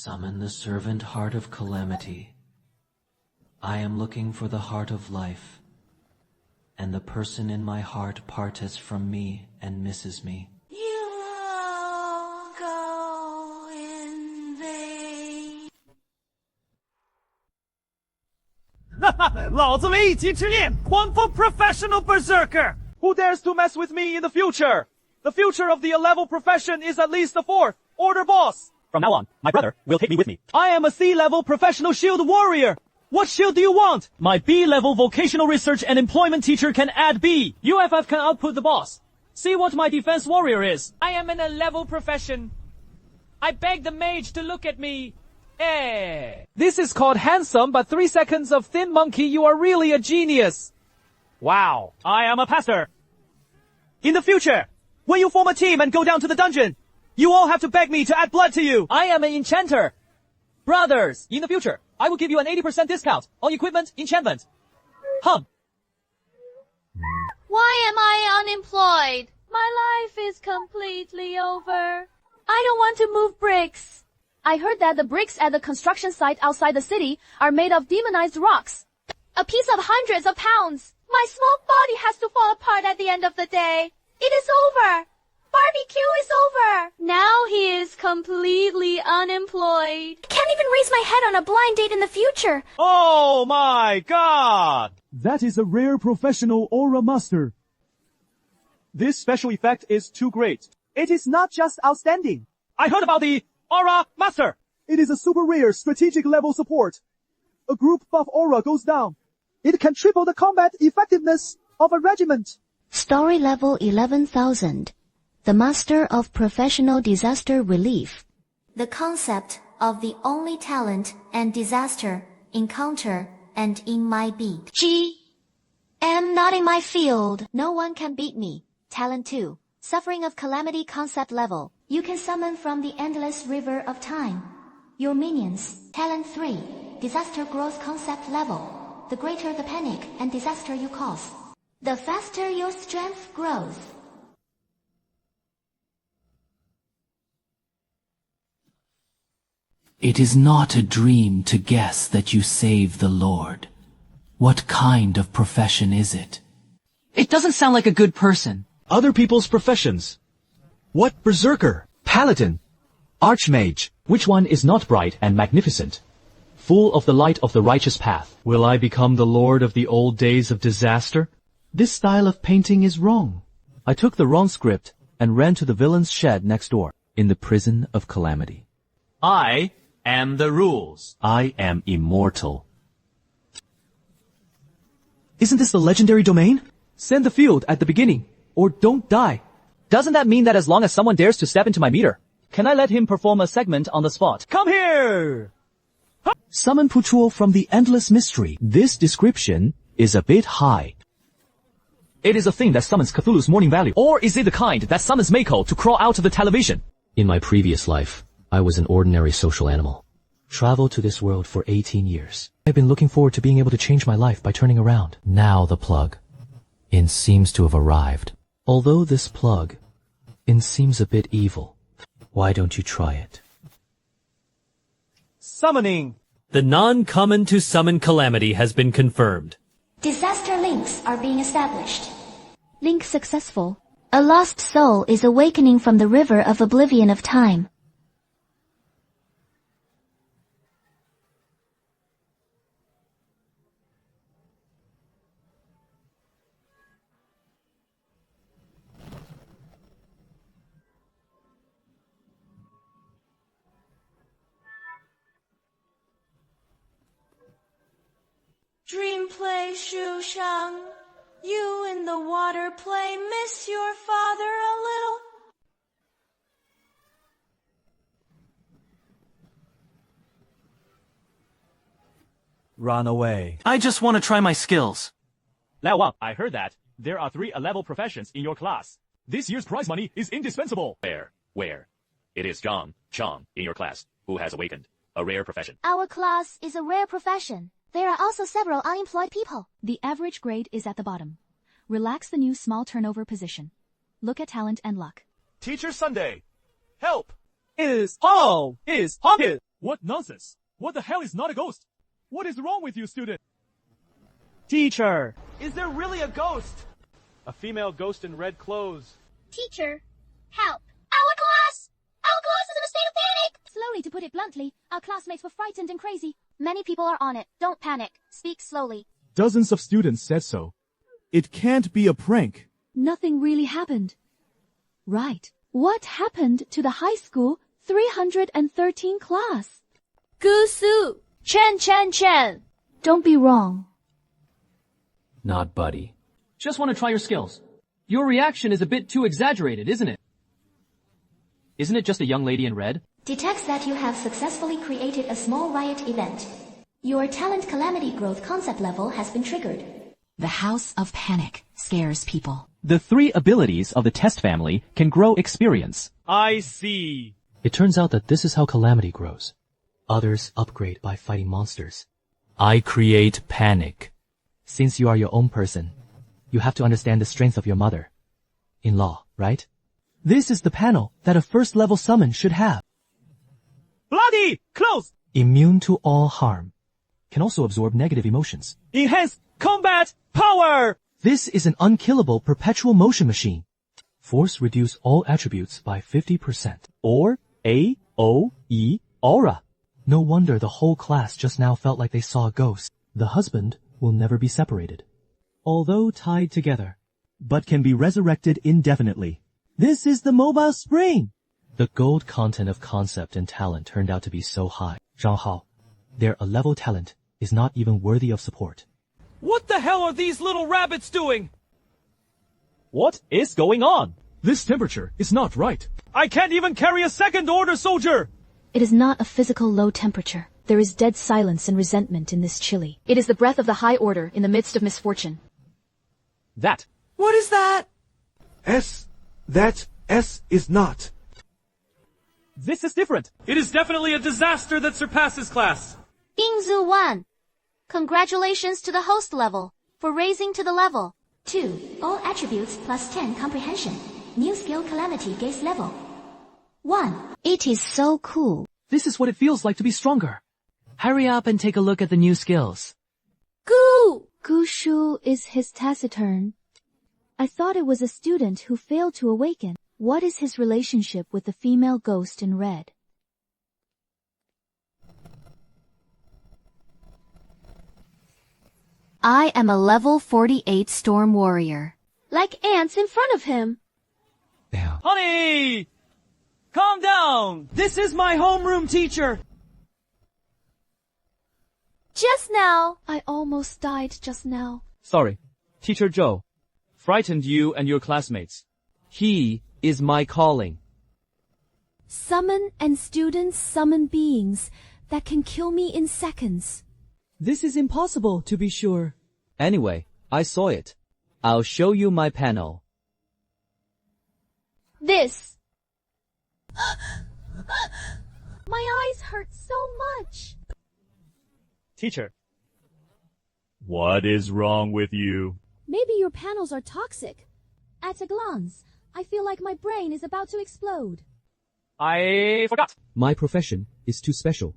Summon the servant Heart of Calamity. I am looking for the Heart of Life, and the person in my heart parteth from me and misses me. You all go in vain. 老子们一起吃练 One for professional berserker! Who dares to mess with me in the future? The future of the A-level profession is at least the 4th Order boss! From now on, my brother will take me with me. I am a C-level professional shield warrior! What shield do you want? My B-level vocational research and employment teacher can add B. UFF can output the boss. See what my defense warrior is. I am in a level profession. I beg the mage to look at me. This is called handsome, but 3 seconds of thin monkey, you are really a genius. Wow, I am a pastor. In the future, when you form a team and go down to the dungeon, you all have to beg me to add blood to you. I am an enchanter. Brothers, in the future, I will give you an 80% discount on equipment enchantment. Hum. Why am I unemployed? My life is completely over. I don't want to move bricks. I heard that the bricks at the construction site outside the city are made of demonized rocks. A piece of hundreds of pounds. My small body has to fall apart at the end of the day. It is over. Barbecue is over. Now he is completely unemployed. I can't even raise my head on a blind date in the future. Oh my god! That is a rare professional aura master. This special effect is too great. It is not just outstanding. I heard about the Aura Master. It is a super rare strategic level support. A group buff aura goes down. It can triple the combat effectiveness of a regiment. Story level 11,000. The Master of Professional Disaster Relief. The concept of the only talent and disaster, encounter, and in my beat. Am not in my field. No one can beat me. Talent 2. Suffering of Calamity concept level. You can summon from the endless river of time. Your minions. Talent 3. Disaster growth concept level. The greater the panic and disaster you cause, the faster your strength grows. It is not a dream to guess that you save the Lord. What kind of profession is it? It doesn't sound like a good person. Other people's professions. What berserker? Paladin? Archmage? Which one is not bright and magnificent? Full of the light of the righteous path. Will I become the lord of the old days of disaster? This style of painting is wrong. I took the wrong script and ran to the villain's shed next door, in the prison of Calamity. I am the rules. I am immortal. Isn't this the legendary domain? Send the field at the beginning, or don't die. Doesn't that mean that as long as someone dares to step into my meter, can I let him perform a segment on the spot? Come here! Summon Puchuo from the Endless Mystery. This description is a bit high. It is a thing that summons Cthulhu's morning value. Or is it the kind that summons Mako to crawl out of the television? In my previous life, I was an ordinary social animal. Traveled to this world for 18 years. I've been looking forward to being able to change my life by turning around. Now the plug in seems to have arrived. Although this plug in seems a bit evil, why don't you try it? Summoning. The non-common to summon Calamity has been confirmed. Disaster links are being established. Link successful. A lost soul is awakening from the river of oblivion of time. Dream play, Shu Shang. You in the water play, miss your father a little. Run away. I just want to try my skills. Lao Wang, I heard that there are 3 A-level professions in your class. This year's prize money is indispensable. Where? It is Zhang Chang in your class who has awakened a rare profession. Our class is a rare profession. There are also several unemployed people. The average grade is at the bottom. Relax the new small turnover position. Look at talent and luck. Teacher Sunday, help! Is haunted. What nonsense! What the hell is not a ghost? What is wrong with you, student? Teacher! Is there really a ghost? A female ghost in red clothes. Teacher, help. Our class! Our class is in a state of panic! Slowly, to put it bluntly, our classmates were frightened and crazy. Many people are on it. Don't panic. Speak slowly. Dozens of students said so. It can't be a prank. Nothing really happened. Right. What happened to the high school 313 class? Gusu! Chen! Don't be wrong. Not buddy. Just want to try your skills. Your reaction is a bit too exaggerated, isn't it? Isn't it just a young lady in red? Detects that you have successfully created a small riot event. Your talent calamity growth concept level has been triggered. The House of Panic scares people. The 3 abilities of the test family can grow experience. I see. It turns out that this is how calamity grows. Others upgrade by fighting monsters. I create panic. Since you are your own person, you have to understand the strength of your mother-in-law, right? This is the panel that a first-level summon should have. Bloody! Close! Immune to all harm. Can also absorb negative emotions. Enhance combat power! This is an unkillable perpetual motion machine. Force reduce all attributes by 50%. Or AOE aura. No wonder the whole class just now felt like they saw a ghost. The husband will never be separated, although tied together, but can be resurrected indefinitely. This is the mobile spring! The gold content of concept and talent turned out to be so high. Zhang Hao, their A-level talent is not even worthy of support. What the hell are these little rabbits doing? What is going on? This temperature is not right. I can't even carry a second-order soldier! It is not a physical low temperature. There is dead silence and resentment in this chili. It is the breath of the high order in the midst of misfortune. That. What is that? That S is not. This is different. It is definitely a disaster that surpasses class. Bingzu 1. Congratulations to the host level for raising to the level. 2. All attributes plus 10 comprehension. New skill calamity gaze level. 1. It is so cool. This is what it feels like to be stronger. Hurry up and take a look at the new skills. Gushu is his taciturn. I thought it was a student who failed to awaken. What is his relationship with the female ghost in red? I am a level 48 storm warrior. Like ants in front of him. Honey! Calm down! This is my homeroom teacher! Just now. I almost died just now. Sorry. Teacher Zhou. Frightened you and your classmates. He is my calling. Summon and students summon beings that can kill me in seconds. This is impossible, to be sure. Anyway, I saw it. I'll show you my panel. This. My eyes hurt so much. Teacher. What is wrong with you? Maybe your panels are toxic. At a glance, I feel like my brain is about to explode. I forgot. My profession is too special.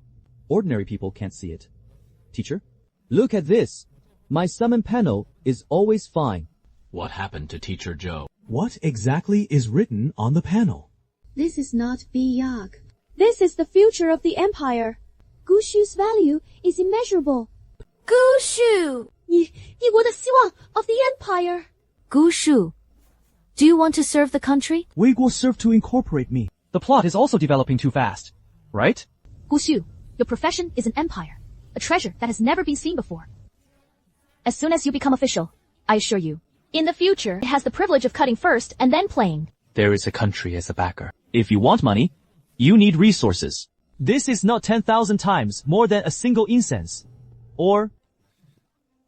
Ordinary people can't see it. Teacher, look at this. My summon panel is always fine. What happened to Teacher Zhou? What exactly is written on the panel? This is not Biyag. This is the future of the empire. Gushu's value is immeasurable. Gushu! 你国的希望 of the empire. Gushu, do you want to serve the country? Wei Guo served to incorporate me. The plot is also developing too fast, right? Gushu, your profession is an empire. A treasure that has never been seen before. As soon as you become official, I assure you, in the future, it has the privilege of cutting first and then playing. There is a country as a backer. If you want money, you need resources. This is not 10,000 times more than a single incense. Or...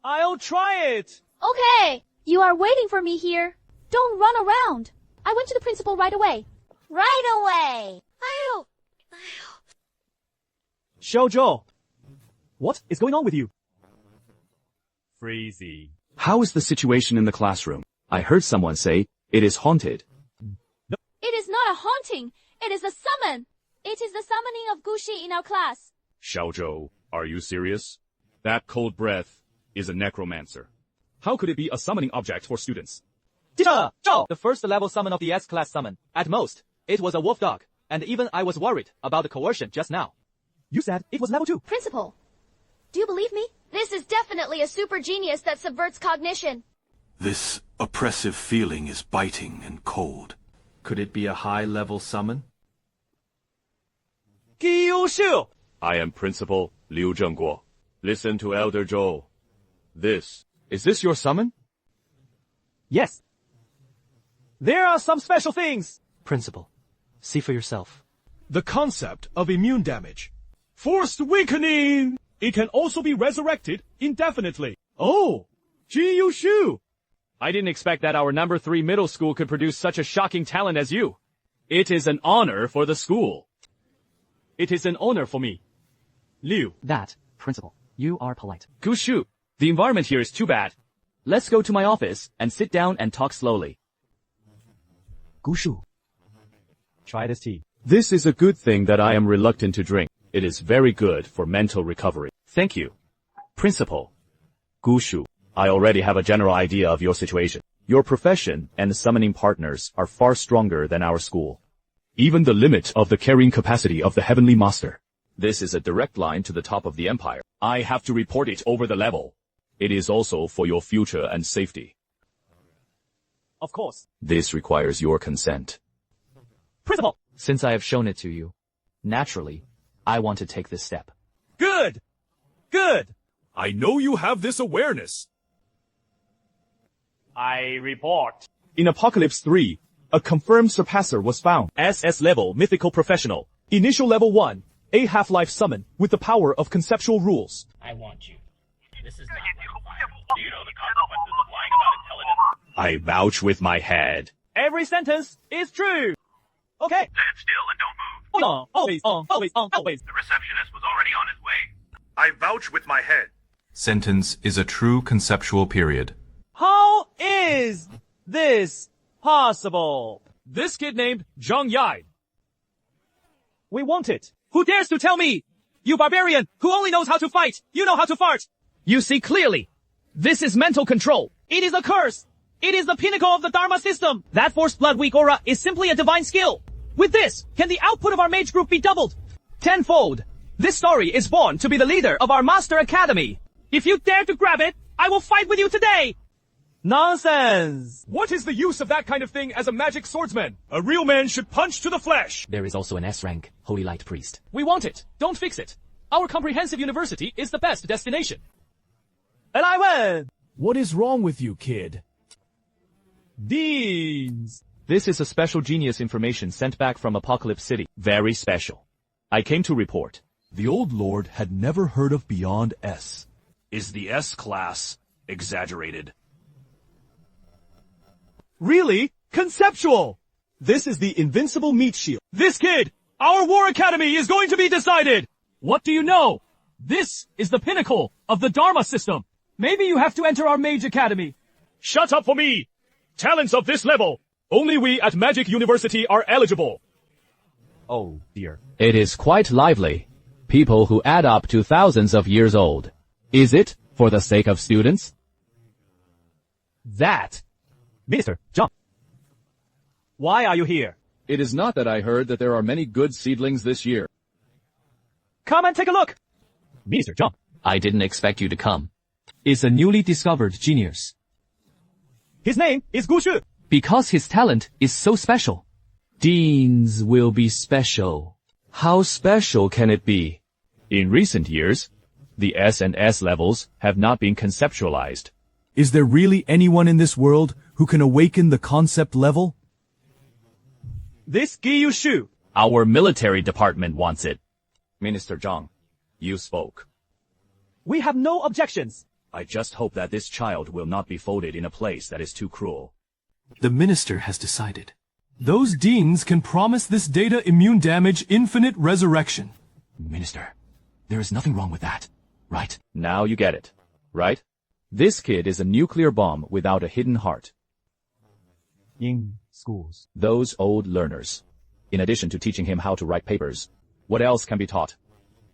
I'll try it! Okay, you are waiting for me here. Don't run around. I went to the principal right away. Right away! Xiao Zhou! What is going on with you? Freezy. How is the situation in the classroom? I heard someone say it is haunted. It is not a haunting. It is a summon. It is the summoning of Gushi in our class. Xiaozhou, are you serious? That cold breath is a necromancer. How could it be a summoning object for students? Teacher, Zhao! The first level summon of the S-class summon. At most, it was a wolf dog, and even I was worried about the coercion just now. You said it was level 2. Principal, do you believe me? This is definitely a super genius that subverts cognition. This oppressive feeling is biting and cold. Could it be a high-level summon? Gyushu! I am Principal Liu Zhengguo. Listen to Elder Zhou. Is this your summon? Yes. There are some special things. Principal, see for yourself. The concept of immune damage. Forced weakening! It can also be resurrected indefinitely. Oh! Gyushu! I didn't expect that our number 3 middle school could produce such a shocking talent as you. It is an honor for the school. It is an honor for me. Liu. That, Principal, you are polite. Gushu, the environment here is too bad. Let's go to my office and sit down and talk slowly. Gushu, try this tea. This is a good thing that I am reluctant to drink. It is very good for mental recovery. Thank you. Principal. Gushu, I already have a general idea of your situation. Your profession and summoning partners are far stronger than our school. Even the limit of the carrying capacity of the Heavenly Master. This is a direct line to the top of the Empire. I have to report it over the level. It is also for your future and safety. Of course. This requires your consent. Principal! Since I have shown it to you, naturally, I want to take this step. Good! Good! I know you have this awareness. I report. In Apocalypse 3, a confirmed surpasser was found. SS level mythical professional. Initial level 1, a half-life summon with the power of conceptual rules. I want you. This is not do you know the consequences of lying about intelligence? I vouch with my head. Every sentence is true. Okay. Stand still and don't move. Always. The receptionist was already on his way. I vouch with my head. Sentence is a true conceptual period. How is this possible? This kid named Zhang Yai. We want it. Who dares to tell me? You barbarian who only knows how to fight. You know how to fart. You see clearly. This is mental control. It is a curse. It is the pinnacle of the Dharma system. That force blood weak aura is simply a divine skill. With this, can the output of our mage group be doubled? Tenfold. This story is born to be the leader of our master academy. If you dare to grab it, I will fight with you today. Nonsense. What is the use of that kind of thing as a magic swordsman? A real man should punch to the flesh. There is also an S-rank Holy Light Priest. We want it. Don't fix it. Our comprehensive university is the best destination. And I win. What is wrong with you, kid? Deans. This is a special genius information sent back from Apocalypse City. Very special. I came to report. The old lord had never heard of Beyond S. Is the S-class exaggerated? Really? Conceptual! This is the invincible meat shield. This kid! Our war academy is going to be decided! What do you know? This is the pinnacle of the Dharma system. Maybe you have to enter our mage academy. Shut up for me! Talents of this level, only we at Magic University are eligible. Oh dear. It is quite lively. People who add up to thousands of years old. Is it for the sake of students? That. Minister, John. Why are you here? It is not that I heard that there are many good seedlings this year. Come and take a look. Minister, John. I didn't expect you to come. Is a newly discovered genius. His name is Gushu. Because his talent is so special. Deans will be special. How special can it be? In recent years, the S and S levels have not been conceptualized. Is there really anyone in this world who can awaken the concept level? This Gyushu. Our military department wants it. Minister Zhang, you spoke. We have no objections. I just hope that this child will not be folded in a place that is too cruel. The minister has decided. Those deans can promise this data immune damage infinite resurrection. Minister, there is nothing wrong with that, right? Now you get it, right? This kid is a nuclear bomb without a hidden heart. In schools. Those old learners. In addition to teaching him how to write papers, what else can be taught?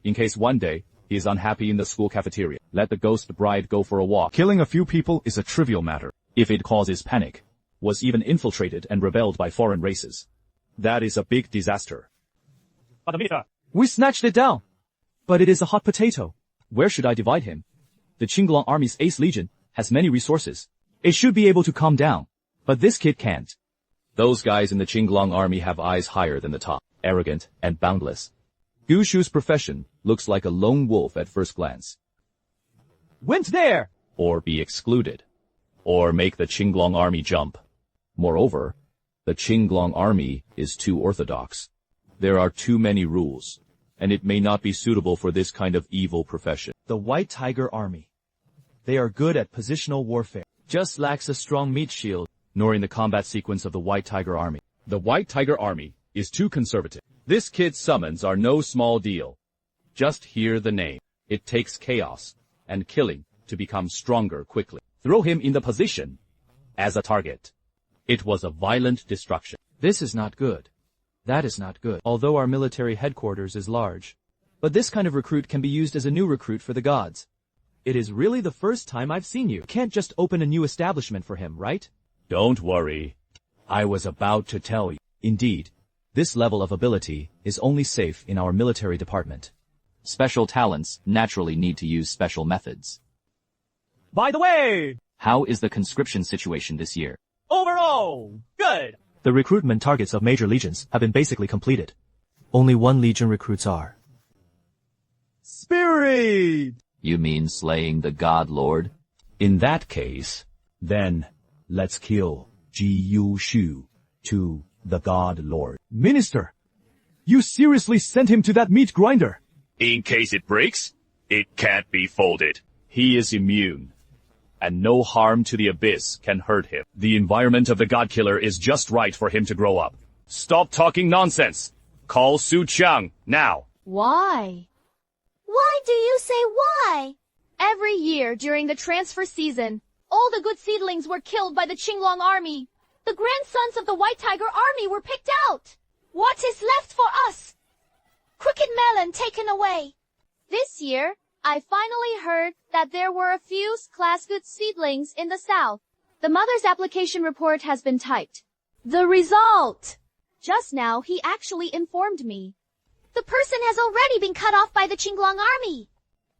In case one day he is unhappy in the school cafeteria, let the ghost bride go for a walk. Killing a few people is a trivial matter. If it causes panic, was even infiltrated and rebelled by foreign races, that is a big disaster. We snatched it down, but it is a hot potato. Where should I divide him? The Qinglong Army's Ace Legion has many resources. It should be able to calm down, but this kid can't. Those guys in the Qinglong Army have eyes higher than the top, arrogant and boundless. Gushu's profession looks like a lone wolf at first glance. Went there! Or be excluded. Or make the Qinglong Army jump. Moreover, the Qinglong Army is too orthodox. There are too many rules, and it may not be suitable for this kind of evil profession. The White Tiger Army. They are good at positional warfare. Just lacks a strong meat shield, nor in the combat sequence of the White Tiger Army. The White Tiger Army is too conservative. This kid's summons are no small deal. Just hear the name. It takes chaos and killing to become stronger quickly. Throw him in the position as a target. It was a violent destruction. This is not good. That is not good. Although our military headquarters is large, but this kind of recruit can be used as a new recruit for the gods. It is really the first time I've seen you. Can't just open a new establishment for him, right? Don't worry. I was about to tell you. Indeed, this level of ability is only safe in our military department. Special talents naturally need to use special methods. By the way, How is the conscription situation this year? overall, good. The recruitment targets of major legions have been basically completed. Only one legion recruits are. Spirit! You mean slaying the God Lord? In that case, then let's kill Ji Shu to the God Lord. Minister, you seriously sent him to that meat grinder? In case it breaks, it can't be folded. He is immune, and no harm to the abyss can hurt him. The environment of the God Killer is just right for him to grow up. Stop talking nonsense. Call Su Qiang now. Why? Why do you say why? Every year during the transfer season, all the good seedlings were killed by the Qinglong Army. The grandsons of the White Tiger Army were picked out. What is left for us? Crooked Melon taken away. This year, I finally heard that there were a few class good seedlings in the south. The mother's application report has been typed. The result! Just now, he actually informed me. The person has already been cut off by the Qinglong Army.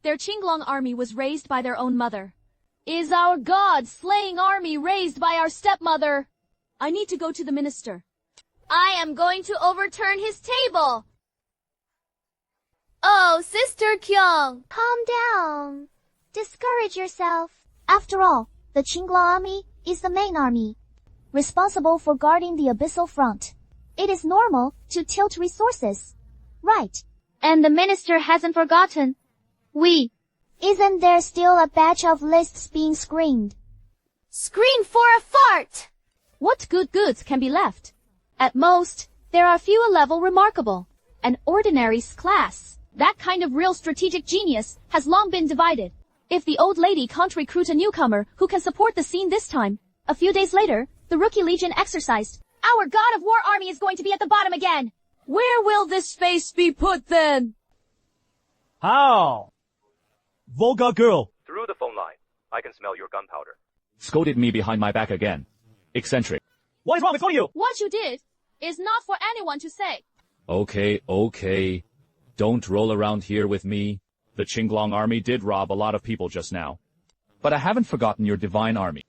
Their Qinglong Army was raised by their own mother. Is our God-slaying army raised by our stepmother? I need to go to the minister. I am going to overturn his table. Oh, Sister Kyung. Calm down. Discourage yourself. After all, the Qinglong Army is the main army, responsible for guarding the abyssal front. It is normal to tilt resources. Right. And the minister hasn't forgotten. Isn't there still a batch of lists being screened? Screen for a fart! What good goods can be left? At most, there are few a level remarkable. An ordinary class. That kind of real strategic genius has long been divided. If the old lady can't recruit a newcomer who can support the scene this time, a few days later, the rookie legion exercised. Our God of War army is going to be at the bottom again. Where will this face be put then? How? Volga girl. Through the phone line, I can smell your gunpowder. Scolded me behind my back again. Eccentric. What is wrong with you? What you did is not for anyone to say. Okay. Don't roll around here with me. The Qinglong Army did rob a lot of people just now. But I haven't forgotten your divine army.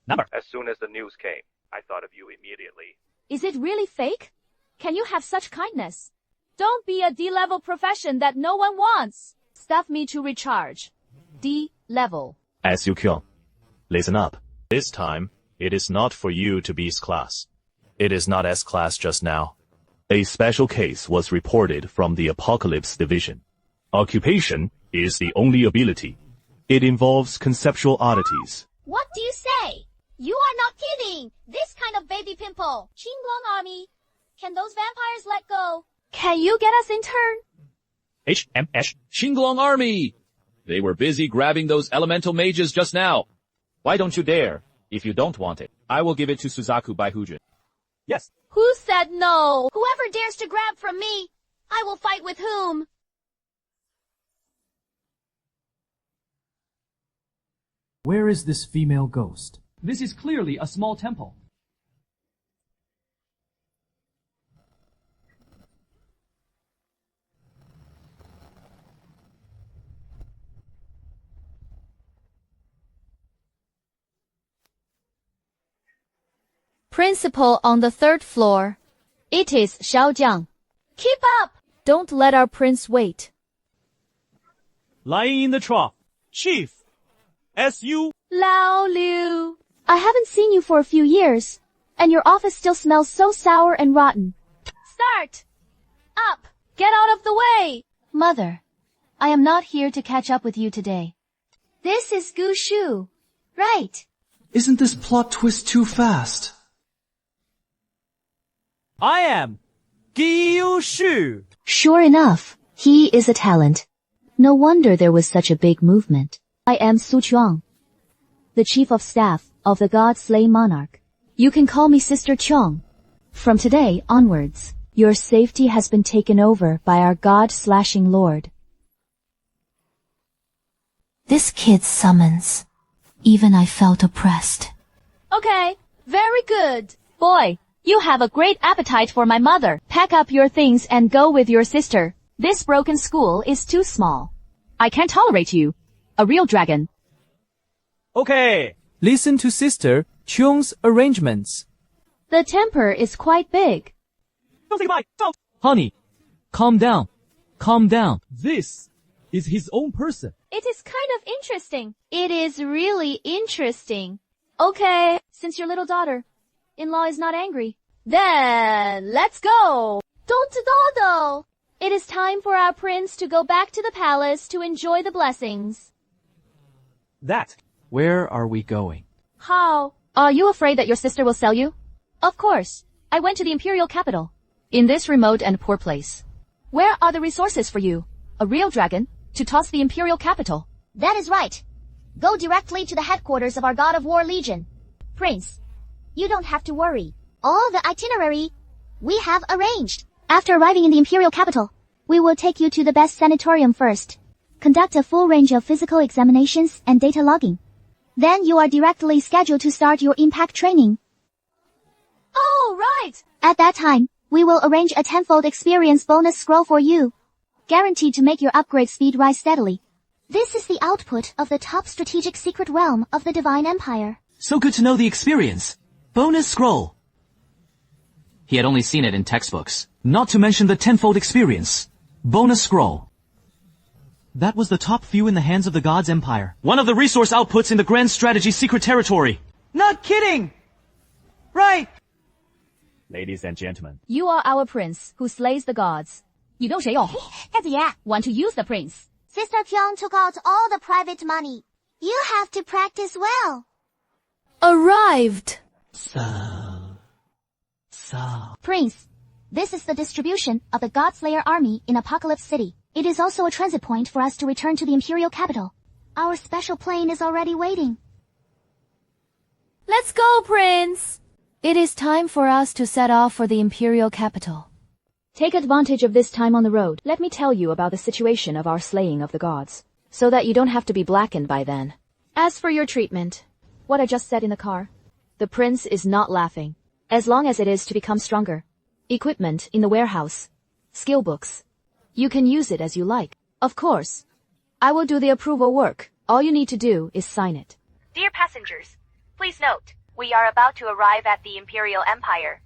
Number. As soon as the news came, I thought of you immediately. Is it really fake? Can you have such kindness? Don't be a D-level profession that no one wants. Stuff me to recharge. D-level. As you kill. Listen up. This time, it is not for you to be S-class. It is not S-class just now. A special case was reported from the Apocalypse Division. Occupation is the only ability. It involves conceptual oddities. What do you say? You are not kidding. This kind of baby pimple. Qinglong Army. Can those vampires let go? Can you get us in turn? HMS Qinglong Army! They were busy grabbing those elemental mages just now. Why don't you dare? If you don't want it, I will give it to Suzaku by Hujin. Yes. Who said no? Whoever dares to grab from me, I will fight with whom? Where is this female ghost? This is clearly a small temple. Principal on the 3rd floor. It is Xiaojiang. Keep up! Don't let our prince wait. Lying in the trough. Chief. S.U. Lao Liu. I haven't seen you for a few years, and your office still smells so sour and rotten. Start! Up! Get out of the way! Mother, I am not here to catch up with you today. This is Gu Shu. Right. Isn't this plot twist too fast? I am Giyu Shu. Sure enough, he is a talent. No wonder there was such a big movement. I am Su Chuang, the chief of staff of the God-slain monarch. You can call me Sister Chong. From today onwards, your safety has been taken over by our God-slashing lord. This kid's summons. Even I felt oppressed. Okay, very good. Boy, you have a great appetite for my mother. Pack up your things and go with your sister. This broken school is too small. I can't tolerate you. A real dragon. Okay. Listen to Sister Chung's arrangements. The temper is quite big. Don't say goodbye. Don't. Honey, calm down. Calm down. This is his own person. It is kind of interesting. It is really interesting. Okay, since your little daughter-in-law is not angry, Then, let's go. Don't dawdle. it is time for our prince to go back to the palace to enjoy the blessings. That. Where are we going? How? Are you afraid that your sister will sell you? Of course. I went to the imperial capital. In this remote and poor place. Where are the resources for you, a real dragon, to toss the imperial capital? That is right. Go directly to the headquarters of our God of War Legion. Prince, you don't have to worry. All the itinerary we have arranged. After arriving in the imperial capital, we will take you to the best sanatorium first. Conduct a full range of physical examinations and data logging. Then you are directly scheduled to start your impact training. Oh, right. At that time, we will arrange a 10-fold experience bonus scroll for you, guaranteed to make your upgrade speed rise steadily. This is the output of the top strategic secret realm of the Divine Empire. So good to know the experience. Bonus scroll. He had only seen it in textbooks. Not to mention the 10-fold experience. Bonus scroll. That was the top view in the hands of the God's Empire. One of the resource outputs in the Grand Strategy Secret Territory. Not kidding. Right. Ladies and gentlemen. You are our prince who slays the gods. You know 谁用? Want to use the prince. Sister Kyung took out all the private money. You have to practice well. Arrived. Prince, this is the distribution of the Godslayer army in Apocalypse City. It is also a transit point for us to return to the imperial capital. Our special plane is already waiting. Let's go, Prince. It is time for us to set off for the imperial capital. Take advantage of this time on the road. Let me tell you about the situation of our slaying of the gods, so that you don't have to be blackened by then. As for your treatment, what I just said in the car, the prince is not laughing, as long as it is to become stronger. Equipment in the warehouse, skill books. You can use it as you like. Of course, I will do the approval work. All you need to do is sign it. Dear passengers, please note, we are about to arrive at the Imperial Empire,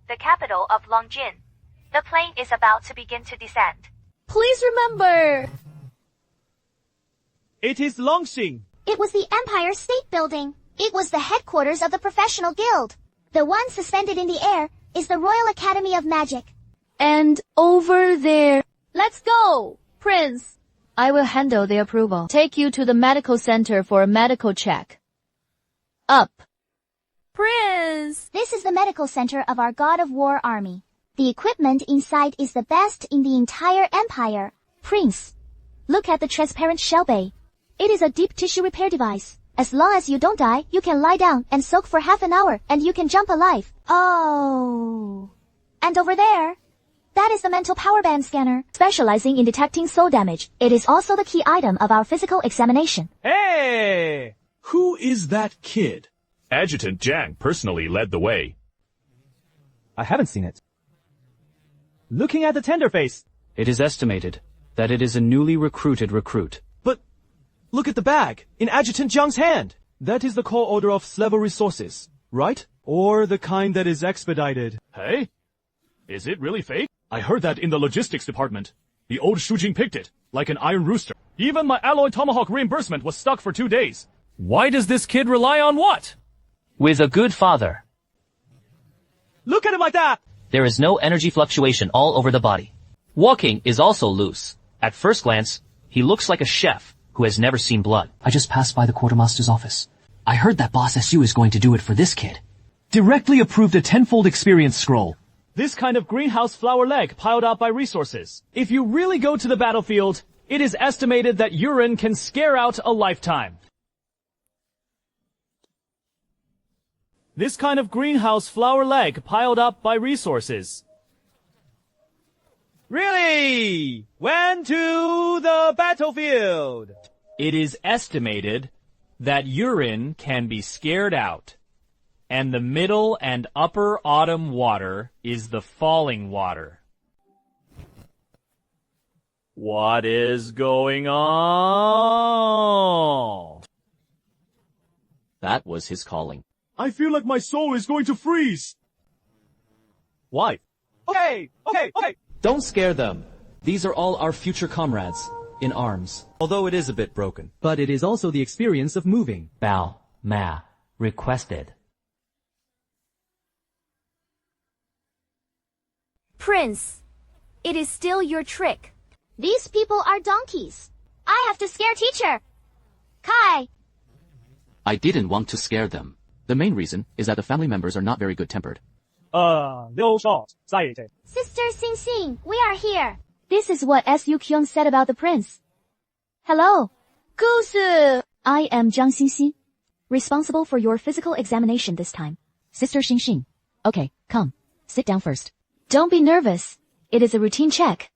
the capital of Longjin. The plane is about to begin to descend. Please remember. It is Longxing. It was the Empire State Building. It was the headquarters of the Professional Guild. The one suspended in the air is the Royal Academy of Magic. And over there. Let's go, Prince. I will handle the approval. Take you to the medical center for a medical check. Up. Prince. This is the medical center of our God of War army. The equipment inside is the best in the entire empire. Prince, look at the transparent shell bay. It is a deep tissue repair device. As long as you don't die, you can lie down and soak for half an hour, and you can jump alive. Oh. And over there, that is the mental power band scanner, specializing in detecting soul damage. It is also the key item of our physical examination. Hey! Who is that kid? Adjutant Jiang personally led the way. I haven't seen it. Looking at the tender face. It is estimated that it is a newly recruited recruit. But look at the bag in Adjutant Jiang's hand. That is the call order of Slevo Resources, right? Or the kind that is expedited. Hey? Is it really fake? I heard that in the logistics department. The old Shujing picked it, like an iron rooster. Even my alloy tomahawk reimbursement was stuck for 2 days. Why does this kid rely on what? With a good father. Look at him like that! There is no energy fluctuation all over the body. Walking is also loose. At first glance, he looks like a chef who has never seen blood. I just passed by the quartermaster's office. I heard that Boss SU is going to do it for this kid. Directly approved a 10-fold experience scroll. This kind of greenhouse flower leg piled up by resources. If you really go to the battlefield, it is estimated that urine can scare out a lifetime. This kind of greenhouse flower leg piled up by resources. Really? Went to the battlefield. It is estimated that urine can be scared out. And the middle and upper autumn water is the falling water. What is going on? That was his calling. I feel like my soul is going to freeze. Why? Okay. Don't scare them. These are all our future comrades, in arms. Although it is a bit broken. But it is also the experience of moving. Bao, Ma, requested. Prince, it is still your trick. These people are donkeys. I have to scare teacher. Kai. I didn't want to scare them. The main reason is that the family members are not very good-tempered. Little short. Sister Xing Xing, we are here. This is what Su Kyung said about the prince. Hello. Gusu. I am Zhang Xinxin, responsible for your physical examination this time. Sister Xingxing. Okay, come. Sit down first. Don't be nervous. It is a routine check.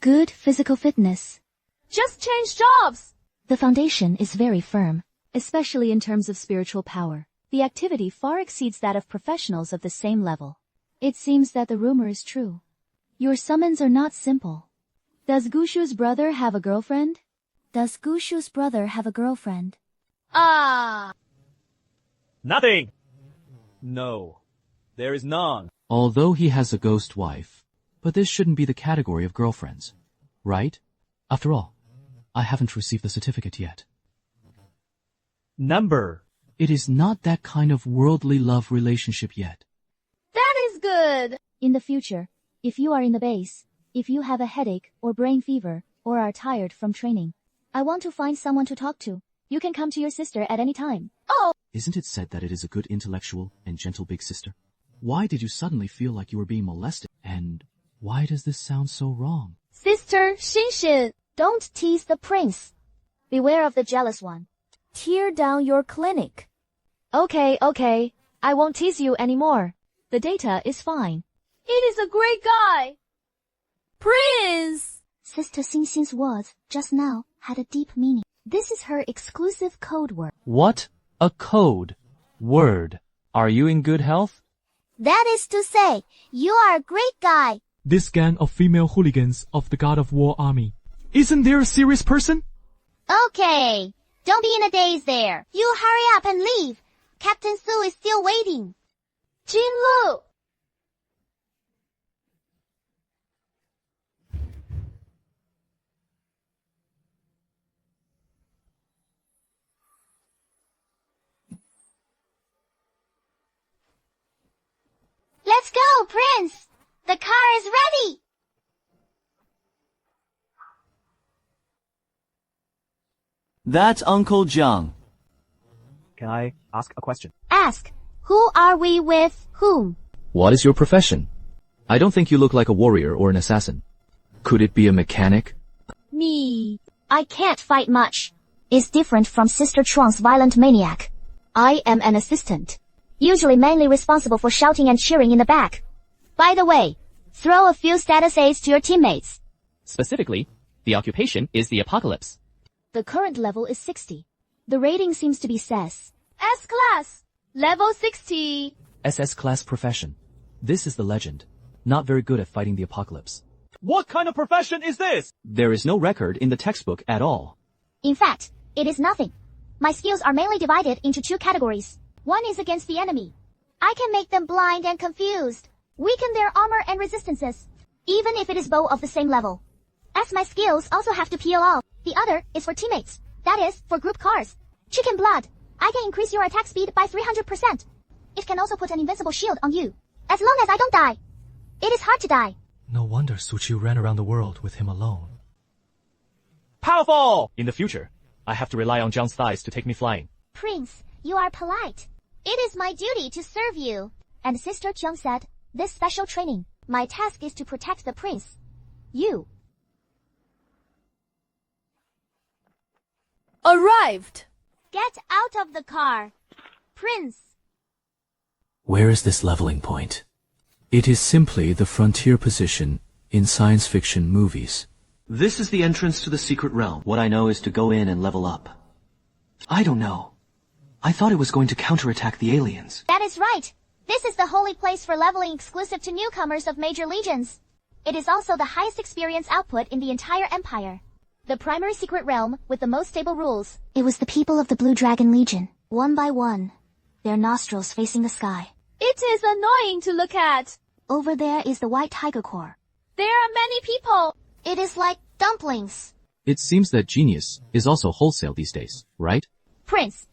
Good physical fitness. Just change jobs. The foundation is very firm, especially in terms of spiritual power. The activity far exceeds that of professionals of the same level. It seems that the rumor is true. Your summons are not simple. Does Gushu's brother have a girlfriend? Nothing. No, there is none. Although he has a ghost wife, but this shouldn't be the category of girlfriends, right? After all, I haven't received the certificate yet. Number. It is not that kind of worldly love relationship yet. That is good. In the future, if you are in the base, if you have a headache or brain fever, or are tired from training, I want to find someone to talk to. You can come to your sister at any time. Oh! Isn't it said that it is a good intellectual and gentle big sister? Why did you suddenly feel like you were being molested? And why does this sound so wrong? Sister Xinxin. Don't tease the prince. Beware of the jealous one. Tear down your clinic. Okay. I won't tease you anymore. The data is fine. It is a great guy. Prince! Sister Xing Xing's words just now had a deep meaning. This is her exclusive code word. What? A code word. Are you in good health? That is to say, you are a great guy. This gang of female hooligans of the God of War army. Isn't there a serious person? Okay. Don't be in a daze there. You hurry up and leave. Captain Su is still waiting. Jinlu! Let's go, Prince! The car is ready! That's Uncle Jiang. Can I ask a question? Ask. Who are we with whom? What is your profession? I don't think you look like a warrior or an assassin. Could it be a mechanic? Me. I can't fight much. is different from Sister Chuang's violent maniac. I am an assistant, usually mainly responsible for shouting and cheering in the back. By the way, throw a few status aids to your teammates. Specifically, the occupation is the apocalypse. The current level is 60. The rating seems to be SS. S-Class, level 60. SS class profession. This is the legend. Not very good at fighting the apocalypse. What kind of profession is this? There is no record in the textbook at all. In fact, it is nothing. My skills are mainly divided into 2 categories. One is against the enemy. I can make them blind and confused, weaken their armor and resistances, even if it is both of the same level. As my skills also have to peel off. The other is for teammates. That is, for group cars. Chicken blood. I can increase your attack speed by 300%. It can also put an invincible shield on you. As long as I don't die. It is hard to die. No wonder Su Qiu ran around the world with him alone. Powerful! In the future, I have to rely on Jiang's thighs to take me flying. Prince, you are polite. It is my duty to serve you. And Sister Jiang said, this special training, my task is to protect the prince. You. Arrived. Get out of the car. Prince. Where is this leveling point? It is simply the frontier position in science fiction movies. This is the entrance to the secret realm. What I know is to go in and level up. I don't know. I thought it was going to counterattack the aliens. That is right. This is the holy place for leveling exclusive to newcomers of major legions. It is also the highest experience output in the entire empire. The primary secret realm with the most stable rules. It was the people of the Blue Dragon Legion, one by one, their nostrils facing the sky. It is annoying to look at. Over there is the White Tiger Corps. There are many people. It is like dumplings. It seems that genius is also wholesale these days, right? Prince,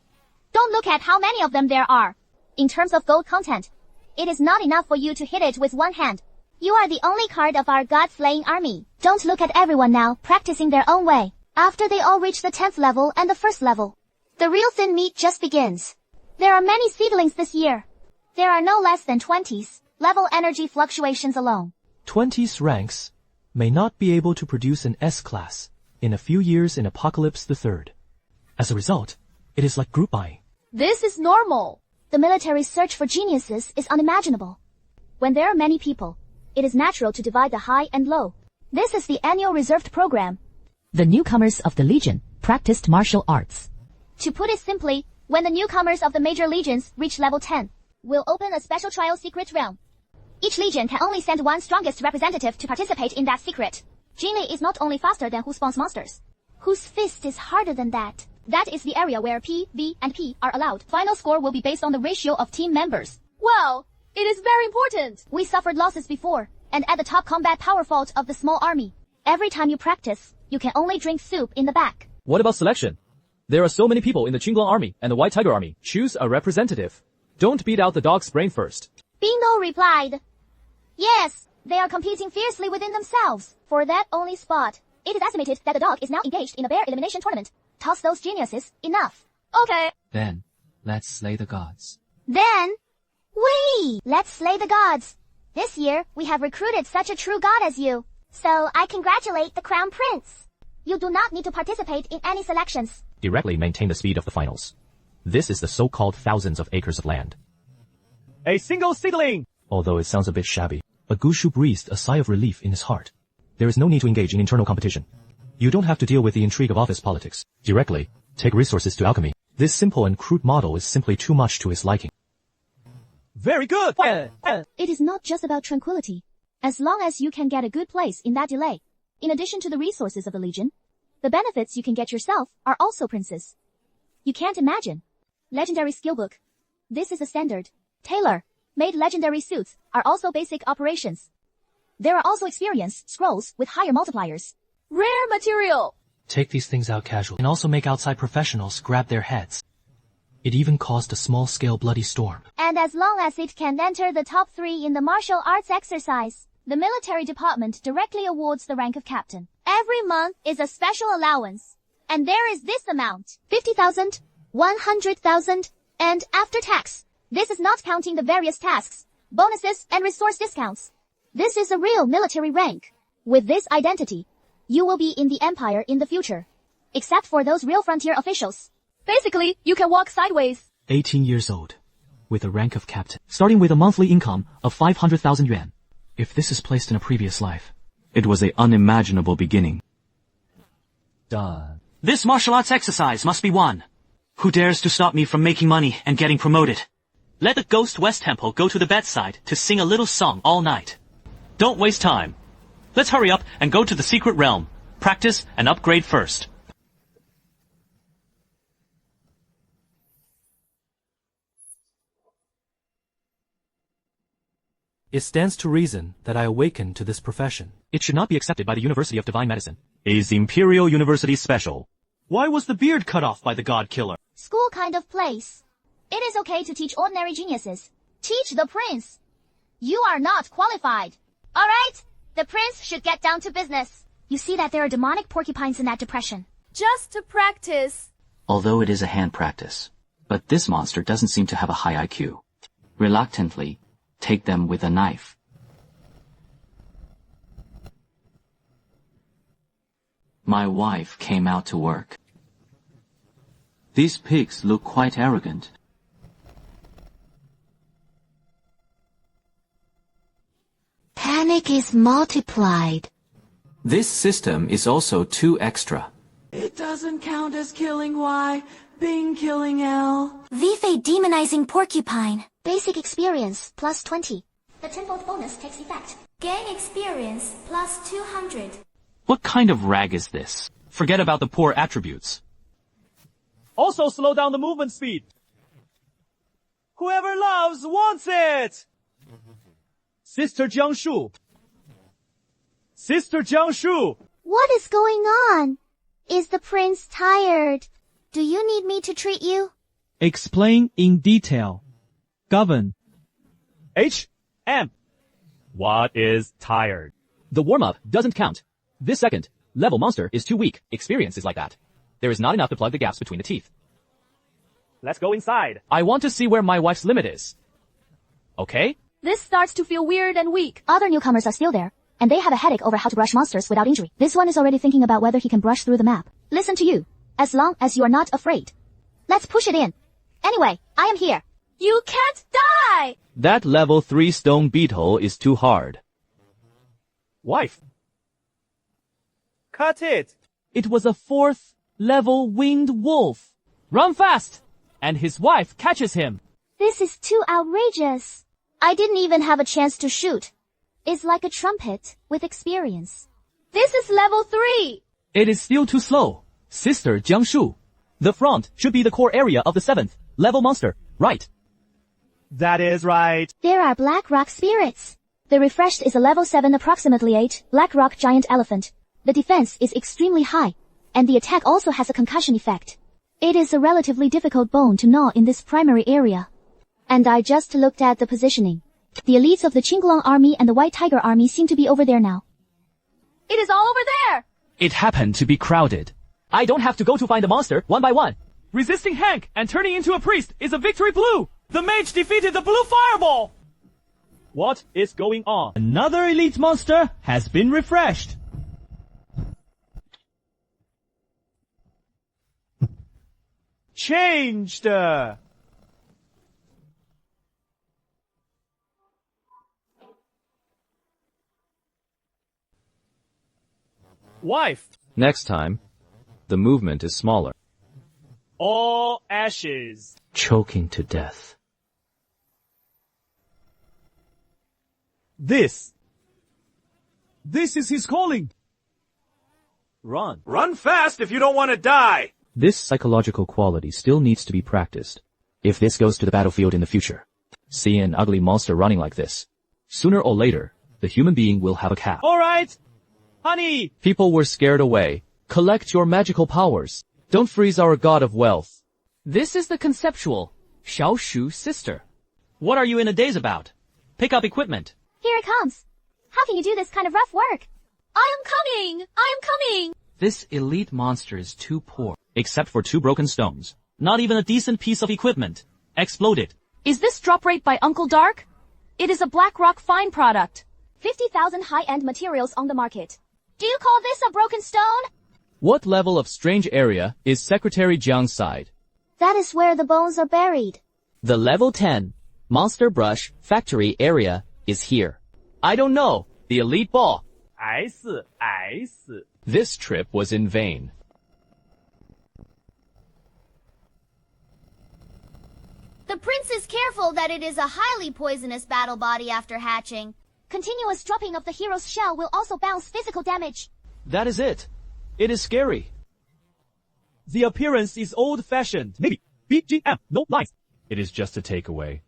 don't look at how many of them there are. In terms of gold content, it is not enough for you to hit it with one hand. You are the only card of our god-slaying army. Don't look at everyone now, practicing their own way. After they all reach the 10th level and the 1st level, the real thin meat just begins. There are many seedlings this year. There are no less than 20s, level energy fluctuations alone. 20s ranks may not be able to produce an S-class in a few years in Apocalypse the Third. As a result, it is like group buying. This is normal. The military's search for geniuses is unimaginable. When there are many people, it is natural to divide the high and low. This is the annual reserved program. The newcomers of the Legion practiced martial arts. To put it simply, when the newcomers of the major legions reach level 10, we'll open a special trial secret realm. Each legion can only send one strongest representative to participate in that secret. Genie is not only faster than who spawns monsters. Whose fist is harder than that? That is the area where P, V, and P are allowed. Final score will be based on the ratio of team members. Well, it is very important. We suffered losses before, and at the top combat power fault of the small army. Every time you practice, you can only drink soup in the back. What about selection? There are so many people in the Qinglong army and the White Tiger army. Choose a representative. Don't beat out the dog's brain first. Bingo replied. Yes, they are competing fiercely within themselves. For that only spot, it is estimated that the dog is now engaged in a bear elimination tournament. Toss those geniuses, enough. Okay. Then, let's slay the gods. Then, let's slay the gods. This year, we have recruited such a true god as you. So I congratulate the Crown Prince. You do not need to participate in any selections. Directly maintain the speed of the finals. This is the so-called thousands of acres of land. A single seedling! Although it sounds a bit shabby, but Gushu breathed a sigh of relief in his heart. There is no need to engage in internal competition. You don't have to deal with the intrigue of office politics. Directly, take resources to alchemy. This simple and crude model is simply too much to his liking. Very good! It is not just about tranquility. As long as you can get a good place in that delay, in addition to the resources of the Legion, the benefits you can get yourself are also princes. You can't imagine. Legendary skillbook. This is a standard. Tailor-made legendary suits are also basic operations. There are also experience scrolls with higher multipliers. Rare material. Take these things out casually and also make outside professionals grab their heads. It even caused a small-scale bloody storm. And as long as it can enter the top 3 in the martial arts exercise, the military department directly awards the rank of captain. Every month is a special allowance. And there is this amount. 50,000, 100,000, and after tax. This is not counting the various tasks, bonuses, and resource discounts. This is a real military rank. With this identity, you will be in the empire in the future. except for those real frontier officials. Basically, you can walk sideways. 18 years old, with the rank of captain, starting with a monthly income of 500,000 yuan. If this is placed in a previous life, It was an unimaginable beginning. Done. This martial arts exercise must be won. Who dares to stop me from making money and getting promoted? Let the Ghost West Temple go to the bedside to sing a little song all night. Don't waste time. Let's hurry up and go to the secret realm. Practice and upgrade first. It stands to reason that I awaken to this profession. it should not be accepted by the University of Divine Medicine. Is Imperial University special? Why was the beard cut off by the God Killer? School kind of place. It is okay to teach ordinary geniuses. Teach the prince. You are not qualified. Alright, the prince should get down to business. You see that there are demonic porcupines in that depression. Just to practice. Although it is a hand practice, but this monster doesn't seem to have a high IQ. Reluctantly, take them with a knife. My wife came out to work. These pigs look quite arrogant. Panic is multiplied. This system is also too extra. It doesn't count as killing Y, Bing killing L. Vife demonizing porcupine. Basic experience plus 20. The tenfold bonus takes effect. Gain experience plus 200. What kind of rag is this? Forget about the poor attributes. Also slow down the movement speed. Whoever loves wants it! Sister Jiangshu. Sister Jiangshu. What is going on? Is the prince tired? Do you need me to treat you? Explain in detail. Govern. M. What is tired? The warm-up doesn't count. This second level monster is too weak. Experience is like that. There is not enough to plug the gaps between the teeth. Let's go inside. I want to see where my wife's limit is. Okay? This starts to feel weird and weak. Other newcomers are still there, and they have a headache over how to brush monsters without injury. This one is already thinking about whether he can brush through the map. Listen to you. As long as you are not afraid. Let's push it in. Anyway, I am here. You can't die! That level 3 stone beetle is too hard. Wife. Cut it. It was a 4th level winged wolf. Run fast! And his wife catches him. This is too outrageous. I didn't even have a chance to shoot. It's like a trumpet with experience. This is level 3. It is still too slow. Sister Jiangshu. The front should be the core area of the 7th level monster, right? That is right. There are Black Rock spirits. The refreshed is a level 7 approximately 8 Black Rock giant elephant. The defense is extremely high, and the attack also has a concussion effect. It is a relatively difficult bone to gnaw in this primary area. And I just looked at the positioning. The elites of the Qinglong army and the White Tiger army seem to be over there now. It is all over there! It happened to be crowded. I don't have to go to find the monster one by one. Resisting Hank and turning into a priest is a victory blue. The mage defeated the blue fireball. What is going on? Another elite monster has been refreshed. Changed. Wife. Next time, the movement is smaller. All ashes. Choking to death. This is his calling. Run. Run fast if you don't want to die! This psychological quality still needs to be practiced. If this goes to the battlefield in the future, see an ugly monster running like this. Sooner or later, the human being will have a cap. Alright. Honey. People were scared away. Collect your magical powers. Don't freeze our god of wealth. This is the conceptual Xiaoshu sister. What are you in a daze about? Pick up equipment. Here it comes. How can you do this kind of rough work? I am coming! I am coming! This elite monster is too poor. Except for 2 broken stones. Not even a decent piece of equipment. Exploded. Is this drop rate by Uncle Dark? It is a Black Rock fine product. 50,000 high-end materials on the market. Do you call this a broken stone? What level of strange area is Secretary Jiang's side? That is where the bones are buried. The level 10, Monster Brush Factory area is here. I don't know. The elite ball. S. This trip was in vain. The prince is careful that it is a highly poisonous battle body after hatching. Continuous dropping of the hero's shell will also bounce physical damage. That is it. It is scary. The appearance is old-fashioned. Maybe. BGM, no lines. It is just a takeaway.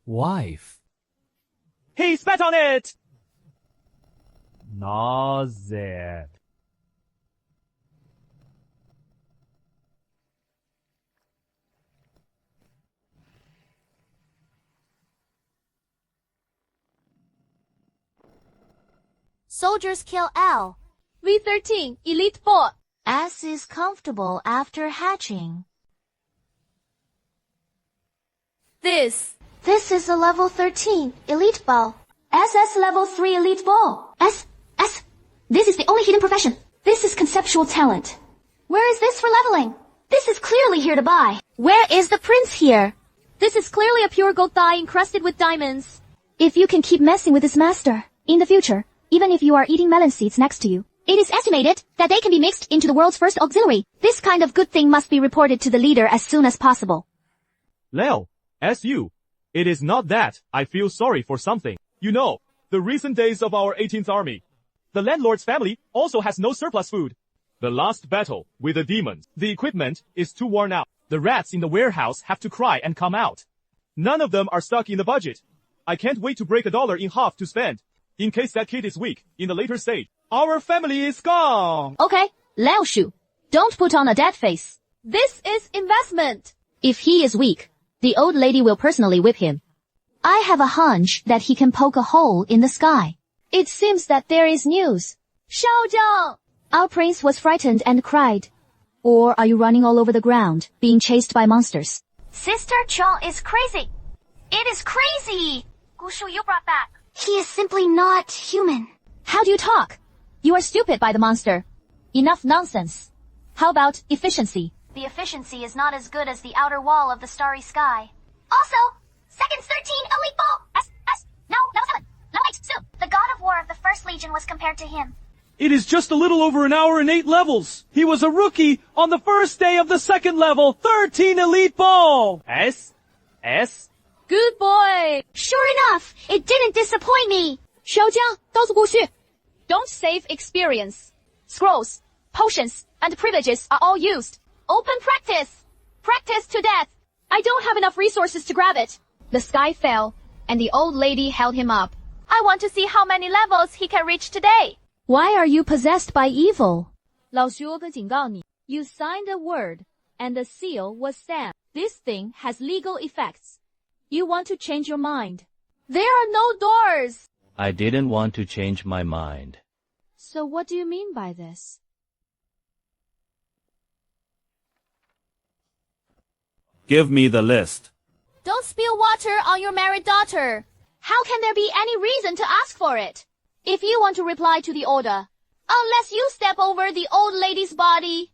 Wife. He spat on it! Nausea. Soldiers kill L. V13, Elite 4. S is comfortable after hatching. This is a level 13 elite ball. SS level 3 elite ball. S. This is the only hidden profession. This is conceptual talent. Where is this for leveling? This is clearly here to buy. Where is the prince here? This is clearly a pure gold thigh encrusted with diamonds. If you can keep messing with this master, in the future, even if you are eating melon seeds next to you, it is estimated that they can be mixed into the world's first auxiliary. This kind of good thing must be reported to the leader as soon as possible. Leo, SU, it is not that I feel sorry for something. You know, the recent days of our 18th army. The landlord's family also has no surplus food. The last battle with the demons. The equipment is too worn out. The rats in the warehouse have to cry and come out. None of them are stuck in the budget. I can't wait to break $1 in half to spend. In case that kid is weak in the later stage. Our family is gone. Okay, Lao Shu, don't put on a dead face. This is investment. If he is weak, the old lady will personally whip him. I have a hunch that he can poke a hole in the sky. It seems that there is news. Xiaojiang! Our prince was frightened and cried. Or are you running all over the ground, being chased by monsters? Sister Chong is crazy. It is crazy. Gushu, you brought back. He is simply not human. How do you talk? You are stupid by the monster. Enough nonsense. How about efficiency? The efficiency is not as good as the outer wall of the starry sky. Also, seconds 13 elite ball. No, level 7. Level 8, soon. The god of war of the first legion was compared to him. It is just a little over an hour and 8 levels. He was a rookie on the first day of the second level, 13 elite ball. S. Good boy. Sure enough, it didn't disappoint me. 小将，刀子过去. Don't save experience. Scrolls, potions, and privileges are all used. Open practice. Practice to death. I don't have enough resources to grab it. The sky fell, and the old lady held him up. I want to see how many levels he can reach today. Why are you possessed by evil? 老徐，我可警告你, you signed a word, and the seal was stamped. This thing has legal effects. You want to change your mind. There are no doors. I didn't want to change my mind. So what do you mean by this? Give me the list. Don't spill water on your married daughter. How can there be any reason to ask for it? If you want to reply to the order, unless you step over the old lady's body.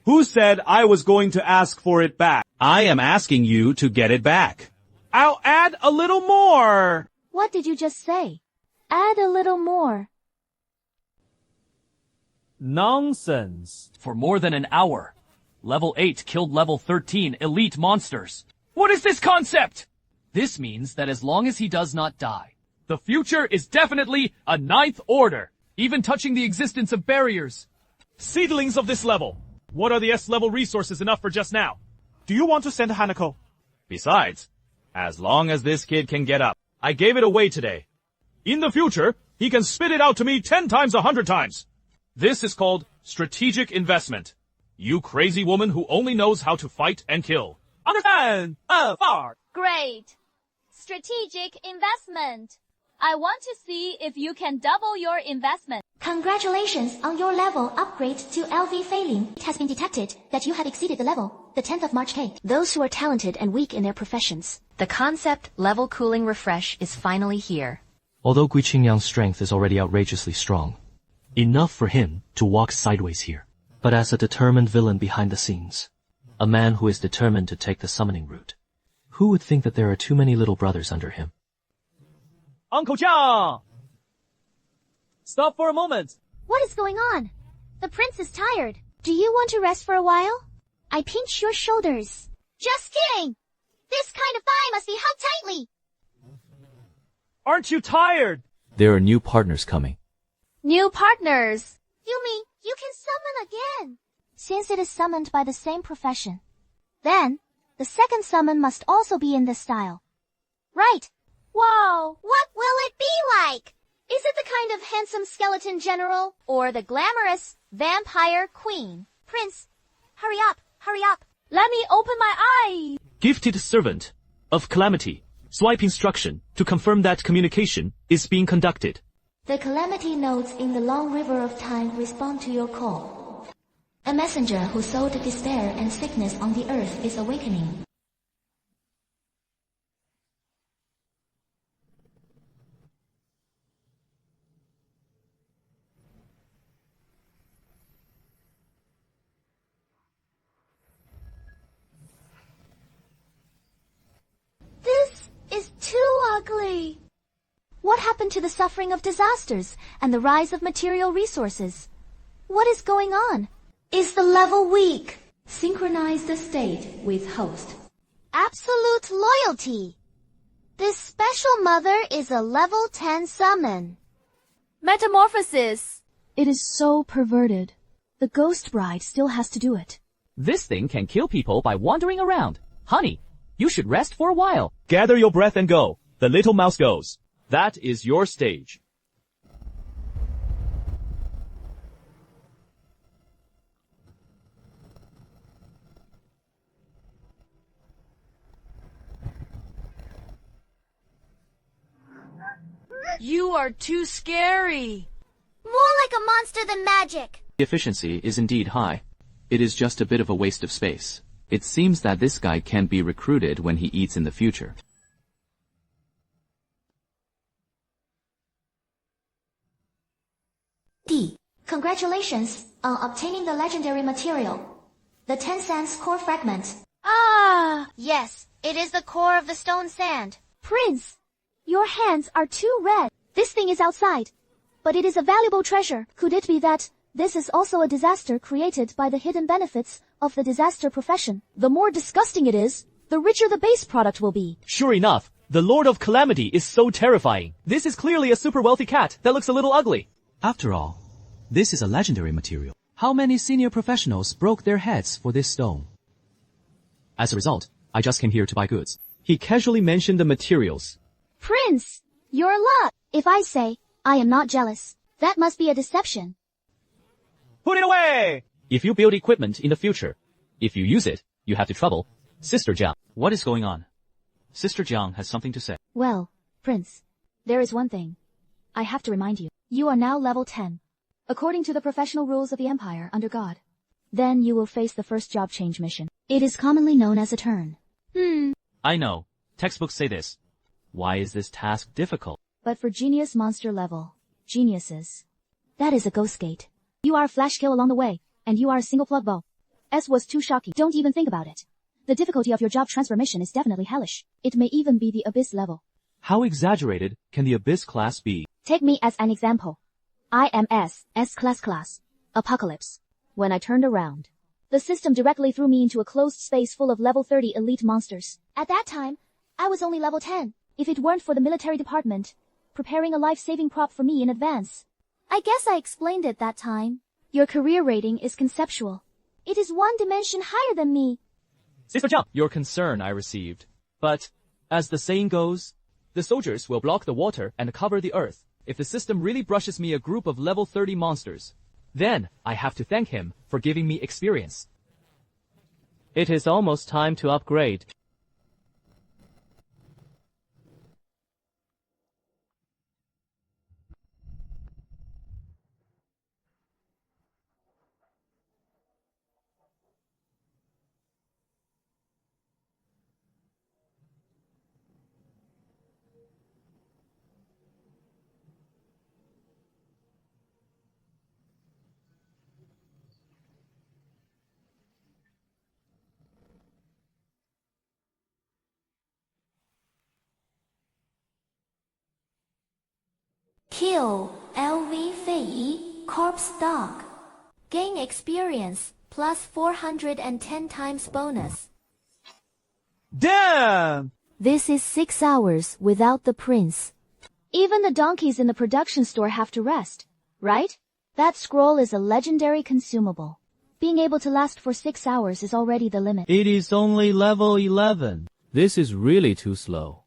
Who said I was going to ask for it back? I am asking you to get it back. I'll add a little more. What did you just say? Add a little more. Nonsense. For more than an hour, level 8 killed level 13 elite monsters. What is this concept? This means that as long as he does not die, the future is definitely a 9th order, even touching the existence of barriers. Seedlings of this level. What are the S-level resources enough for just now? Do you want to send Hanako? Besides, as long as this kid can get up, I gave it away today. In the future, he can spit it out to me 10 times, 100 times. This is called strategic investment. You crazy woman who only knows how to fight and kill. Understand? Great. Strategic investment. I want to see if you can double your investment. Congratulations on your level upgrade to LV failing. It has been detected that you have exceeded the level, the 10th of March date. Those who are talented and weak in their professions. The concept level cooling refresh is finally here. Although Gui Qingyang's strength is already outrageously strong, enough for him to walk sideways here. But as a determined villain behind the scenes, a man who is determined to take the summoning route, who would think that there are too many little brothers under him? Uncle Jiang! Stop for a moment! What is going on? The prince is tired. Do you want to rest for a while? I pinch your shoulders. Just kidding! This kind of thigh must be hugged tightly. Aren't you tired? There are new partners coming. New partners! You mean you can summon again? Since it is summoned by the same profession, then the second summon must also be in this style. Right. Wow! What will it be like? Is it the kind of handsome skeleton general or the glamorous vampire queen? Prince, hurry up, hurry up. Let me open my eyes! Gifted servant of Calamity. Swipe instruction to confirm that communication is being conducted. The Calamity nodes in the long river of time respond to your call. A messenger who sowed despair and sickness on the earth is awakening. This is too ugly. What happened to the suffering of disasters and the rise of material resources? What is going on? Is the level weak? Synchronize the state with host. Absolute loyalty. This special mother is a level 10 summon. Metamorphosis! It is so perverted. The ghost bride still has to do it. This thing can kill people by wandering around. Honey, you should rest for a while. Gather your breath and go. The little mouse goes. That is your stage. You are too scary. More like a monster than magic. The efficiency is indeed high. It is just a bit of a waste of space. It seems that this guy can be recruited when he eats in the future. D. Congratulations on obtaining the legendary material. The 10 Sands core fragment. Ah! Yes, it is the core of the stone sand. Prince, your hands are too red. This thing is outside, but it is a valuable treasure. Could it be that this is also a disaster created by the hidden benefits of the disaster profession? The more disgusting it is, the richer the base product will be. Sure enough, the Lord of Calamity is so terrifying. This is clearly a super wealthy cat that looks a little ugly. After all, this is a legendary material. How many senior professionals broke their heads for this stone? As a result, I just came here to buy goods. He casually mentioned the materials. Prince, your luck. If I say I am not jealous, that must be a deception. Put it away! If you build equipment in the future, if you use it, you have to trouble Sister Jiang. What is going on? Sister Jiang has something to say. Well, Prince, there is one thing. I have to remind you. You are now level 10. According to the professional rules of the Empire under God. Then you will face the first job change mission. It is commonly known as a turn. I know. Textbooks say this. Why is this task difficult? But for genius monster level, geniuses, that is a ghost gate. You are a flash kill along the way, and you are a single plug bow. S was too shocking. Don't even think about it. The difficulty of your job transfer mission is definitely hellish. It may even be the Abyss level. How exaggerated can the Abyss class be? Take me as an example. I am S class, Apocalypse. When I turned around, the system directly threw me into a closed space full of level 30 elite monsters. At that time, I was only level 10. If it weren't for the military department preparing a life-saving prop for me in advance, I guess I explained it that time. Your career rating is conceptual. It is one dimension higher than me. Sister Jiang, your concern I received. But, as the saying goes, the soldiers will block the water and cover the earth. If the system really brushes me a group of level 30 monsters, then I have to thank him for giving me experience. It is almost time to upgrade. Kill LV Fei, Corpse Dog. Gain experience, plus 410 times bonus. Damn! This is 6 hours without the prince. Even the donkeys in the production store have to rest, right? That scroll is a legendary consumable. Being able to last for 6 hours is already the limit. It is only level 11. This is really too slow.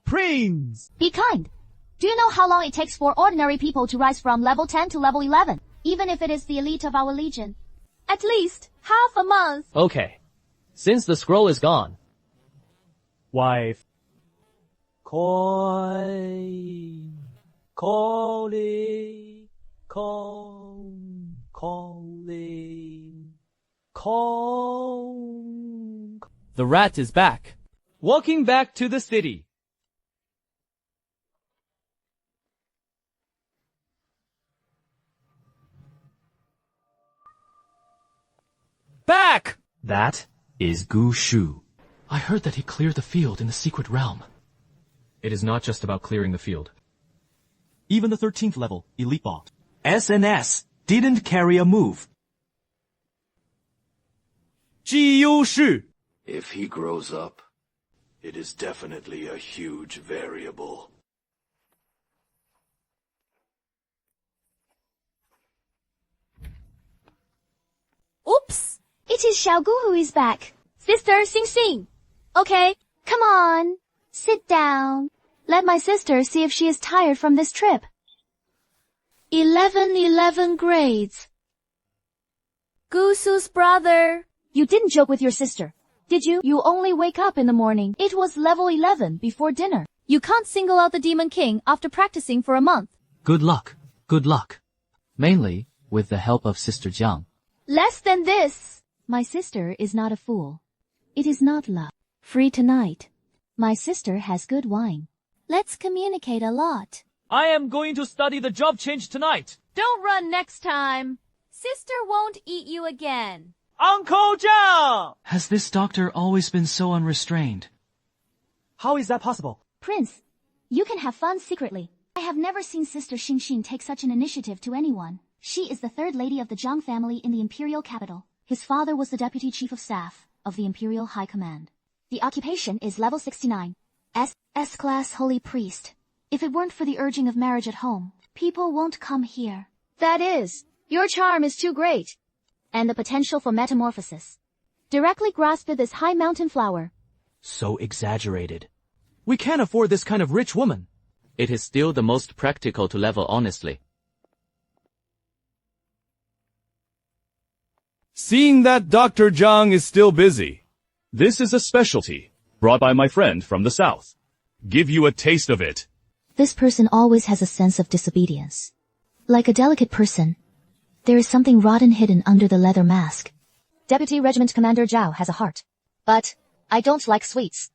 Prince! Be kind. Do you know how long it takes for ordinary people to rise from level 10 to level 11? Even if it is the elite of our legion. At least half a month. Okay. Since the scroll is gone. Wife. The rat is back. Walking back to the city. Back! That is Gu Shu. I heard that he cleared the field in the secret realm. It is not just about clearing the field. Even the 13th level, elite bot. SNS didn't carry a move. If he grows up, it is definitely a huge variable. Oops! It is Xiaogu who is back. Sister Xing Xing. Okay, Come on, sit down. Let my sister see if she is tired from this trip. 11 grades. Gusu's brother. You didn't joke with your sister, did you? You only wake up in the morning. It was level 11 before dinner. You can't single out the Demon King after practicing for a month. Good luck. Good luck. Mainly with the help of Sister Jiang. Less than this. My sister is not a fool. It is not love. Free tonight. My sister has good wine. Let's communicate a lot. I am going to study the job change tonight. Don't run next time. Sister won't eat you again. Uncle Zhang! Has this doctor always been so unrestrained? How is that possible? Prince, you can have fun secretly. I have never seen Sister Xingxing take such an initiative to anyone. She is the third lady of the Zhang family in the imperial capital. His father was the deputy chief of staff of the imperial high command. The occupation is level 69. S-class holy priest. If it weren't for the urging of marriage at home, people won't come here. That is, your charm is too great. And the potential for metamorphosis. Directly grasp this high mountain flower. So exaggerated. We can't afford this kind of rich woman. It is still the most practical to level honestly. Seeing that Dr. Zhang is still busy. This is a specialty, brought by my friend from the south. Give you a taste of it. This person always has a sense of disobedience. Like a delicate person, there is something rotten hidden under the leather mask. Deputy Regiment Commander Zhao has a heart. But I don't like sweets.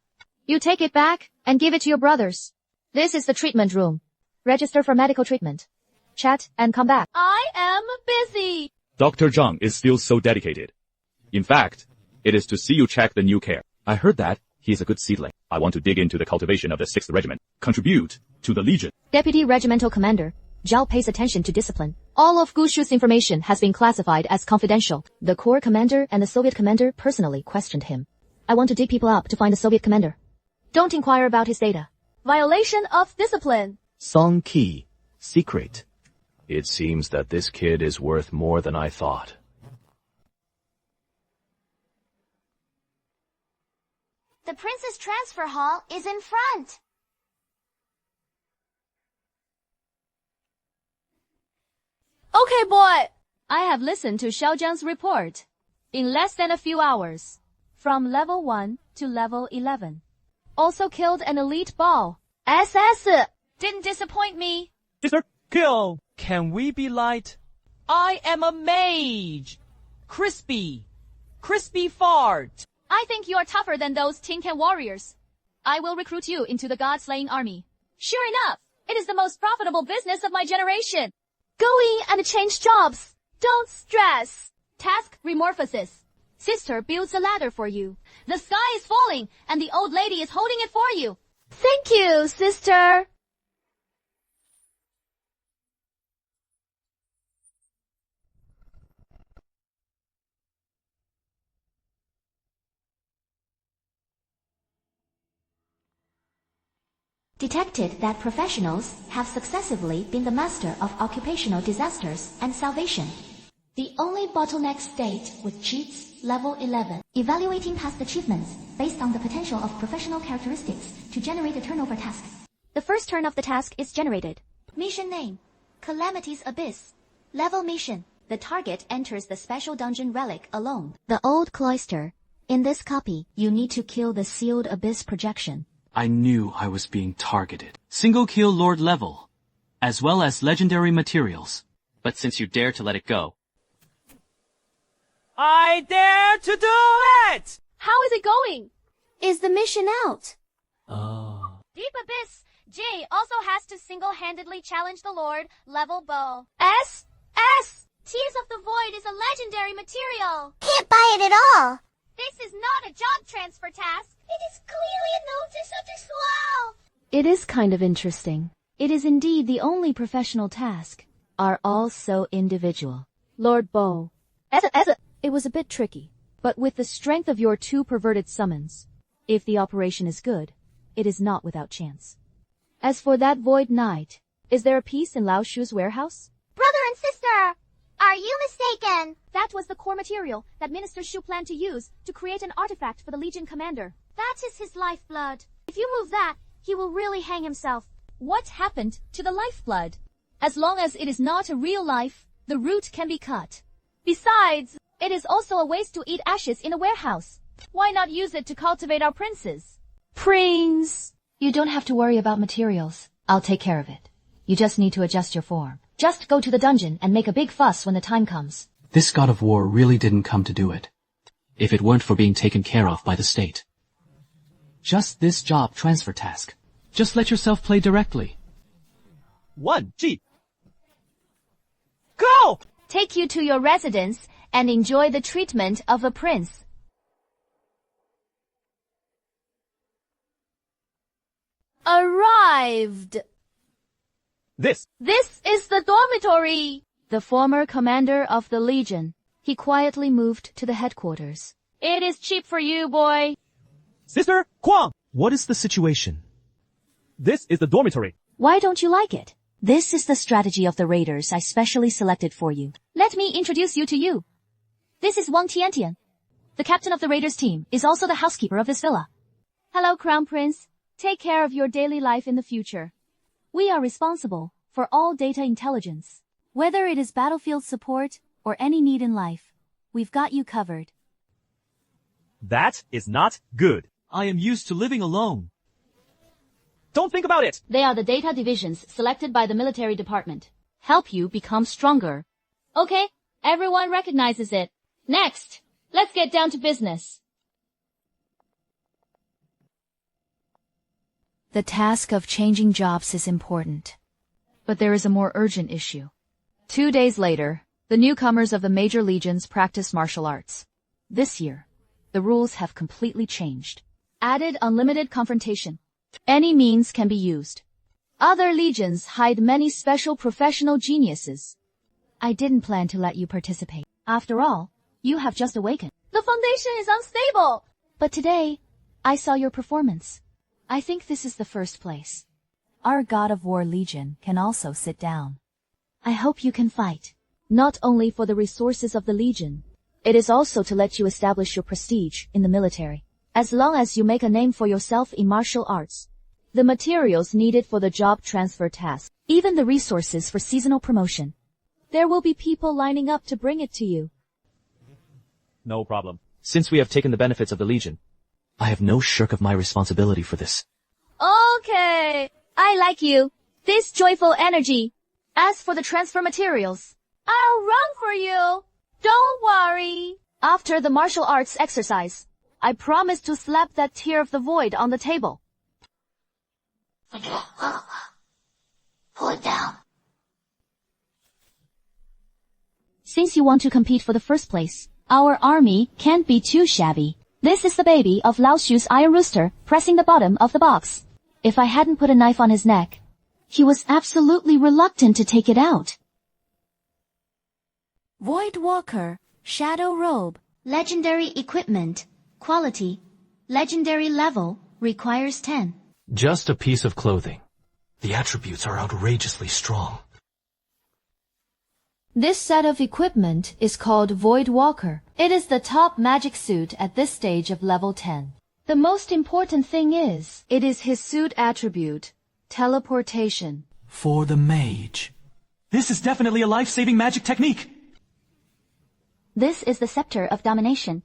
You take it back and give it to your brothers. This is the treatment room. Register for medical treatment. Chat and come back. I am busy. Dr. Zhang is still so dedicated. In fact, it is to see you check the new care. I heard that he is a good seedling. I want to dig into the cultivation of the 6th Regiment. Contribute to the Legion. Deputy Regimental Commander, Zhao pays attention to discipline. All of Gushu's information has been classified as confidential. The Corps Commander and the Soviet Commander personally questioned him. I want to dig people up to find the Soviet Commander. Don't inquire about his data. Violation of discipline. Song Qi. Secret. It seems that this kid is worth more than I thought. The Prince's Transfer Hall is in front. Okay, boy. I have listened to Xiaojiang's report. In less than a few hours. From level 1 to level 11. Also killed an elite ball. SS! Didn't disappoint me. Sister, kill! Can we be light? I am a mage. Crispy fart. I think you are tougher than those tin can warriors. I will recruit you into the god-slaying army. Sure enough, it is the most profitable business of my generation. Go in and change jobs. Don't stress. Task remorphosis. Sister builds a ladder for you. The sky is falling, and the old lady is holding it for you. Thank you, sister. detected that professionals have successively been the master of occupational disasters and salvation. The only bottleneck state with cheats, level 11. Evaluating past achievements based on the potential of professional characteristics to generate a turnover task. The first turn of the task is generated. Mission name: Calamity's Abyss. Level mission: the target enters the special dungeon relic alone. The old cloister. In this copy, you need to kill the sealed abyss projection. I knew I was being targeted. Single kill Lord level, as well as legendary materials. But since you dare to let it go, I dare to do it! How is it going? Is the mission out? Deep Abyss. Jay also has to single-handedly challenge the Lord, level bow. S. Tears of the Void is a legendary material. Can't buy it at all. This is not a job transfer task. It is clearly a notice of disallowal. It is kind of interesting. It is indeed the only professional task. Are all so individual. Lord Bo. It was a bit tricky, but with the strength of your 2 perverted summons, if the operation is good, it is not without chance. As for that Void Knight, is there a piece in Lao Shu's warehouse? Brother and sister, are you mistaken? That was the core material that Minister Shu planned to use to create an artifact for the Legion commander. That is his lifeblood. If you move that, he will really hang himself. What happened to the lifeblood? As long as it is not a real life, the root can be cut. Besides, it is also a waste to eat ashes in a warehouse. Why not use it to cultivate our princes? Prince! You don't have to worry about materials. I'll take care of it. You just need to adjust your form. Just go to the dungeon and make a big fuss when the time comes. This god of war really didn't come to do it. If it weren't for being taken care of by the state. Just this job transfer task. Just let yourself play directly. 1G. Go! Take you to your residence and enjoy the treatment of a prince. Arrived! This is the dormitory! The former commander of the Legion. He quietly moved to the headquarters. It is cheap for you, boy. Sister Kwang! What is the situation? This is the dormitory. Why don't you like it? This is the strategy of the raiders I specially selected for you. Let me introduce you to you. This is Wang Tiantian. The captain of the raiders team is also the housekeeper of this villa. Hello, Crown Prince. Take care of your daily life in the future. We are responsible for all data intelligence. Whether it is battlefield support or any need in life, we've got you covered. That is not good. I am used to living alone. Don't think about it. They are the data divisions selected by the military department. Help you become stronger. Okay, everyone recognizes it. Next, let's get down to business. The task of changing jobs is important. But there is a more urgent issue. 2 days later, the newcomers of the major legions practice martial arts. This year, the rules have completely changed. Added unlimited confrontation. Any means can be used. Other legions hide many special professional geniuses. I didn't plan to let you participate. After all, you have just awakened. The foundation is unstable. But today, I saw your performance. I think this is the first place. Our God of War Legion can also sit down. I hope you can fight. Not only for the resources of the Legion, it is also to let you establish your prestige in the military. As long as you make a name for yourself in martial arts, the materials needed for the job transfer task, even the resources for seasonal promotion, there will be people lining up to bring it to you. No problem. Since we have taken the benefits of the Legion, I have no shirk of my responsibility for this. Okay, I like you. This joyful energy. As for the transfer materials, I'll run for you. Don't worry. After the martial arts exercise, I promise to slap that tear of the void on the table. Pull it down. Since you want to compete for the first place, our army can't be too shabby. This is the baby of Lao Shu's Iron Rooster pressing the bottom of the box. If I hadn't put a knife on his neck, he was absolutely reluctant to take it out. Void Walker, Shadow Robe. Legendary equipment. Quality. Legendary level requires 10. Just a piece of clothing. The attributes are outrageously strong. This set of equipment is called Void Walker. It is the top magic suit at this stage of level 10. The most important thing is, it is his suit attribute, teleportation. For the mage. This is definitely a life-saving magic technique. This is the Scepter of Domination.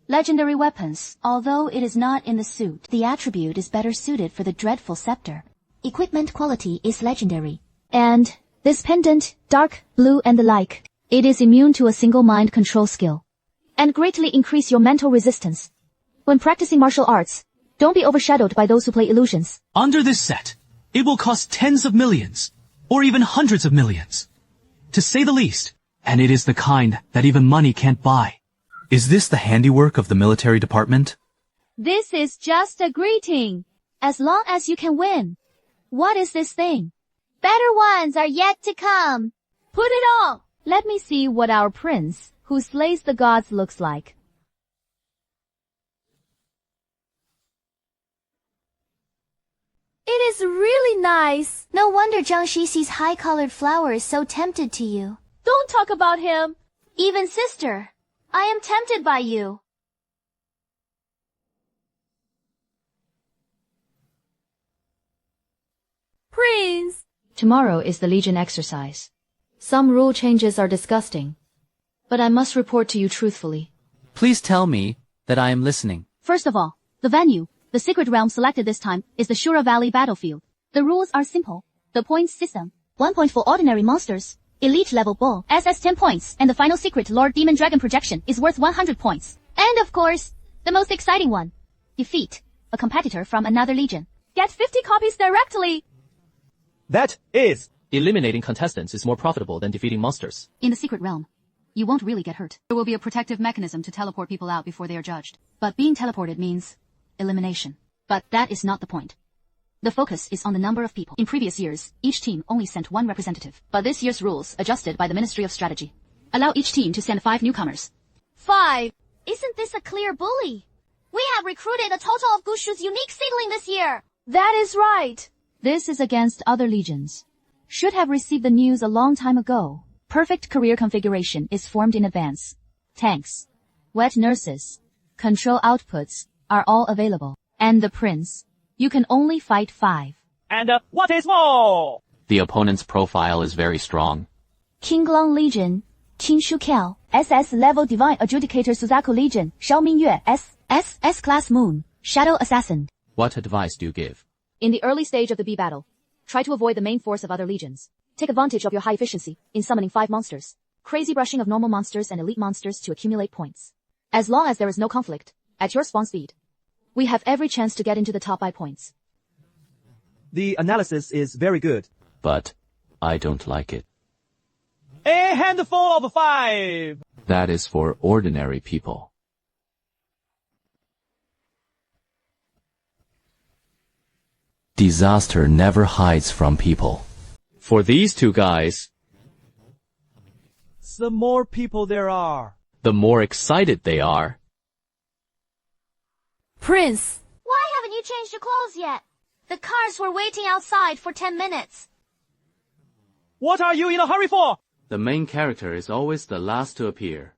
Legendary weapons. Although it is not in the suit, the attribute is better suited for the dreadful scepter. Equipment quality is legendary. And this pendant, dark, blue and the like. It is immune to a single mind control skill. And greatly increase your mental resistance. When practicing martial arts, don't be overshadowed by those who play illusions. Under this set, it will cost tens of millions, or even hundreds of millions. To say the least, and it is the kind that even money can't buy. Is this the handiwork of the military department? This is just a greeting. As long as you can win. What is this thing? Better ones are yet to come. Put it on! Let me see what our prince, who slays the gods, looks like. It is really nice. No wonder Zhang Shi sees high-colored flowers so tempted to you. Don't talk about him. Even sister, I am tempted by you. Prince. Tomorrow is the Legion exercise. Some rule changes are disgusting. But I must report to you truthfully. Please tell me that I am listening. First of all, the venue, the secret realm selected this time, is the Shura Valley battlefield. The rules are simple. The points system. 1 point for ordinary monsters. Elite level bull, SS 10 points, and the final secret Lord Demon Dragon projection is worth 100 points. And of course, the most exciting one. Defeat a competitor from another legion. Get 50 copies directly. That is. Eliminating contestants is more profitable than defeating monsters. In the secret realm, you won't really get hurt. There will be a protective mechanism to teleport people out before they are judged. But being teleported means elimination. But that is not the point. The focus is on the number of people. In previous years, each team only sent 1 representative. But this year's rules, adjusted by the Ministry of Strategy, allow each team to send 5 newcomers. 5. Isn't this a clear bully? We have recruited a total of Gushu's unique seedling this year. That is right. This is against other legions. Should have received the news a long time ago. Perfect career configuration is formed in advance. Tanks, wet nurses, control outputs are all available. And the prince, you can only fight 5. And what is more? The opponent's profile is very strong. Qinglong Legion, Qingshu Kiao, SS level Divine Adjudicator Suzaku Legion, Shao Mingyue, S Class Moon, Shadow Assassin. What advice do you give? In the early stage of the B battle, try to avoid the main force of other legions. Take advantage of your high efficiency in summoning 5 monsters. Crazy brushing of normal monsters and elite monsters to accumulate points. As long as there is no conflict, at your spawn speed, we have every chance to get into the top by points. The analysis is very good. But I don't like it. A handful of 5. That is for ordinary people. Disaster never hides from people. For these 2 guys, The more people there are, the more excited they are. Prince. Why haven't you changed your clothes yet? The cars were waiting outside for 10 minutes. what are you in a hurry for? The main character is always the last to appear.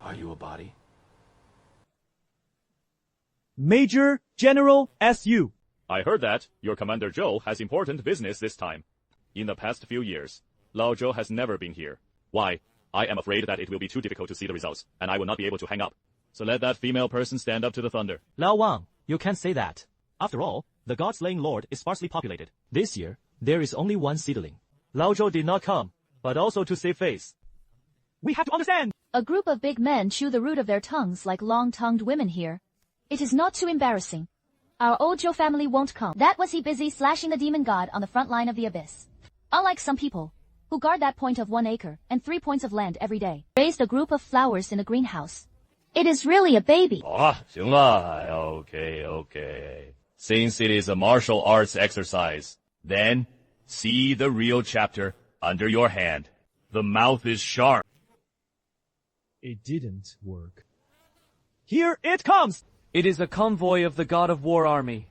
Are you a body? Major General SU. I heard that your Commander Zhou has important business this time. In the past few years, Lao Zhou has never been here. Why? I am afraid that it will be too difficult to see the results, and I will not be able to hang up. So let that female person stand up to the thunder. Lao Wang, you can't say that. After all, the God-slaying Lord is sparsely populated. This year, there is only 1 seedling. Lao Zhou did not come, but also to save face. We have to understand. A group of big men chew the root of their tongues like long-tongued women here. It is not too embarrassing. Our old Zhou family won't come. That was he busy slashing the demon god on the front line of the abyss. Unlike some people, who guard that point of 1 acre and 3 points of land every day. Raised a group of flowers in a greenhouse. It is really a baby. 行了, okay. Since it is a martial arts exercise, then see the real chapter under your hand. The mouth is sharp. It didn't work. Here it comes! It is a convoy of the God of War army.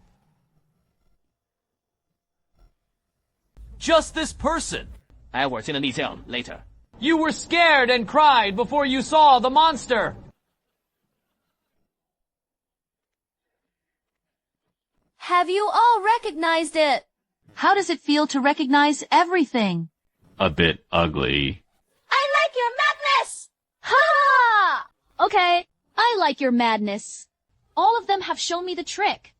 Just this person. 哎，我进了逆将 later. You were scared and cried before you saw the monster. Have you all recognized it? How does it feel to recognize everything? A bit ugly. I like your madness! Ha ha! Okay, I like your madness. All of them have shown me the trick.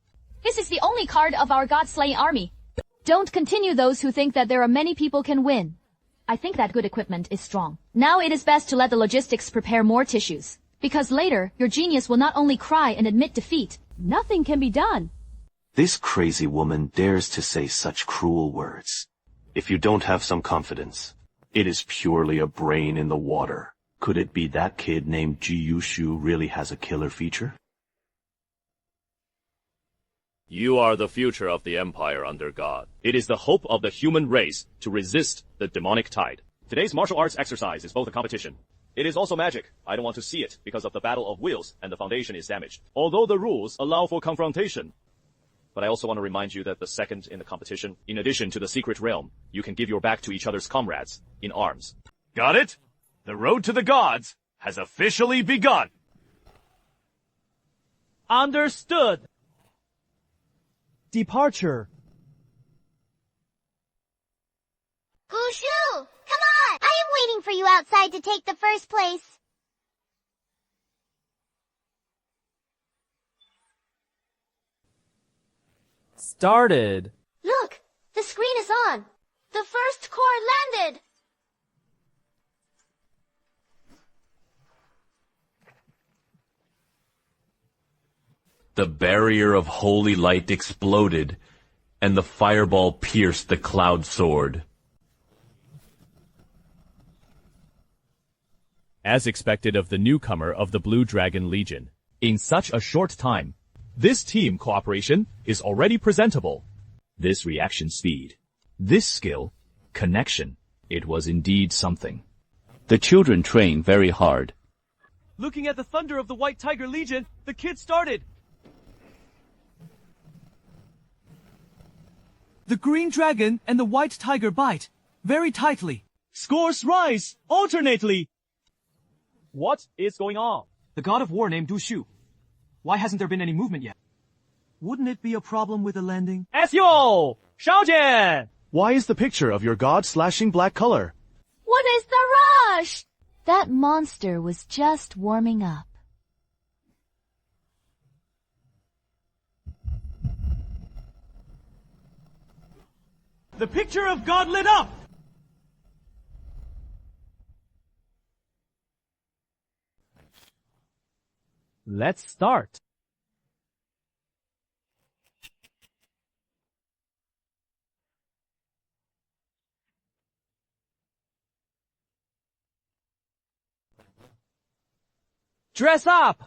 This is the only card of our god-slaying army. Don't continue those who think that there are many people can win. I think that good equipment is strong. Now it is best to let the logistics prepare more tissues. Because later, your genius will not only cry and admit defeat. Nothing can be done. This crazy woman dares to say such cruel words. If you don't have some confidence, it is purely a brain in the water. Could it be that kid named Ji Yushu really has a killer feature? You are the future of the Empire under God. It is the hope of the human race to resist the demonic tide. Today's martial arts exercise is both a competition. It is also magic. I don't want to see it because of the battle of wills and the foundation is damaged. Although the rules allow for confrontation. But I also want to remind you that the second in the competition, in addition to the secret realm, you can give your back to each other's comrades in arms. Got it? The road to the gods has officially begun. Understood. Departure. Gushu, come on! I am waiting for you outside to take the first place. Started. Look, the screen is on. The first core landed. The barrier of holy light exploded, and the fireball pierced the cloud sword. As expected of the newcomer of the Blue Dragon Legion, in such a short time, this team cooperation is already presentable. This reaction speed, this skill, connection, it was indeed something. The children train very hard. Looking at the thunder of the White Tiger Legion, the kid started. The Green Dragon and the White Tiger bite very tightly. Scores rise alternately. What is going on? The God of War named Du Shu. Why hasn't there been any movement yet? Wouldn't it be a problem with the landing? SU! Shaojian! Why is the picture of your god slashing black color? What is the rush? That monster was just warming up. The picture of God lit up! Let's start. Dress up!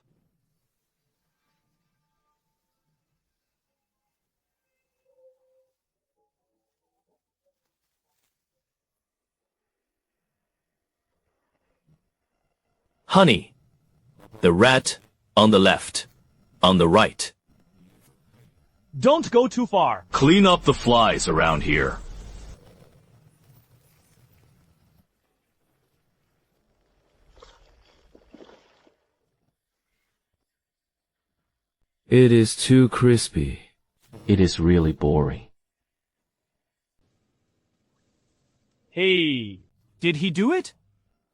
Honey. The rat on the left. On the right. Don't go too far. Clean up the flies around here. It is too crispy. It is really boring. Hey, did he do it?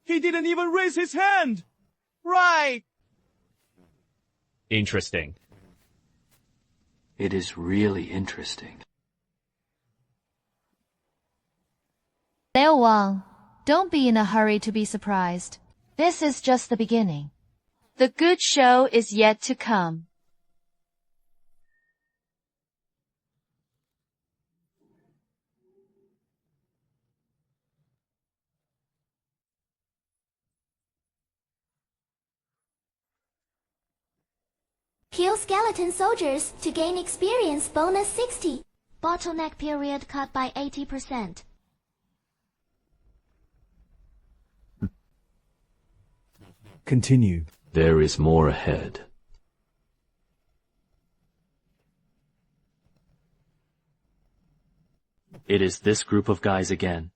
He didn't even raise his hand. Right. Interesting. It is really interesting. Liu Wang, don't be in a hurry to be surprised. This is just the beginning. The good show is yet to come. Kill skeleton soldiers to gain experience bonus 60. Bottleneck period cut by 80%. Continue. There is more ahead. It is this group of guys again.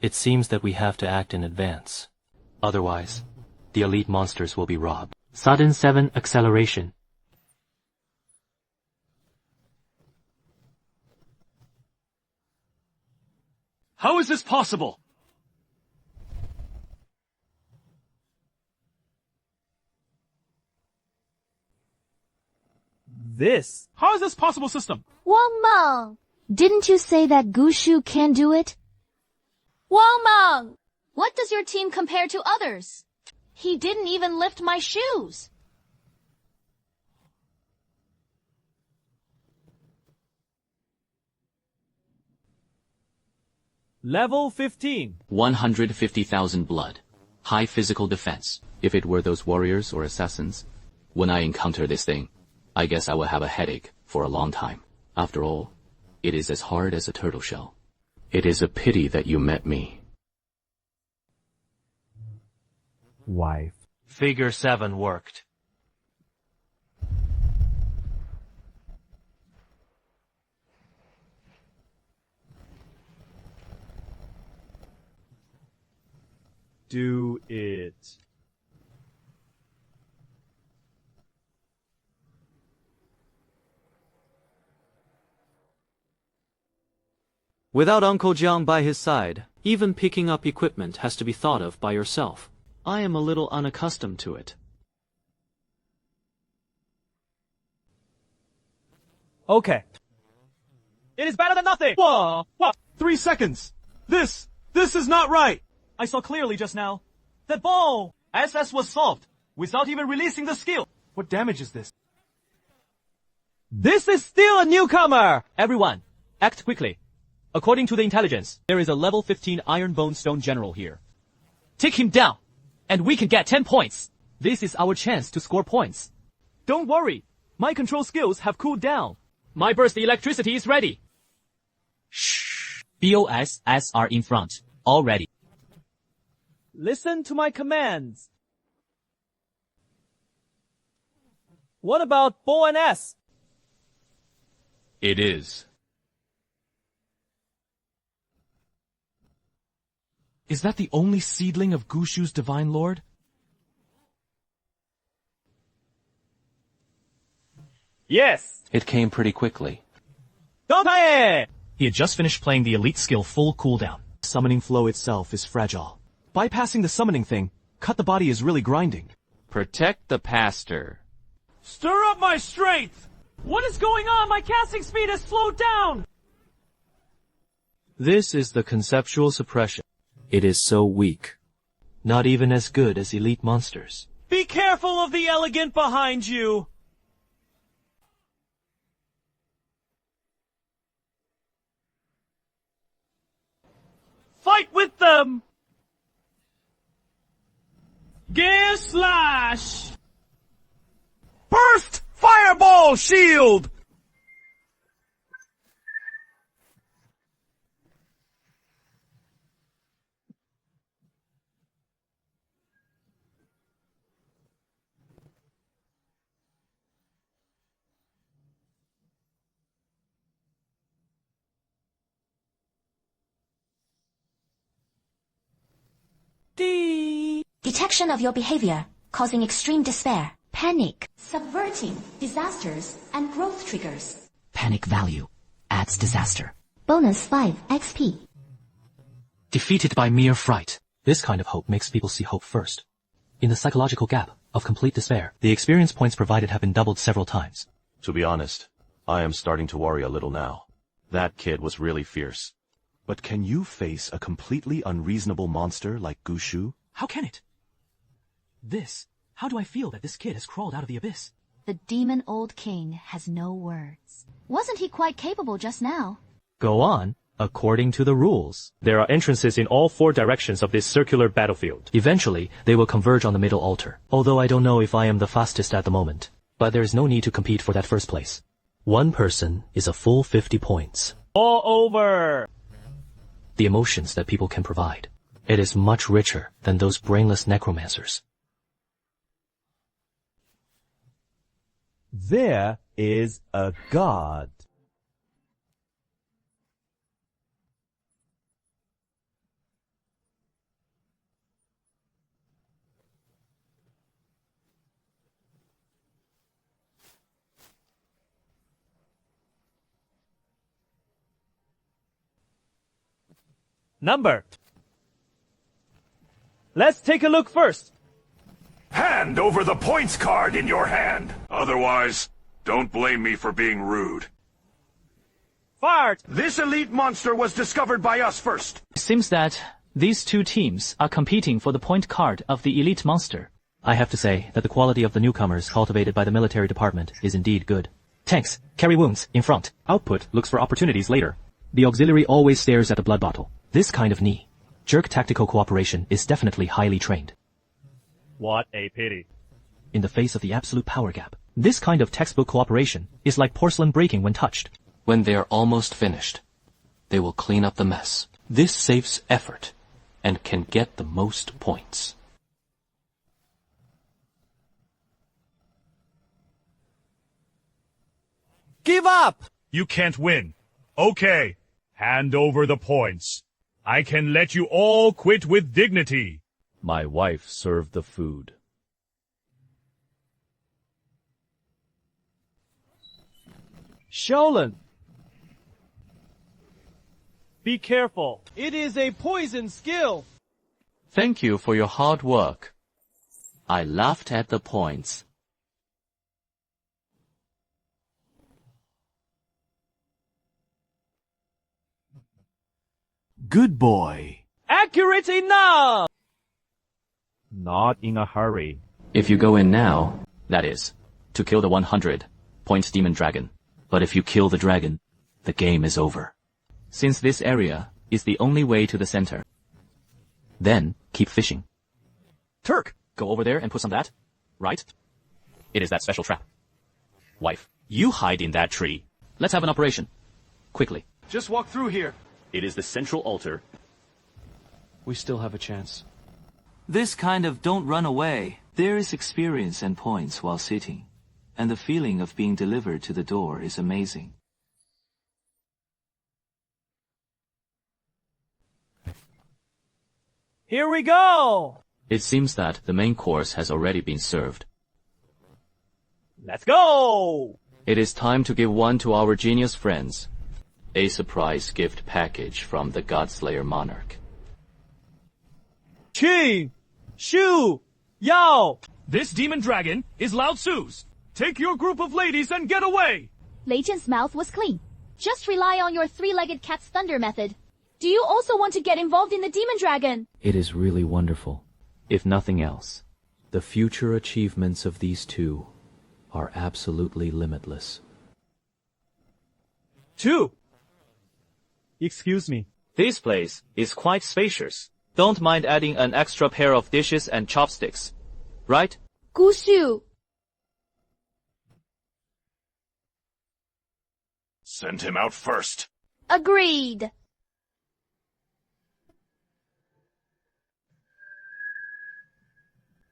It seems that we have to act in advance. Otherwise, the elite monsters will be robbed. Sudden 7 acceleration. How is this possible? How is this possible system? Wang Mang! Didn't you say that Gushu can do it? Wang Mang! What does your team compare to others? He didn't even lift my shoes. Level 15. 150,000 blood. High physical defense. If it were those warriors or assassins, when I encounter this thing, I guess I will have a headache for a long time. After all, it is as hard as a turtle shell. It is a pity that you met me. Wife. Figure 7 worked. Do it. Without Uncle Jiang by his side, even picking up equipment has to be thought of by yourself. I am a little unaccustomed to it. Okay. It is better than nothing! Whoa! 3 seconds! This is not right! I saw clearly just now. That ball! SS was solved, without even releasing the skill. What damage is this? This is still a newcomer! Everyone, act quickly. According to the intelligence, there is a level 15 Iron Bone Stone General here. Take him down, and we can get 10 points. This is our chance to score points. Don't worry, my control skills have cooled down. My burst electricity is ready. Shh. BOSS are in front. All ready. Listen to my commands. What about Bo and S? It is. Is that the only seedling of Gushu's Divine Lord? Yes! It came pretty quickly. Don't He had just finished playing the elite skill full cooldown. Summoning flow itself is fragile. Bypassing the summoning thing, cut the body is really grinding. Protect the pastor. Stir up my strength! What is going on? My casting speed has slowed down! This is the conceptual suppression. It is so weak. Not even as good as elite monsters. Be careful of the elegant behind you! Fight with them! Gear slash! Burst! Fireball shield! Detection of your behavior, causing extreme despair, panic, subverting disasters, and growth triggers. Panic value adds disaster. Bonus 5 XP. Defeated by mere fright. This kind of hope makes people see hope first. In the psychological gap of complete despair, the experience points provided have been doubled several times. To be honest, I am starting to worry a little now. That kid was really fierce. But can you face a completely unreasonable monster like Gushu? How can it? How do I feel that this kid has crawled out of the abyss? The demon old king has no words. Wasn't he quite capable just now? Go on. According to the rules. There are entrances in all 4 directions of this circular battlefield. Eventually, they will converge on the middle altar. Although I don't know if I am the fastest at the moment. But there is no need to compete for that first place. One person is a full 50 points. All over! The emotions that people can provide. It is much richer than those brainless necromancers. There is a god. Number. Let's take a look first. Hand over the points card in your hand. Otherwise, don't blame me for being rude. Fart! This elite monster was discovered by us first. It seems that these 2 teams are competing for the point card of the elite monster. I have to say that the quality of the newcomers cultivated by the military department is indeed good. Tanks carry wounds in front. Output looks for opportunities later. The auxiliary always stares at the blood bottle. This kind of knee-jerk tactical cooperation is definitely highly trained. What a pity. In the face of the absolute power gap, this kind of textbook cooperation is like porcelain breaking when touched. When they are almost finished, they will clean up the mess. This saves effort and can get the most points. Give up! You can't win. Okay, hand over the points. I can let you all quit with dignity. My wife served the food. Shaolin. Be careful. It is a poison skill. Thank you for your hard work. I laughed at the points. Good boy. Accurate enough! Not in a hurry. If you go in now, that is, to kill the 100-point demon dragon. But if you kill the dragon, the game is over. Since this area is the only way to the center, then keep fishing. Turk, go over there and put some of that, right? It is that special trap. Wife, you hide in that tree. Let's have an operation. Quickly. Just walk through here. It is the central altar. We still have a chance. This kind of don't run away. There is experience and points while sitting, and the feeling of being delivered to the door is amazing. Here we go! It seems that the main course has already been served. Let's go! It is time to give one to our genius friends. A surprise gift package from the Godslayer Monarch. Qing! Shu! Yao! This demon dragon is Lao Tzu's. Take your group of ladies and get away! Lei Jian's mouth was clean. Just rely on your 3-legged cat's thunder method. Do you also want to get involved in the demon dragon? It is really wonderful. If nothing else, the future achievements of these 2 are absolutely limitless. 2. Excuse me. This place is quite spacious. Don't mind adding an extra pair of dishes and chopsticks, right? Gushu! Send him out first. Agreed.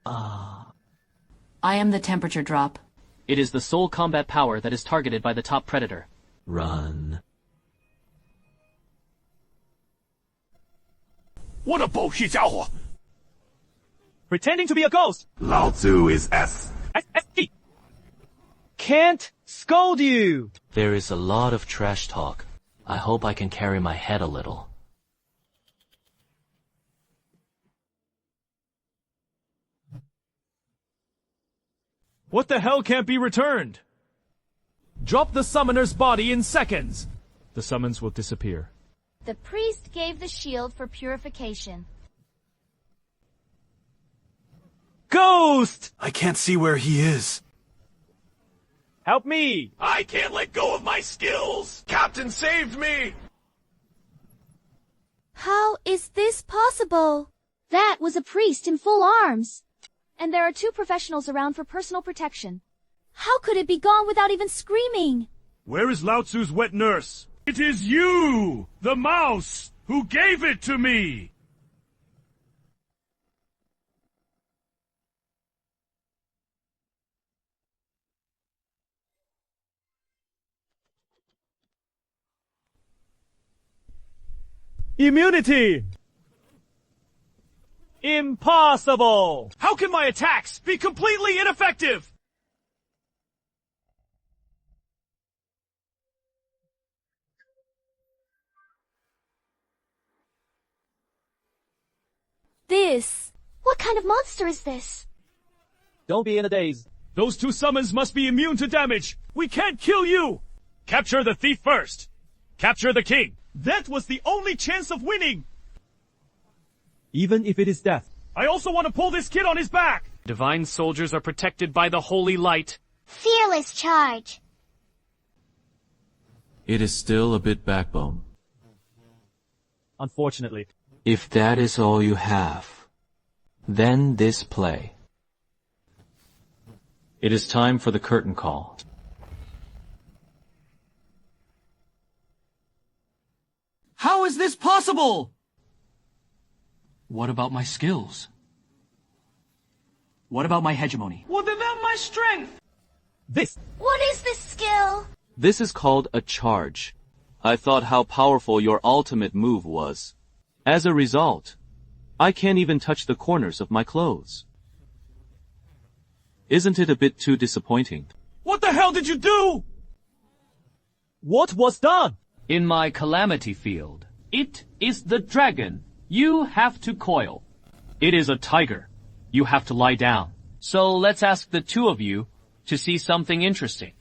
I am the temperature drop. It is the sole combat power that is targeted by the top predator. Run. What a bullshit 家伙! Pretending to be a ghost! Lao Tzu is S. SSG! Can't scold you! There is a lot of trash talk. I hope I can carry my head a little. What the hell can't be returned? Drop the summoner's body in seconds! The summons will disappear. The priest gave the shield for purification. Ghost! I can't see where he is. Help me! I can't let go of my skills! Captain saved me! How is this possible? That was a priest in full arms. And there are 2 professionals around for personal protection. How could it be gone without even screaming? Where is Lao Tzu's wet nurse? It is you, the mouse, who gave it to me! Immunity! Impossible! How can my attacks be completely ineffective? This. What kind of monster is this? Don't be in a daze. Those 2 summons must be immune to damage. We can't kill you! Capture the thief first. Capture the king. That was the only chance of winning! Even if it is death. I also want to pull this kid on his back! Divine soldiers are protected by the holy light. Fearless charge. It is still a bit backbone. Unfortunately. If that is all you have, then this play. It is time for the curtain call. How is this possible? What about my skills? What about my hegemony? What about my strength? This. What is this skill? This is called a charge. I thought how powerful your ultimate move was. As a result, I can't even touch the corners of my clothes. Isn't it a bit too disappointing? What the hell did you do? What was done? In my Calamity field, it is the dragon. You have to coil. It is a tiger. You have to lie down. So let's ask the 2 of you to see something interesting.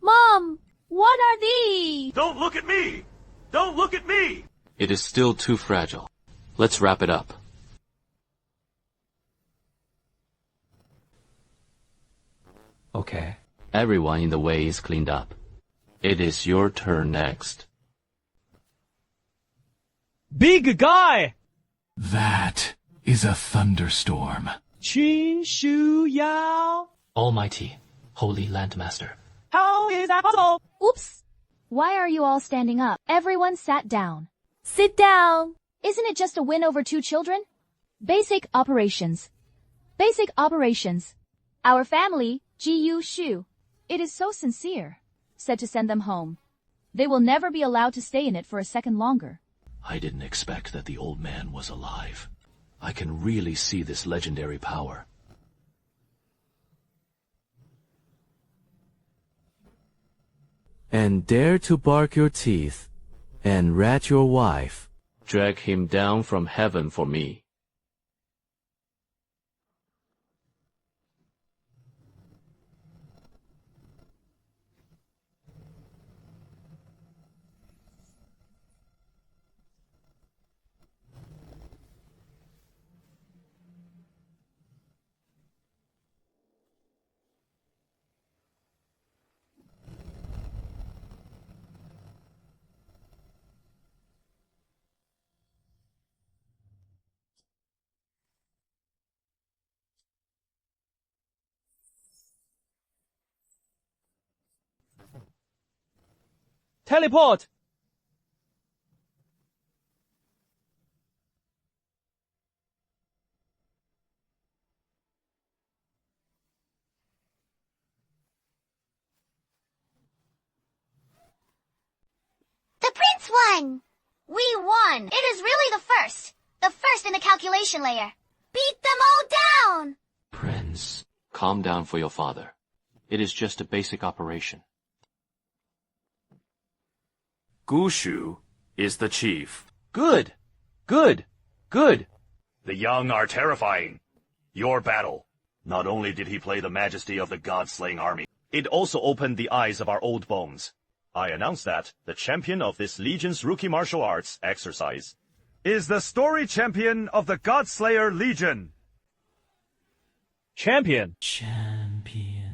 Mom, what are these? Don't look at me! Don't look at me! It is still too fragile. Let's wrap it up. Okay. Everyone in the way is cleaned up. It is your turn next. Big guy! That is a thunderstorm. Qin Shu Yao. Almighty, Holy Landmaster. How is that possible? Oops. Why are you all standing up? Everyone sat down. Sit down. Isn't it just a win over 2 children? Basic operations. Basic operations. Our family, Ji Shu, it is so sincere, said to send them home. They will never be allowed to stay in it for a second longer. I didn't expect that the old man was alive. I can really see this legendary power. And dare to bark your teeth and rat your wife. Drag him down from heaven for me. Teleport! The prince won! We won! It is really the first! The first in the calculation layer! Beat them all down! Prince, calm down for your father. It is just a basic operation. Gushu is the chief. Good. Good. Good. The young are terrifying. Your battle. Not only did he play the majesty of the god-slaying army, it also opened the eyes of our old bones. I announce that the champion of this Legion's rookie martial arts exercise is the story champion of the God Slayer Legion. Champion. Champion.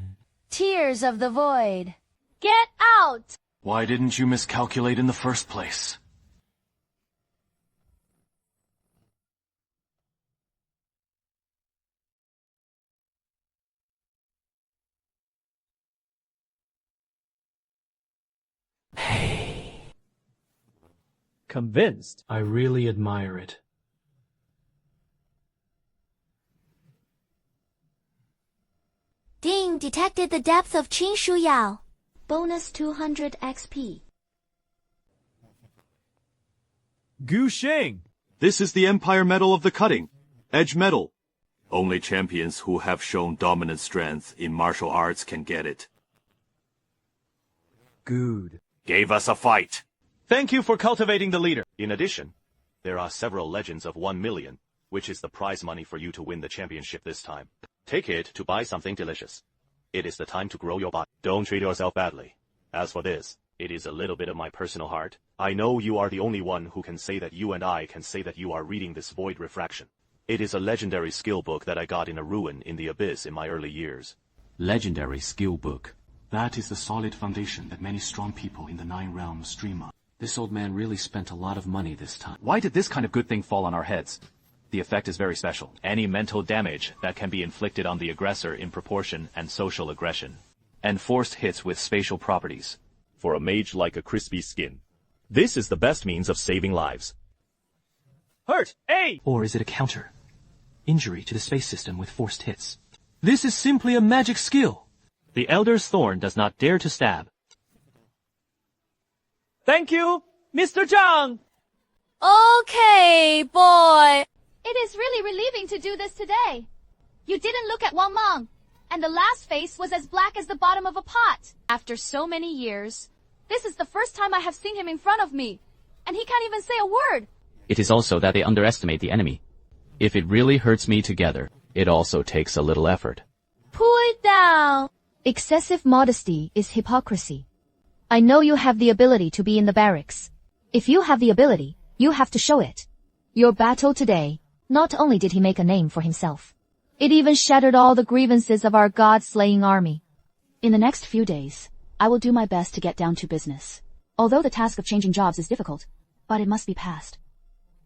Tears of the void. Get out! Why didn't you miscalculate in the first place? Convinced. I really admire it. Ding detected the depth of Qin Shu Yao. Bonus 200 XP. Gu Xing. This is the Empire Medal of the Cutting. Edge Medal. Only champions who have shown dominant strength in martial arts can get it. Good. Gave us a fight. Thank you for cultivating the leader. In addition, there are several legends of 1 million, which is the prize money for you to win the championship this time. Take it to buy something delicious. It is the time to grow your body. Don't treat yourself badly. As for this, it is a little bit of my personal heart. I know you are the only one who can say that you and I can say that you are reading this Void Refraction. It is a legendary skill book that I got in a ruin in the abyss in my early years. Legendary skill book. That is the solid foundation that many strong people in the 9 realms dream of. This old man really spent a lot of money this time. Why did this kind of good thing fall on our heads? The effect is very special. Any mental damage that can be inflicted on the aggressor in proportion and social aggression. And forced hits with spatial properties. For a mage like a crispy skin, this is the best means of saving lives. Hurt! Hey! Or is it a counter? Injury to the space system with forced hits. This is simply a magic skill. The Elder's Thorn does not dare to stab. Thank you, Mr. Zhang! Okay, boy. It is really relieving to do this today. You didn't look at Wang Mang, and the last face was as black as the bottom of a pot. After so many years, this is the first time I have seen him in front of me, and he can't even say a word. It is also that they underestimate the enemy. If it really hurts me together, it also takes a little effort. Pull it down. Excessive modesty is hypocrisy. I know you have the ability to be in the barracks. If you have the ability, you have to show it. Your battle today, not only did he make a name for himself, it even shattered all the grievances of our god-slaying army. In the next few days, I will do my best to get down to business. Although the task of changing jobs is difficult, but it must be passed.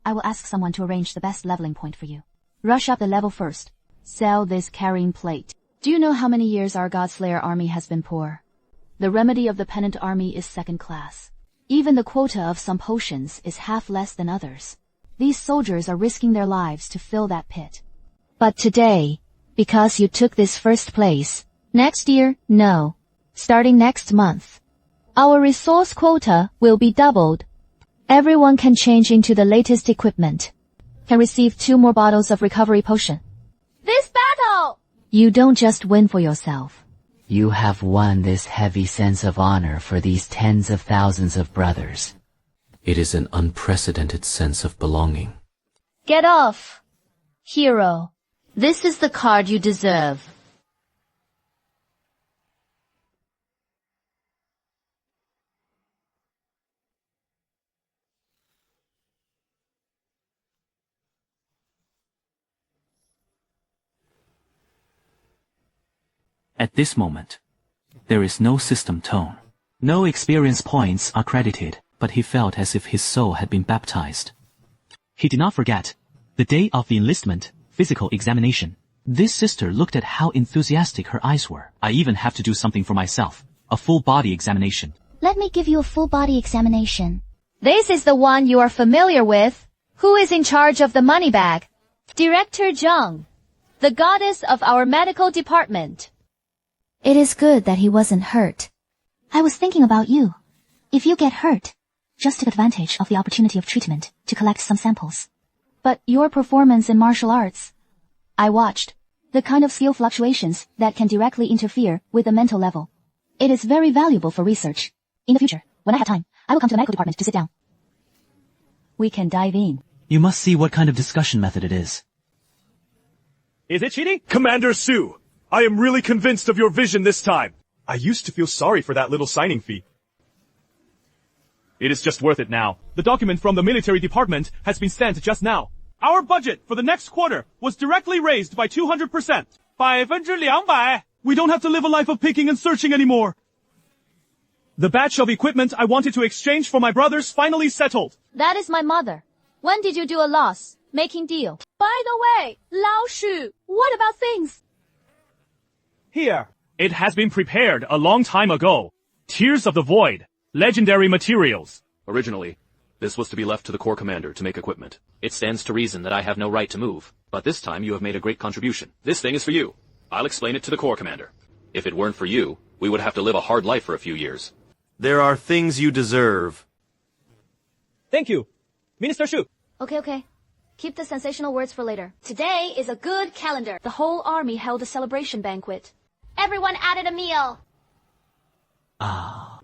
I will ask someone to arrange the best leveling point for you. Rush up the level first. Sell this carrying plate. Do you know how many years our Godslayer army has been poor? The remedy of the pennant army is second class. Even the quota of some potions is half less than others. These soldiers are risking their lives to fill that pit. But today, because you took this first place, next year, no. Starting next month, our resource quota will be doubled. Everyone can change into the latest equipment. Can receive 2 more bottles of recovery potion. This battle! You don't just win for yourself. You have won this heavy sense of honor for these tens of thousands of brothers. It is an unprecedented sense of belonging. Get off, hero. This is the card you deserve. At this moment, there is no system tone. No experience points are credited, but he felt as if his soul had been baptized. He did not forget the day of the enlistment physical examination. This sister looked at how enthusiastic her eyes were. I even have to do something for myself, a full body examination. Let me give you a full body examination. This is the one you are familiar with. Who is in charge of the money bag? Director Zhang, the goddess of our medical department. It is good that he wasn't hurt. I was thinking about you. If you get hurt, just take advantage of the opportunity of treatment to collect some samples. But your performance in martial arts, I watched. The kind of skill fluctuations that can directly interfere with the mental level. It is very valuable for research. In the future, when I have time, I will come to the medical department to sit down. We can dive in. You must see what kind of discussion method it is. Is it cheating? Commander Su, I am really convinced of your vision this time. I used to feel sorry for that little signing fee. It is just worth it now. The document from the military department has been sent just now. Our budget for the next quarter was directly raised by 200%. 200%. We don't have to live a life of picking and searching anymore. The batch of equipment I wanted to exchange for my brothers finally settled. That is my mother. When did you do a loss-making deal? By the way, Lao Shu, what about things? Here. It has been prepared a long time ago. Tears of the Void. Legendary materials. Originally, this was to be left to the Corps Commander to make equipment. It stands to reason that I have no right to move, but this time you have made a great contribution. This thing is for you. I'll explain it to the Corps Commander. If it weren't for you, we would have to live a hard life for a few years. There are things you deserve. Thank you, Minister Shu. Okay. Keep the sensational words for later. Today is a good calendar. The whole army held a celebration banquet. Everyone added a meal.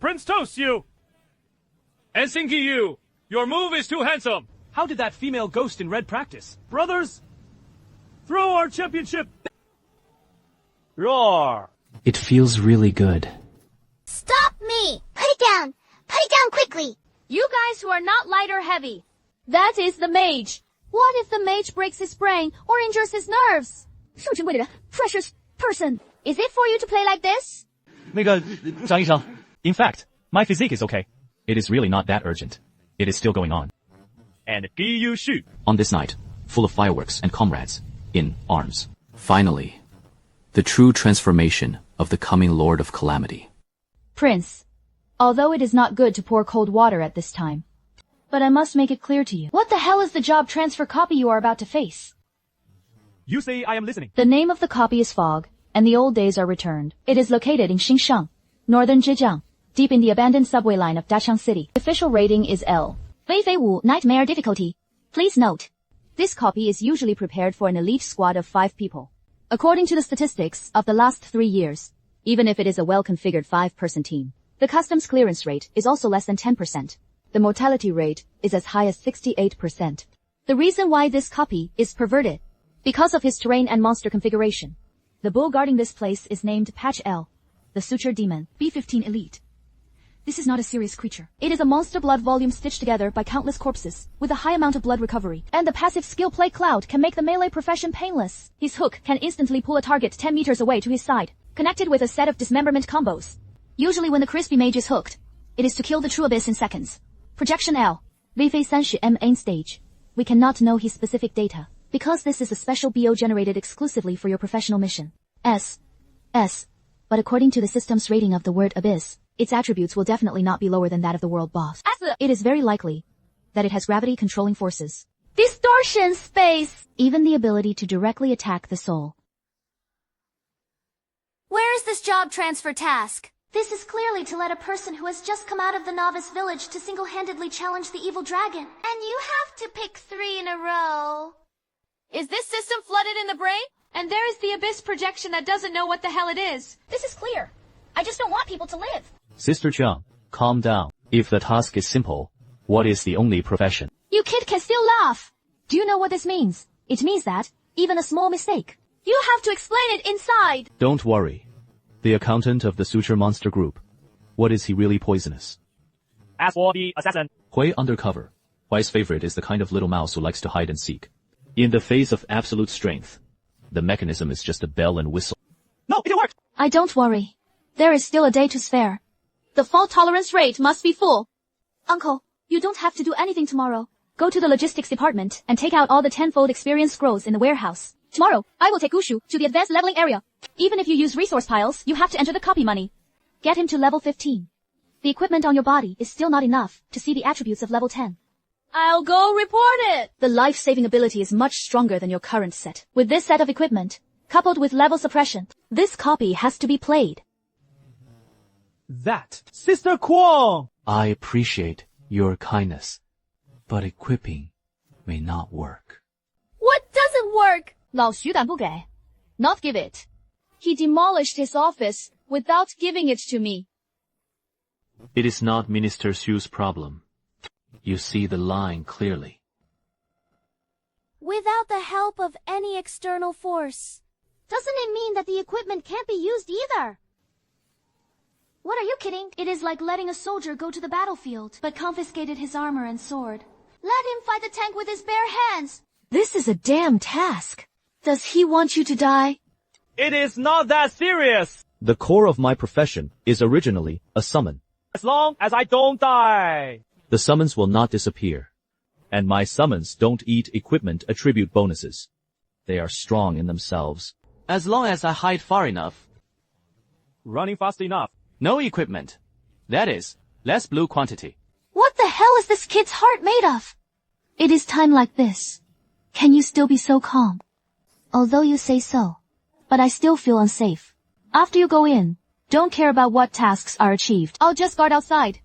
Prince Toast you! Helsinki you! Your move is too handsome! How did that female ghost in red practice? Brothers, throw our championship! Roar! It feels really good. Stop me! Put it down! Put it down quickly! You guys who are not light or heavy. That is the mage. What if the mage breaks his brain or injures his nerves? Precious person. Is it for you to play like this? 那个张医生 In fact, my physique is okay. It is really not that urgent. It is still going on. And Giyu Shu. On this night, full of fireworks and comrades, in arms. Finally, the true transformation of the coming Lord of Calamity. Prince, although it is not good to pour cold water at this time, but I must make it clear to you. What the hell is the job transfer copy you are about to face? You say I am listening. The name of the copy is Fog, and the old days are returned. It is located in Xinsheng, northern Zhejiang, deep in the abandoned subway line of Dachang City. Official rating is L. Weifei Wu, Nightmare difficulty. Please note, this copy is usually prepared for an elite squad of 5 people. According to the statistics of the last 3 years, even if it is a well-configured 5-person team, the customs clearance rate is also less than 10%. The mortality rate is as high as 68%. The reason why this copy is perverted, because of his terrain and monster configuration. The bull guarding this place is named Patch L, the Suture Demon, B-15 Elite. This is not a serious creature. It is a monster blood volume stitched together by countless corpses, with a high amount of blood recovery, and the passive skill play cloud can make the melee profession painless. His hook can instantly pull a target 10 meters away to his side, connected with a set of dismemberment combos. Usually when the crispy mage is hooked, it is to kill the true abyss in seconds. Projection L, Weifei 30M main stage. We cannot know his specific data, because this is a special BO generated exclusively for your professional mission. S. But according to the system's rating of the word abyss, its attributes will definitely not be lower than that of the world boss. It is very likely that it has gravity-controlling forces. Distortion space! Even the ability to directly attack the soul. Where is this job transfer task? This is clearly to let a person who has just come out of the novice village to single-handedly challenge the evil dragon. And you have to pick 3 in a row. Is this system flooded in the brain? And there is the abyss projection that doesn't know what the hell it is. This is clear. I just don't want people to live. Sister Jiang, calm down. If the task is simple, what is the only profession? You kid can still laugh. Do you know what this means? It means that, even a small mistake. You have to explain it inside. Don't worry. The accountant of the Suture Monster Group. What is he really poisonous? As for the assassin, Hui undercover. Hui's favorite is the kind of little mouse who likes to hide and seek. In the face of absolute strength, the mechanism is just a bell and whistle. No, it worked! I don't worry. There is still a day to spare. The fault tolerance rate must be full. Uncle, you don't have to do anything tomorrow. Go to the logistics department and take out all the 10-fold experience scrolls in the warehouse. Tomorrow, I will take Gushu to the advanced leveling area. Even if you use resource piles, you have to enter the copy money. Get him to level 15. The equipment on your body is still not enough to see the attributes of level 10. I'll go report it. The life-saving ability is much stronger than your current set. With this set of equipment, coupled with level suppression, this copy has to be played. That. Sister Kwong! I appreciate your kindness, but equipping may not work. What doesn't work? 老徐敢不给? Not give it. He demolished his office without giving it to me. It is not Minister Xu's problem. You see the line clearly. Without the help of any external force. Doesn't it mean that the equipment can't be used either? What are you kidding? It is like letting a soldier go to the battlefield, but confiscated his armor and sword. Let him fight the tank with his bare hands. This is a damn task. Does he want you to die? It is not that serious. The core of my profession is originally a summon. As long as I don't die. The summons will not disappear. And my summons don't eat equipment attribute bonuses. They are strong in themselves. As long as I hide far enough. Running fast enough. No equipment. That is, less blue quantity. What the hell is this kid's heart made of? It is time like this. Can you still be so calm? Although you say so. But I still feel unsafe. After you go in, don't care about what tasks are achieved. I'll just guard outside.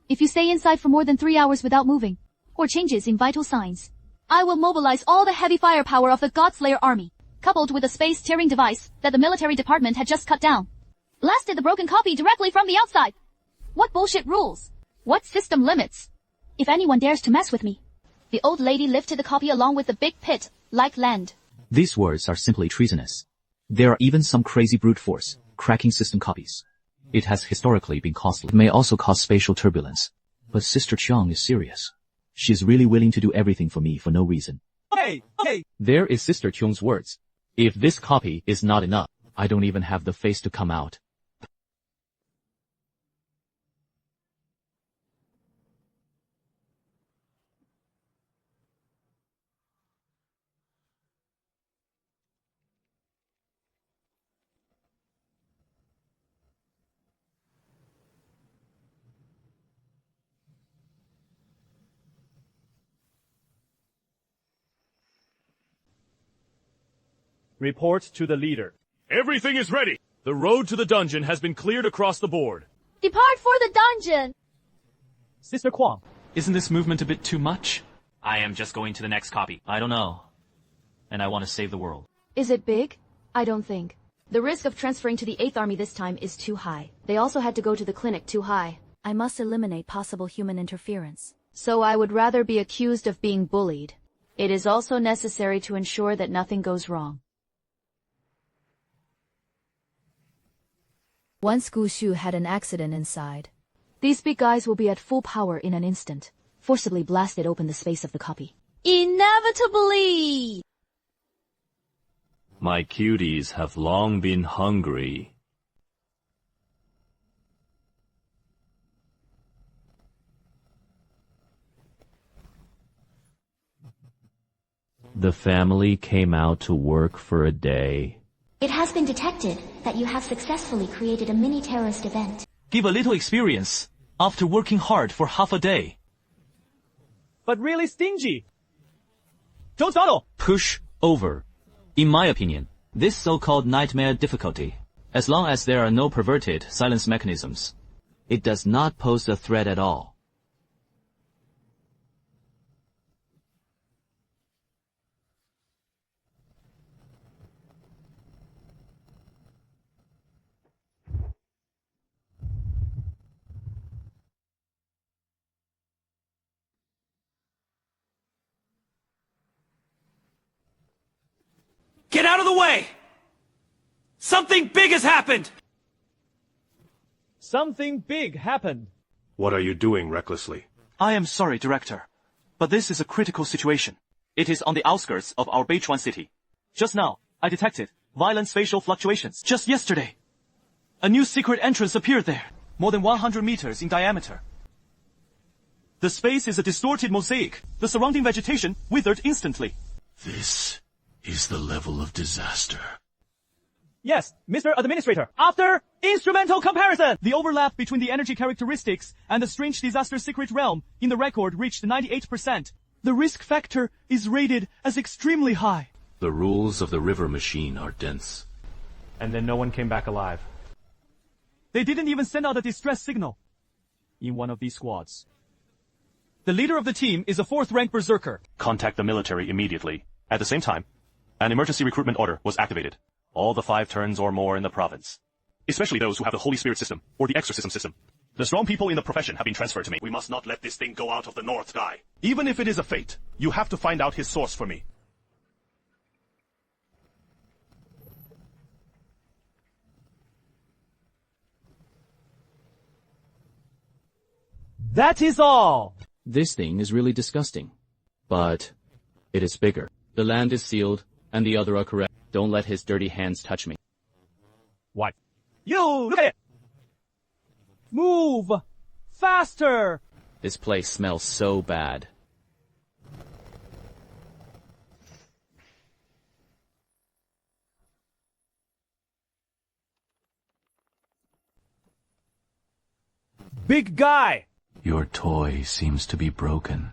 If you stay inside for more than 3 hours without moving, or changes in vital signs, I will mobilize all the heavy firepower of the Godslayer army, coupled with a space-tearing device that the military department had just cut down. Blasted the broken copy directly from the outside. What bullshit rules? What system limits? If anyone dares to mess with me. The old lady lifted the copy along with the big pit, like land. These words are simply treasonous. There are even some crazy brute force, cracking system copies. It has historically been costly. It may also cause spatial turbulence. But Sister Cheong is serious. She is really willing to do everything for me for no reason. Hey! There is Sister Cheong's words. If this copy is not enough, I don't even have the face to come out. Report to the leader. Everything is ready. The road to the dungeon has been cleared across the board. Depart for the dungeon! Sister Kwang. Isn't this movement a bit too much? I am just going to the next copy. I don't know. And I want to save the world. Is it big? I don't think. The risk of transferring to the 8th Army this time is too high. They also had to go to the clinic too high. I must eliminate possible human interference. So I would rather be accused of being bullied. It is also necessary to ensure that nothing goes wrong. Once Gushu had an accident inside. These big guys will be at full power in an instant. Forcibly blasted open the space of the copy. Inevitably! My cuties have long been hungry. The family came out to work for a day. It has been detected that you have successfully created a mini-terrorist event. Give a little experience after working hard for half a day. But really stingy. Don't dawdle. Push over. In my opinion, this so-called nightmare difficulty, as long as there are no perverted silence mechanisms, it does not pose a threat at all. Get out of the way! Something big has happened! Something big happened. What are you doing recklessly? I am sorry, Director, but this is a critical situation. It is on the outskirts of our Beichuan city. Just now, I detected violent spatial fluctuations. Just yesterday, a new secret entrance appeared there, more than 100 meters in diameter. The space is a distorted mosaic. The surrounding vegetation withered instantly. This is the level of disaster. Yes, Mr. Administrator. After instrumental comparison, the overlap between the energy characteristics and the strange disaster secret realm in the record reached 98%. The risk factor is rated as extremely high. The rules of the river machine are dense. And then no one came back alive. They didn't even send out a distress signal in one of these squads. The leader of the team is a 4th rank berserker. Contact the military immediately. At the same time, an emergency recruitment order was activated. All the 5 turns or more in the province. Especially those who have the Holy Spirit system or the exorcism system. The strong people in the profession have been transferred to me. We must not let this thing go out of the north sky. Even if it is a fate, you have to find out his source for me. That is all! This thing is really disgusting. But it is bigger. The land is sealed, and the other are correct. Don't let his dirty hands touch me. What? You, look at it! Move! Faster! This place smells so bad. Big guy! Your toy seems to be broken.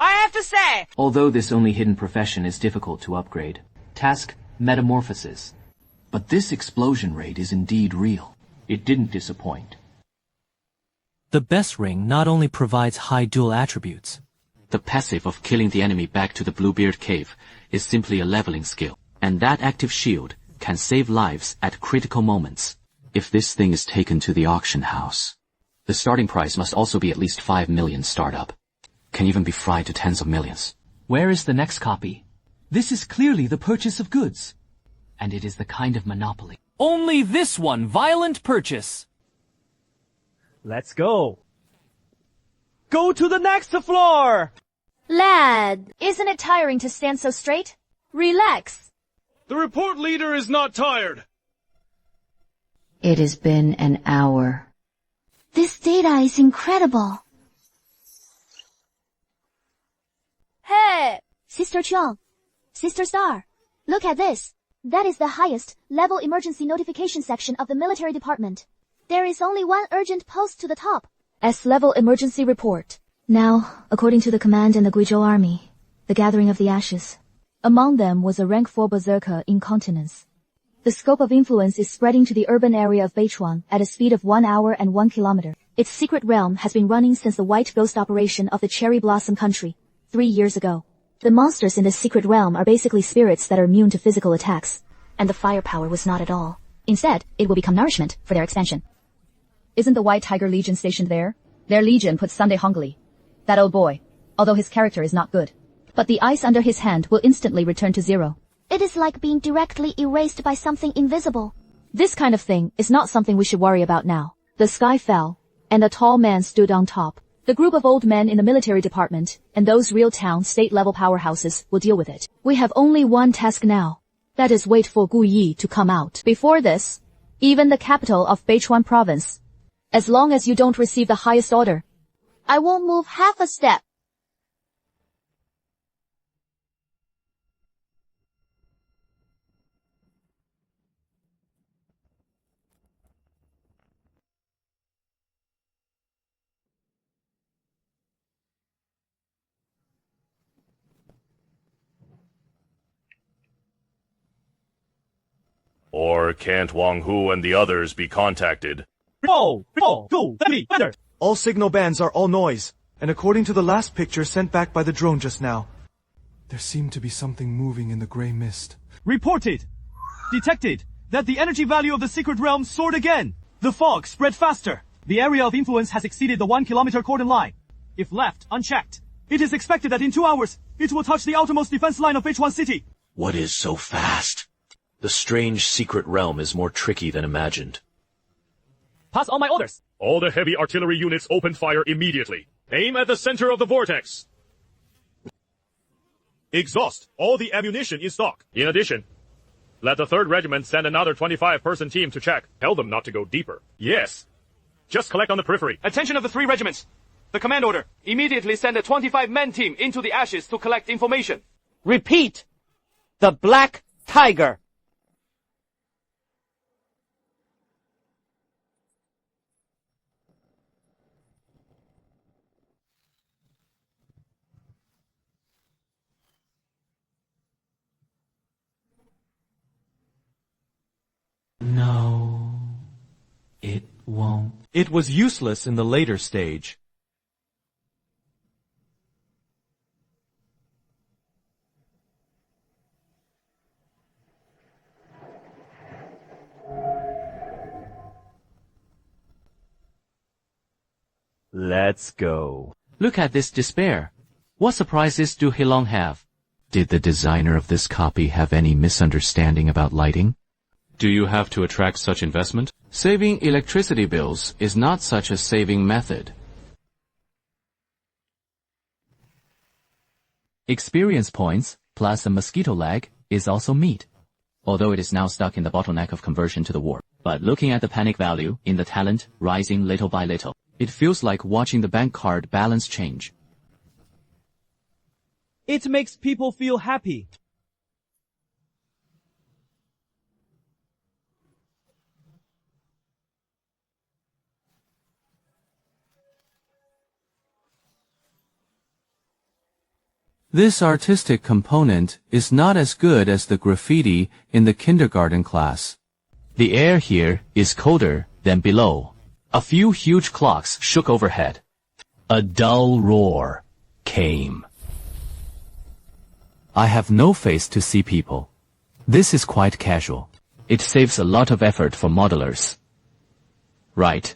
I have to say! Although this only hidden profession is difficult to upgrade. Task, Metamorphosis. But this explosion rate is indeed real. It didn't disappoint. The best ring not only provides high dual attributes. The passive of killing the enemy back to the Bluebeard cave is simply a leveling skill. And that active shield can save lives at critical moments. If this thing is taken to the auction house, the starting price must also be at least 5 million startup. Can even be fried to tens of millions. Where is the next copy? This is clearly the purchase of goods. And it is the kind of monopoly. Only this one, violent purchase. Let's go. Go to the next floor! Lad, isn't it tiring to stand so straight? Relax. The report leader is not tired. It has been an hour. This data is incredible. Hey! Sister Chuang, Sister Star, look at this. That is the highest level emergency notification section of the military department. There is only one urgent post to the top. S-level emergency report. Now, according to the command in the Guizhou army, the gathering of the ashes. Among them was a rank 4 berserker, Incontinence. The scope of influence is spreading to the urban area of Beichuan at a speed of 1 hour and 1 kilometer. Its secret realm has been running since the White Ghost operation of the Cherry Blossom Country, 3 years ago. The monsters in this secret realm are basically spirits that are immune to physical attacks, and the firepower was not at all. Instead, it will become nourishment for their expansion. Isn't the White Tiger Legion stationed there? Their legion put Sunday Hongli. That old boy, although his character is not good. But the ice under his hand will instantly return to zero. It is like being directly erased by something invisible. This kind of thing is not something we should worry about now. The sky fell, and a tall man stood on top. The group of old men in the military department and those real town state-level powerhouses will deal with it. We have only one task now. That is wait for Gu Yi to come out. Before this, even the capital of Beichuan province, as long as you don't receive the highest order, I won't move half a step. Or can't Wang Hu and the others be contacted? All signal bands are all noise, and according to the last picture sent back by the drone just now, there seemed to be something moving in the gray mist. Reported! Detected that the energy value of the secret realm soared again. The fog spread faster. The area of influence has exceeded the 1 kilometer cordon line. If left unchecked, it is expected that in 2 hours, it will touch the outermost defense line of Beichuan City. What is so fast? The strange secret realm is more tricky than imagined. Pass on my orders. All the heavy artillery units open fire immediately. Aim at the center of the vortex. Exhaust all the ammunition in stock. In addition, let the 3rd Regiment send another 25-person team to check. Tell them not to go deeper. Yes. Just collect on the periphery. Attention of the 3 regiments. The command order. Immediately send a 25-man team into the ashes to collect information. Repeat. The Black Tiger. No, it won't. It was useless in the later stage. Let's go. Look at this despair. What surprises do Hilong have? Did the designer of this copy have any misunderstanding about lighting? Do you have to attract such investment? Saving electricity bills is not such a saving method. Experience points plus a mosquito leg is also meat, although it is now stuck in the bottleneck of conversion to the warp. But looking at the panic value in the talent rising little by little, it feels like watching the bank card balance change. It makes people feel happy. This artistic component is not as good as the graffiti in the kindergarten class. The air here is colder than below. A few huge clocks shook overhead. A dull roar came. I have no face to see people. This is quite casual. It saves a lot of effort for modelers. Right.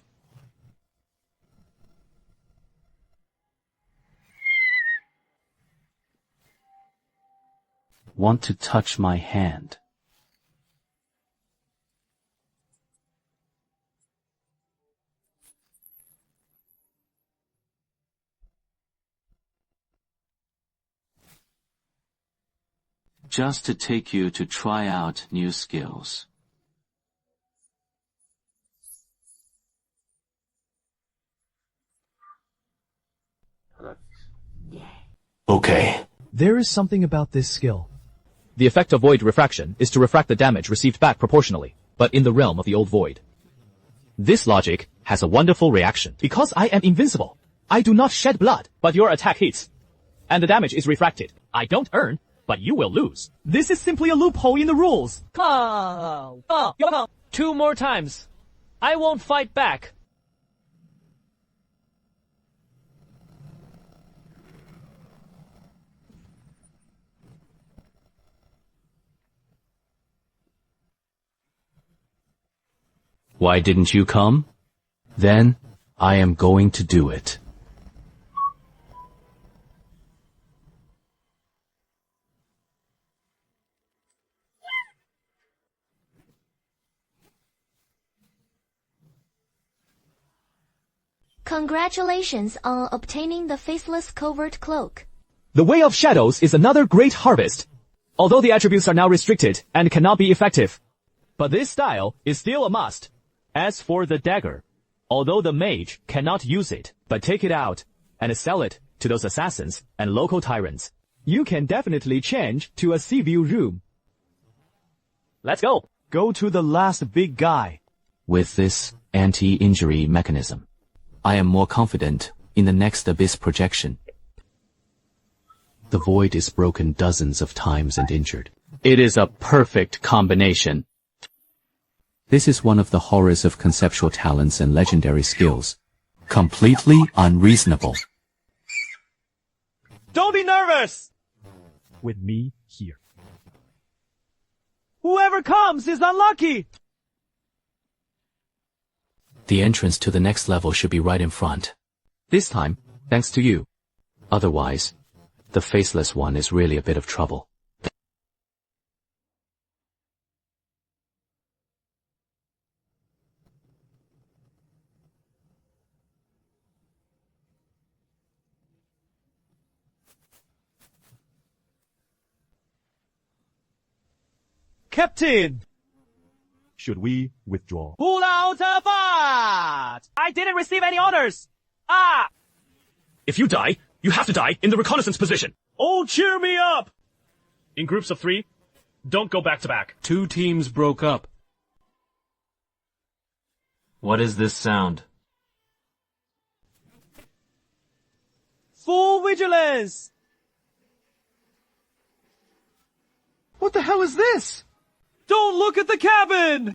Want to touch my hand. Just to take you to try out new skills. Okay. There is something about this skill. The effect of void refraction is to refract the damage received back proportionally, but in the realm of the old void. This logic has a wonderful reaction. Because I am invincible, I do not shed blood, but your attack hits, and the damage is refracted. I don't earn, but you will lose. This is simply a loophole in the rules. 2 more times. I won't fight back. Why didn't you come? Then, I am going to do it. Congratulations on obtaining the Faceless Covert Cloak. The Way of Shadows is another great harvest, although the attributes are now restricted and cannot be effective. But this style is still a must. As for the dagger, although the mage cannot use it, but take it out and sell it to those assassins and local tyrants, you can definitely change to a sea view room. Let's go. Go to the last big guy. With this anti-injury mechanism, I am more confident in the next abyss projection. The void is broken dozens of times and injured. It is a perfect combination. This is one of the horrors of conceptual talents and legendary skills. Completely unreasonable. Don't be nervous! With me here. Whoever comes is unlucky! The entrance to the next level should be right in front. This time, thanks to you. Otherwise, the faceless one is really a bit of trouble. Captain! Should we withdraw? Pull out a fart! I didn't receive any orders! Ah! If you die, you have to die in the reconnaissance position. Oh, cheer me up! In groups of 3, don't go back to back. 2 teams broke up. What is this sound? Full vigilance! What the hell is this? Don't look at the cabin!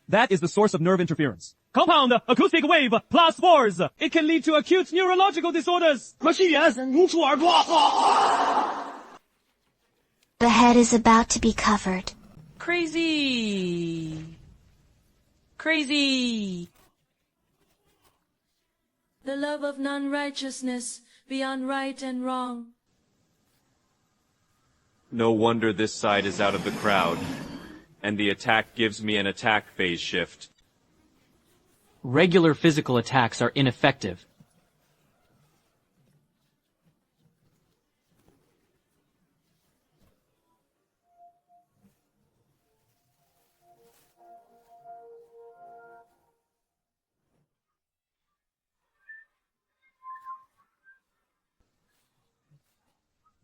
That is the source of nerve interference. Compound acoustic wave plus force. It can lead to acute neurological disorders. The head is about to be covered. Crazy. Crazy. The love of non-righteousness beyond right and wrong. No wonder this side is out of the crowd. and the attack gives me an attack phase shift. Regular physical attacks are ineffective.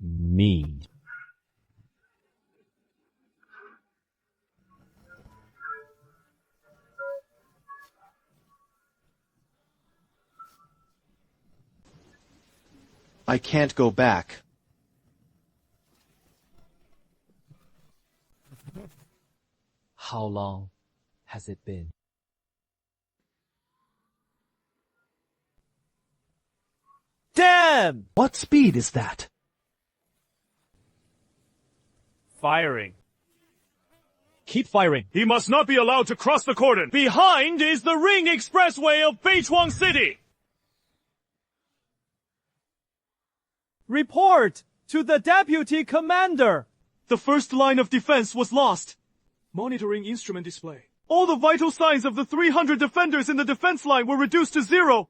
Mean. I can't go back. How long has it been? Damn! What speed is that? Firing. Keep firing. He must not be allowed to cross the cordon. Behind is the Ring Expressway of Beichuang City. Report to the Deputy Commander. The first line of defense was lost. Monitoring instrument display. All the vital signs of the 300 defenders in the defense line were reduced to 0.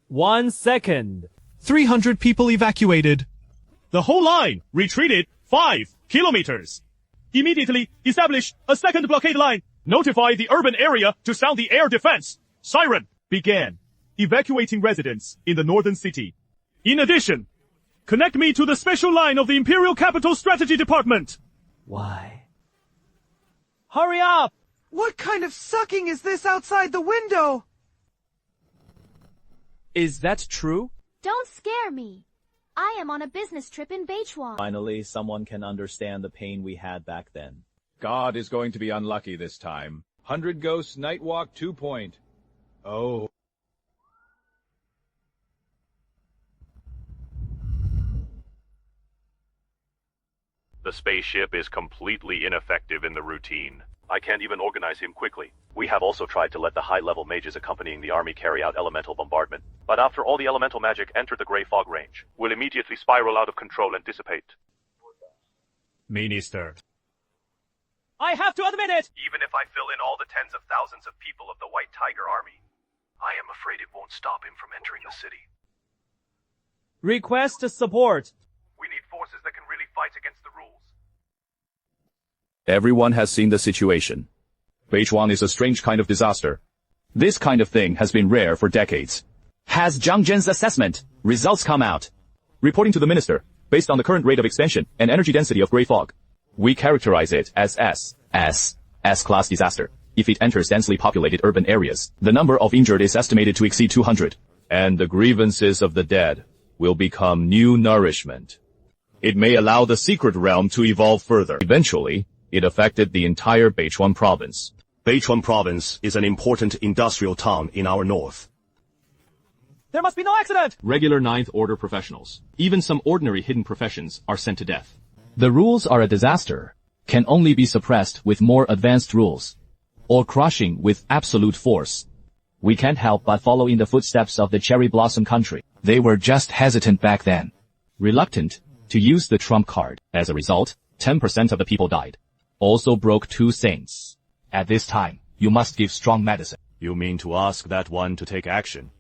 1 second. 300 people evacuated. The whole line retreated 5 kilometers. Immediately establish a second blockade line. Notify the urban area to sound the air defense. Siren began evacuating residents in the northern city. In addition, connect me to the special line of the Imperial Capital Strategy Department. Why? Hurry up! What kind of sucking is this outside the window? Is that true? Don't scare me. I am on a business trip in Beichuang. Finally, someone can understand the pain we had back then. God is going to be unlucky this time. 100 Ghosts Nightwalk 2.0. The spaceship is completely ineffective in the routine. I can't even organize him quickly. We have also tried to let the high-level mages accompanying the army carry out elemental bombardment. But after all the elemental magic enter the gray fog range, will immediately spiral out of control and dissipate. Minister. I have to admit it! Even if I fill in all the tens of thousands of people of the White Tiger Army, I am afraid it won't stop him from entering the city. Request support. We need forces that can really fight against the rules. Everyone has seen the situation. Beichuang is a strange kind of disaster. This kind of thing has been rare for decades. Has Zhang Zhen's assessment results come out? Reporting to the minister, based on the current rate of expansion and energy density of gray fog, we characterize it as S-class disaster. If it enters densely populated urban areas, the number of injured is estimated to exceed 200. And the grievances of the dead will become new nourishment. It may allow the secret realm to evolve further. Eventually, it affected the entire Beichuan province. Beichuan province is an important industrial town in our north. There must be no accident! Regular 9th Order professionals, even some ordinary hidden professions, are sent to death. The rules are a disaster, can only be suppressed with more advanced rules, or crushing with absolute force. We can't help but follow in the footsteps of the Cherry Blossom country. They were just hesitant back then, reluctant to use the trump card. As a result, 10% of the people died. Also broke 2 saints. At this time, you must give strong medicine. You mean to ask that one to take action,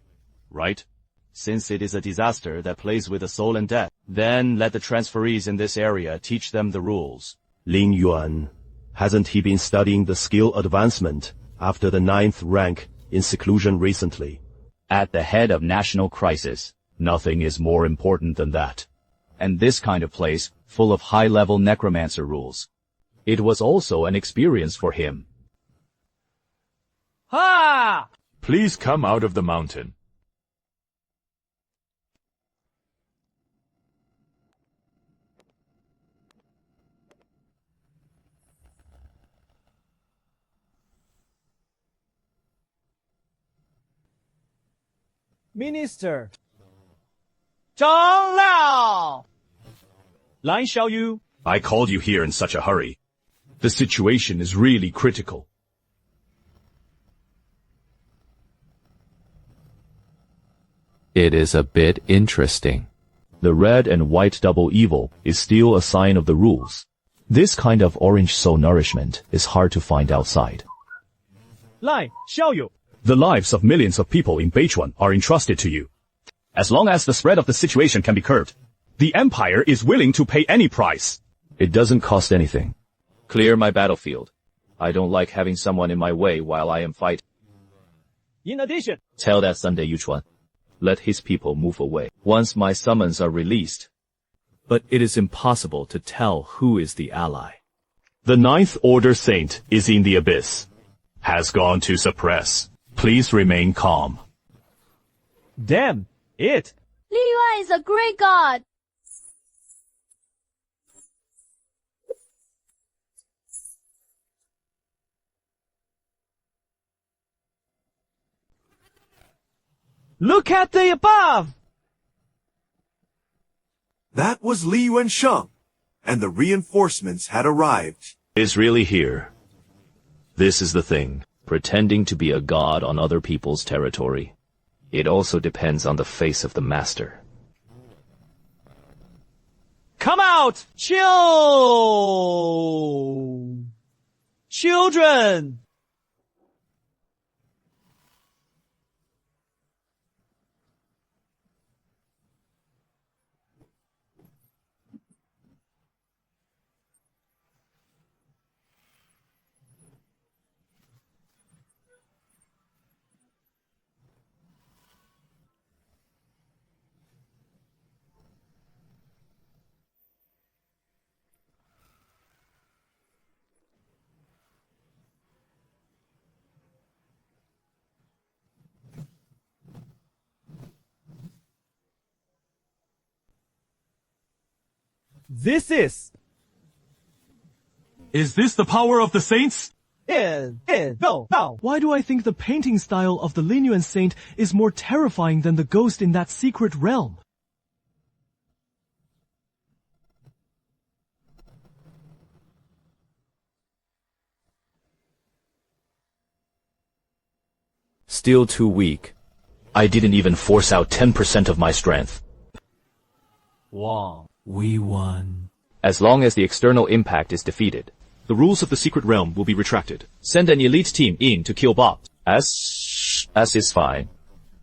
right? Since it is a disaster that plays with the soul and death, then let the transferees in this area teach them the rules. Lin Yuan, hasn't he been studying the skill advancement after the 9th rank in seclusion recently? At the head of national crisis, nothing is more important than that. And this kind of place, full of high-level necromancer rules. It was also an experience for him. Ha! Please come out of the mountain. Minister. Zhang Liao! Lan Xiaoyu. I called you here in such a hurry. The situation is really critical. It is a bit interesting. The red and white double evil is still a sign of the rules. This kind of orange soul nourishment is hard to find outside. 来，校友。 The lives of millions of people in Beichuan are entrusted to you. As long as the spread of the situation can be curbed, the Empire is willing to pay any price. It doesn't cost anything. Clear my battlefield. I don't like having someone in my way while I am fighting. In addition, Tell that Sunday Yuchuan. Let his people move away once my summons are released. But it is impossible to tell who is the ally. The Ninth Order Saint is in the abyss. Has gone to suppress. Please remain calm. damn it. Li Yuan is a great god. Look at the above. That was Li Yuansheng, and the reinforcements had arrived. Is really here. This is the thing. Pretending to be a god on other people's territory. It also depends on the face of the master. Come out! Chill! Children! This is... Is this the power of the saints? No. Why do I think the painting style of the Lin Yuan Saint is more terrifying than the ghost in that secret realm? Still too weak. I didn't even force out 10% of my strength. Wow. We won. As long as the external impact is defeated, The rules of the secret realm will be retracted. Send an elite team in to kill Bob. as is fine.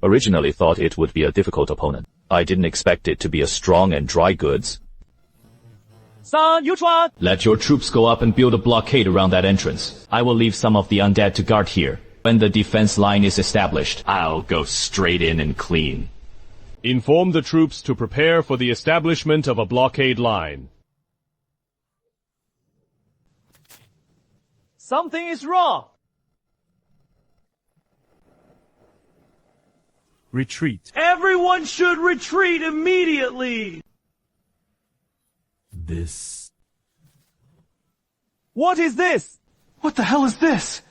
Originally thought it would be a difficult opponent. I didn't expect it to be as strong and dry goods. Son Yuchuan! Let your troops go up and build a blockade around that entrance. I will leave some of the undead to guard here. When the defense line is established, I'll go straight in and clean. Inform the troops to prepare for the establishment of a blockade line. Something is wrong! Retreat. Everyone should retreat immediately! This. What is this? What the hell is this?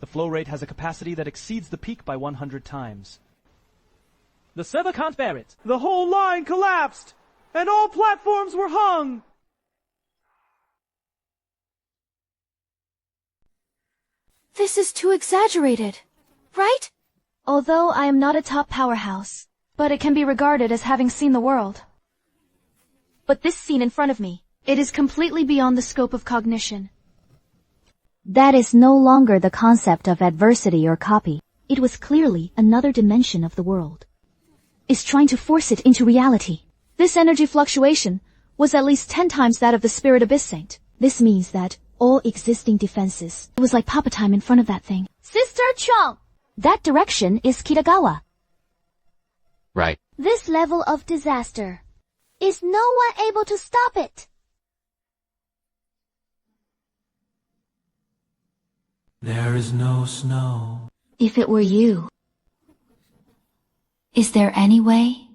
The flow rate has a capacity that exceeds the peak by 100 times. The server can't bear it. The whole line collapsed! And all platforms were hung! This is too exaggerated, right? Although I am not a top powerhouse, but it can be regarded as having seen the world. But this scene in front of me, it is completely beyond the scope of cognition. That is no longer the concept of adversity or copy. It was clearly another dimension of the world. It's trying to force it into reality. This energy fluctuation was at least 10 times that of the Spirit Abyss Saint. This means that all existing defenses, it was like Papa Time in front of that thing. Sister Chong! That direction is Kitagawa. Right. This level of disaster. Is no one able to stop it? There is no snow. If it were you. Is there any way?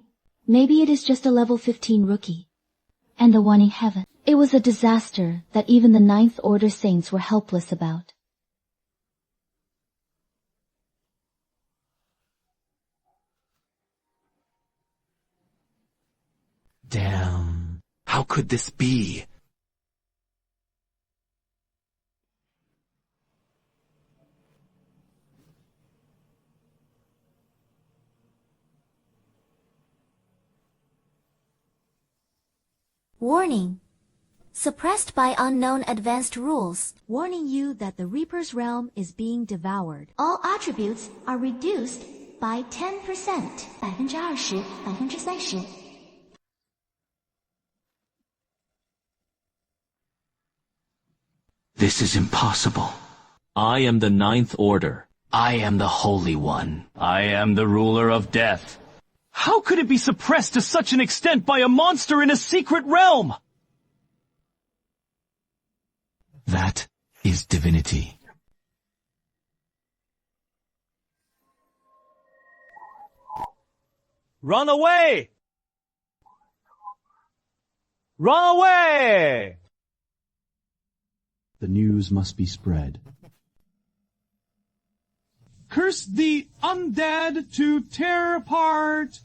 Maybe it is just a level 15 rookie. And the one in heaven. It was a disaster that even the Ninth Order Saints were helpless about. Damn. How could this be? Warning. Suppressed by unknown advanced rules, warning you that the Reaper's realm is being devoured. All attributes are reduced by 10%. 20%, 30%. This is impossible. I am the Ninth Order. I am the Holy One. I am the ruler of death. How could it be suppressed to such an extent by a monster in a secret realm? That is divinity. Run away! Run away! The news must be spread. Curse the undead to tear apart.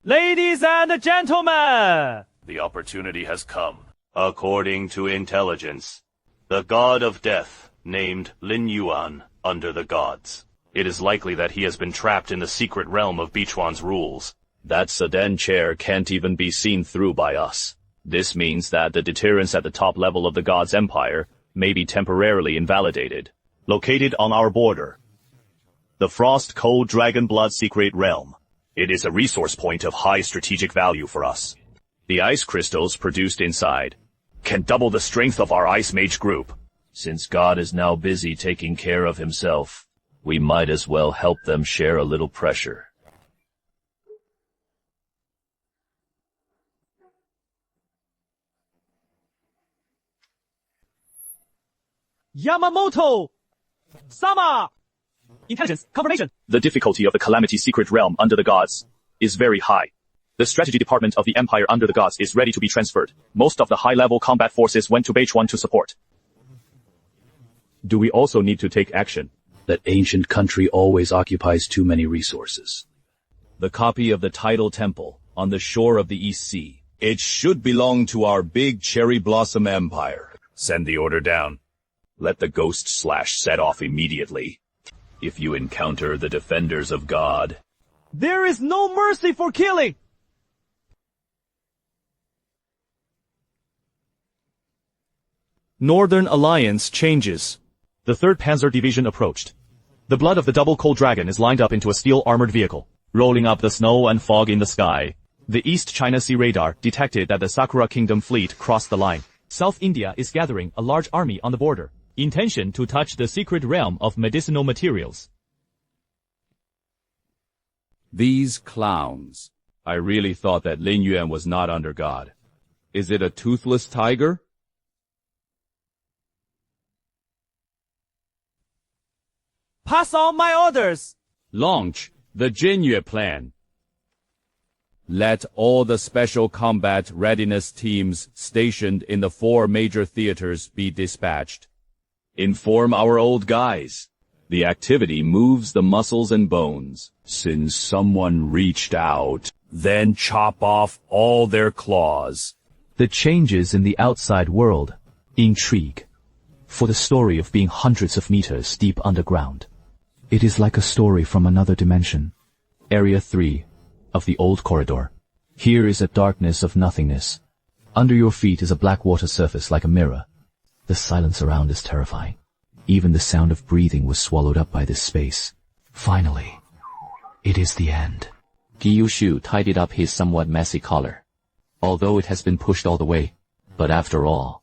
Ladies and gentlemen! The opportunity has come. According to intelligence, the god of death, named Lin Yuan, under the gods. It is likely that he has been trapped in the secret realm of Bichuan's rules. That sedan chair can't even be seen through by us. This means that the deterrence at the top level of the god's empire may be temporarily invalidated. Located on our border, the Frost Cold Dragon Blood Secret Realm. It is a resource point of high strategic value for us. The ice crystals produced inside can double the strength of our ice mage group. Since God is now busy taking care of himself, we might as well help them share a little pressure. Yamamoto! Sama! Intelligence, confirmation! The difficulty of the Calamity secret realm under the gods is very high. The strategy department of the Empire under the gods is ready to be transferred. Most of the high-level combat forces went to Beichuan to support. Do we also need to take action? That ancient country always occupies too many resources. The copy of the tidal temple on the shore of the East Sea. It should belong to our big cherry blossom empire. Send the order down. Let the ghost slash set off immediately. If you encounter the defenders of God, there is no mercy for killing! Northern Alliance changes. The 3rd Panzer Division approached. The blood of the double cold dragon is lined up into a steel-armored vehicle, rolling up the snow and fog in the sky. The East China Sea radar detected that the Sakura Kingdom fleet crossed the line. South India is gathering a large army on the border, intention to touch the secret realm of medicinal materials. These clowns. I really thought that Lin Yuan was not under God. Is it a toothless tiger? Pass on my orders! Launch the Jinyue plan. Let all the special combat readiness teams stationed in the 4 major theaters be dispatched. Inform our old guys. The activity moves the muscles and bones. Since someone reached out, then chop off all their claws. The changes in the outside world intrigue, for the story of being hundreds of meters deep underground. It is like a story from another dimension. Area 3 of the old corridor. Here is a darkness of nothingness. Under your feet is a black water surface like a mirror. The silence around is terrifying. Even the sound of breathing was swallowed up by this space. Finally, it is the end. Gyushu tidied up his somewhat messy collar. Although it has been pushed all the way, but after all,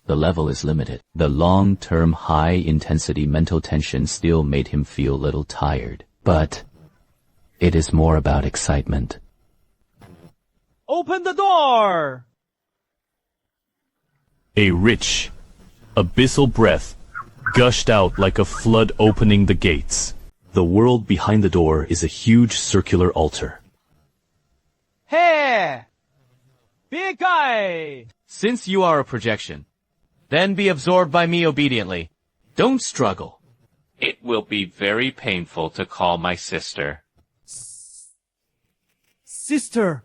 the level is limited. The long-term high-intensity mental tension still made him feel a little tired. But it is more about excitement. Open the door! A rich, abyssal breath gushed out like a flood opening the gates. The world behind the door is a huge circular altar. Hey! Big guy! Since you are a projection, then be absorbed by me obediently. Don't struggle. It will be very painful to call my sister. Sister!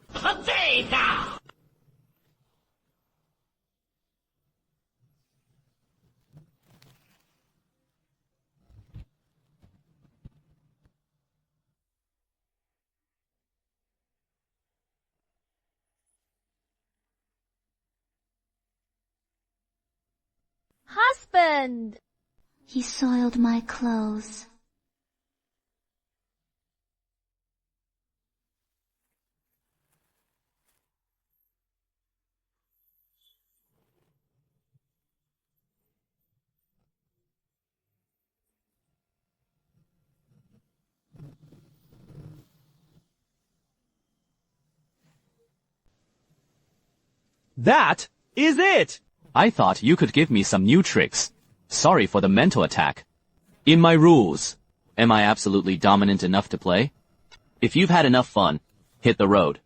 Husband! He soiled my clothes. That is it! I thought you could give me some new tricks. Sorry for the mental attack. In my rules, am I absolutely dominant enough to play? If you've had enough fun, hit the road.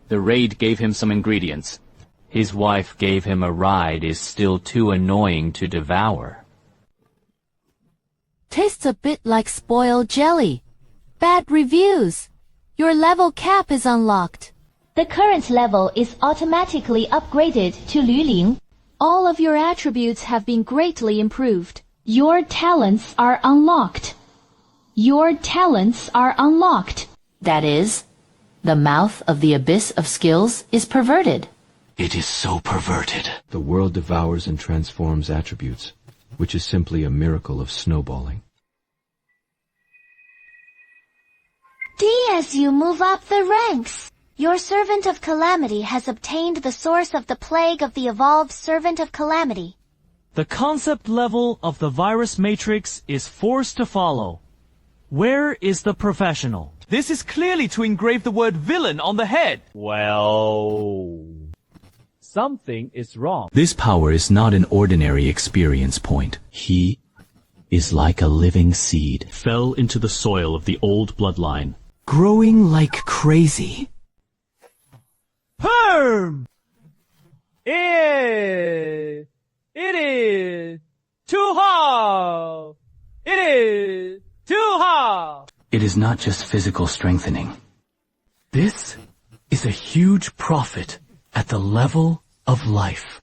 The raid gave him some ingredients. His wife gave him a ride is still too annoying to devour. Tastes a bit like spoiled jelly. Bad reviews. Your level cap is unlocked. The current level is automatically upgraded to Lüling. All of your attributes have been greatly improved. Your talents are unlocked. Your talents are unlocked. That is, the mouth of the abyss of skills is perverted. It is so perverted. The world devours and transforms attributes, which is simply a miracle of snowballing. As you move up the ranks, your Servant of Calamity has obtained the source of the plague of the evolved Servant of Calamity. The concept level of the virus matrix is forced to follow. Where is the professional? This is clearly to engrave the word villain on the head. Well, something is wrong. This power is not an ordinary experience point. He is like a living seed, Fell into the soil of the old bloodline. growing like crazy. Perm! It is too hard. It is too hard. It is not just physical strengthening. This is a huge profit at the level of life.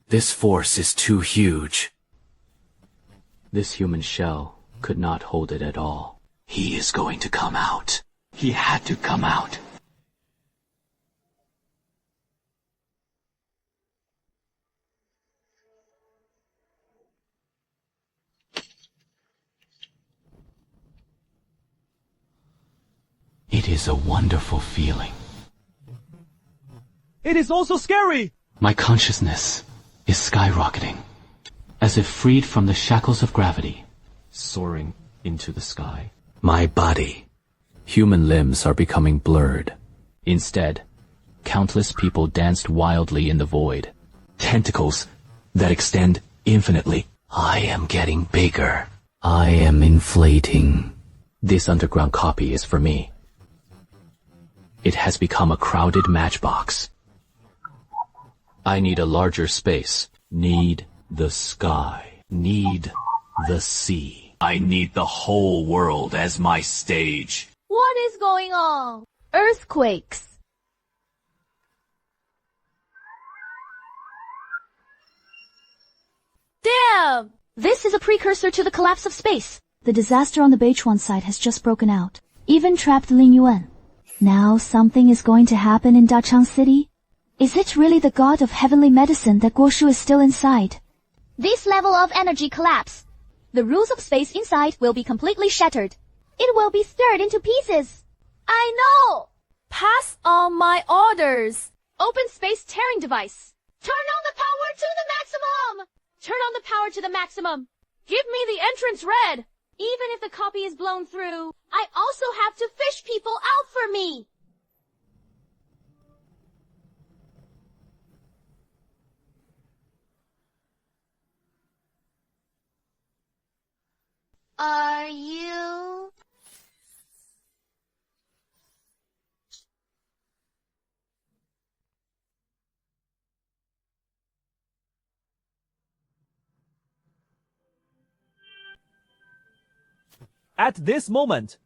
This force is too huge. This human shell could not hold it at all. He is going to come out. He had to come out. It is a wonderful feeling. It is also scary. My consciousness is skyrocketing, as if freed from the shackles of gravity, Soaring into the sky. my body. Human limbs are becoming blurred. Instead, countless people danced wildly in the void. Tentacles that extend infinitely. I am getting bigger. I am inflating. This underground copy is for me. It has become a crowded matchbox. I need a larger space. Need the sky. Need the sea. I need the whole world as my stage. What is going on? Earthquakes. Damn! This is a precursor to the collapse of space. The disaster on the Beichuan side has just broken out. Even trapped Ling Yuan. Now something is going to happen in Dachang City? Is it really the god of heavenly medicine that Guoshu is still inside? This level of energy collapse. The rules of space inside will be completely shattered. It will be stirred into pieces. I know! Pass on my orders. Open space tearing device. Turn on the power to the maximum! Turn on the power to the maximum. Give me the entrance red. Even if the copy is blown through, I also have to fish people out for me. Are you? At this moment,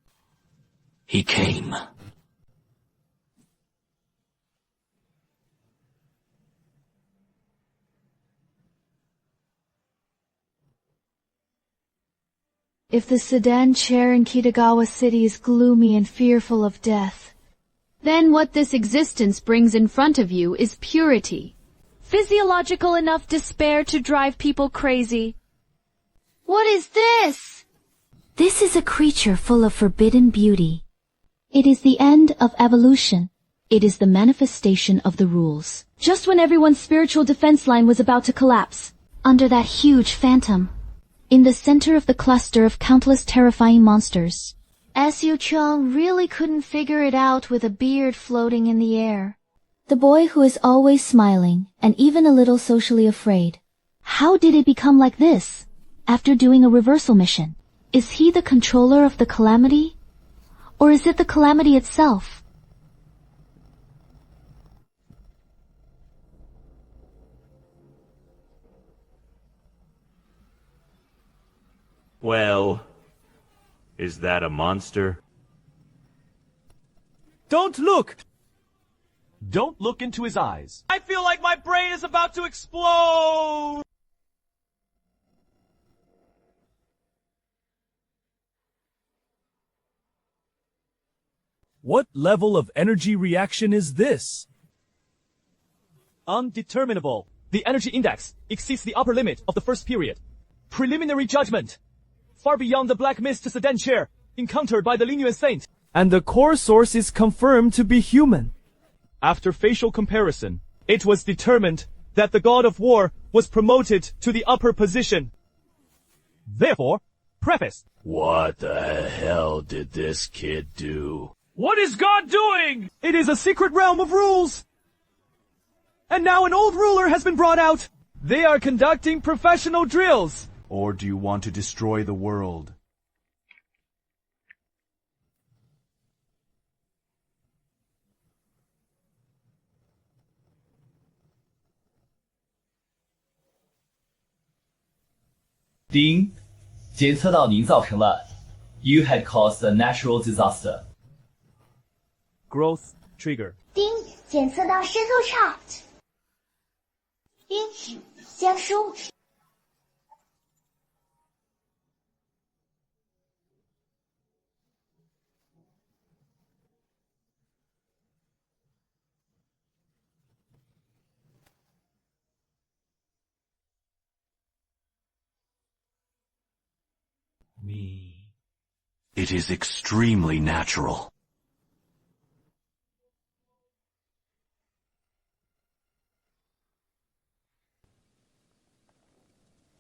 he came. If the sedan chair in Kitagawa City is gloomy and fearful of death, then what this existence brings in front of you is purity. Physiological enough despair to drive people crazy. What is this? This is a creature full of forbidden beauty. It is the end of evolution. It is the manifestation of the rules. Just when everyone's spiritual defense line was about to collapse, under that huge phantom, in the center of the cluster of countless terrifying monsters, Su Chong really couldn't figure it out with a beard floating in the air. The boy who is always smiling and even a little socially afraid. How did it become like this? After doing a reversal mission, is he the controller of the Calamity? Or is it the Calamity itself? Well, is that a monster? don't look! Don't look into his eyes. I feel like my brain is about to explode! What level of energy reaction is this? Undeterminable. The energy index exceeds the upper limit of the first period. Preliminary judgment. Far beyond the black mist sedan chair encountered by the Lingyuan Saint. And the core source is confirmed to be human. After facial comparison, it was determined that the god of war was promoted to the upper position. Therefore, preface. What the hell did this kid do? What is God doing? It is a secret realm of rules. And now an old ruler has been brought out. They are conducting professional drills. Or do you want to destroy the world? Ding, 检测到您造成了 You had caused a natural disaster. Growth trigger. 丁，检测到深度 trapped。丁，江疏。Me. It is extremely natural.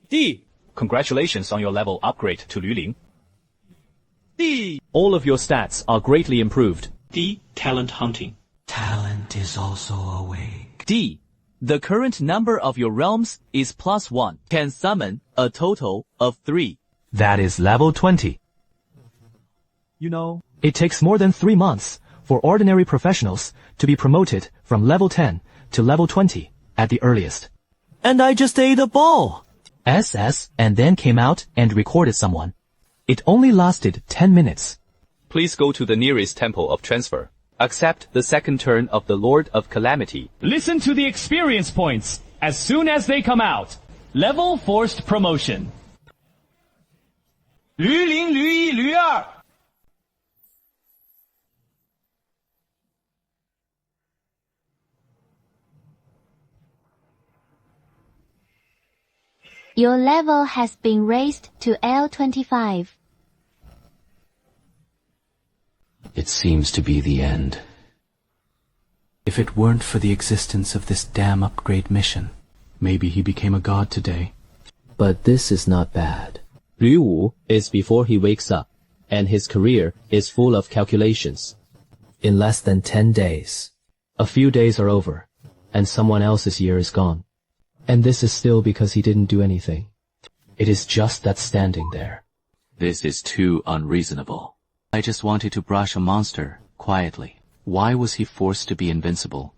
D. Congratulations on your level upgrade to Lüling. D. All of your stats are greatly improved. D. Talent hunting. Talent is also awake. D. The current number of your realms is +1. Can summon a total of 3. That is level 20. You know, It takes more than 3 months for ordinary professionals to be promoted from level 10 to level 20 at the earliest. and I just ate a ball. SS and then came out and recorded someone. It only lasted 10 minutes. Please go to the nearest temple of transfer. Accept the second turn of the Lord of Calamity. Listen to the experience points as soon as they come out. Level forced promotion. 驴零驴一驴二 Your level has been raised to L25. It seems to be the end. If it weren't for the existence of this damn upgrade mission, maybe he became a god today. But this is not bad. Rü Wu is before he wakes up, and his career is full of calculations. In less than 10 days, a few days are over, and someone else's year is gone. And this is still because he didn't do anything. It is just that standing there, This is too unreasonable. I just wanted to brush a monster quietly. Why was he forced to be invincible?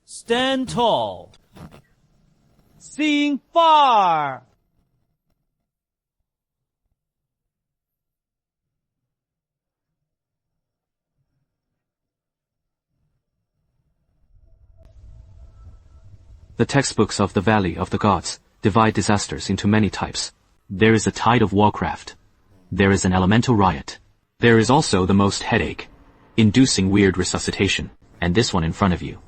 Stand tall. Seeing far. The textbooks of the Valley of the Gods divide disasters into many types. There is a tide of Warcraft. There is an elemental riot. There is also the most headache, inducing weird resuscitation, and this one in front of you.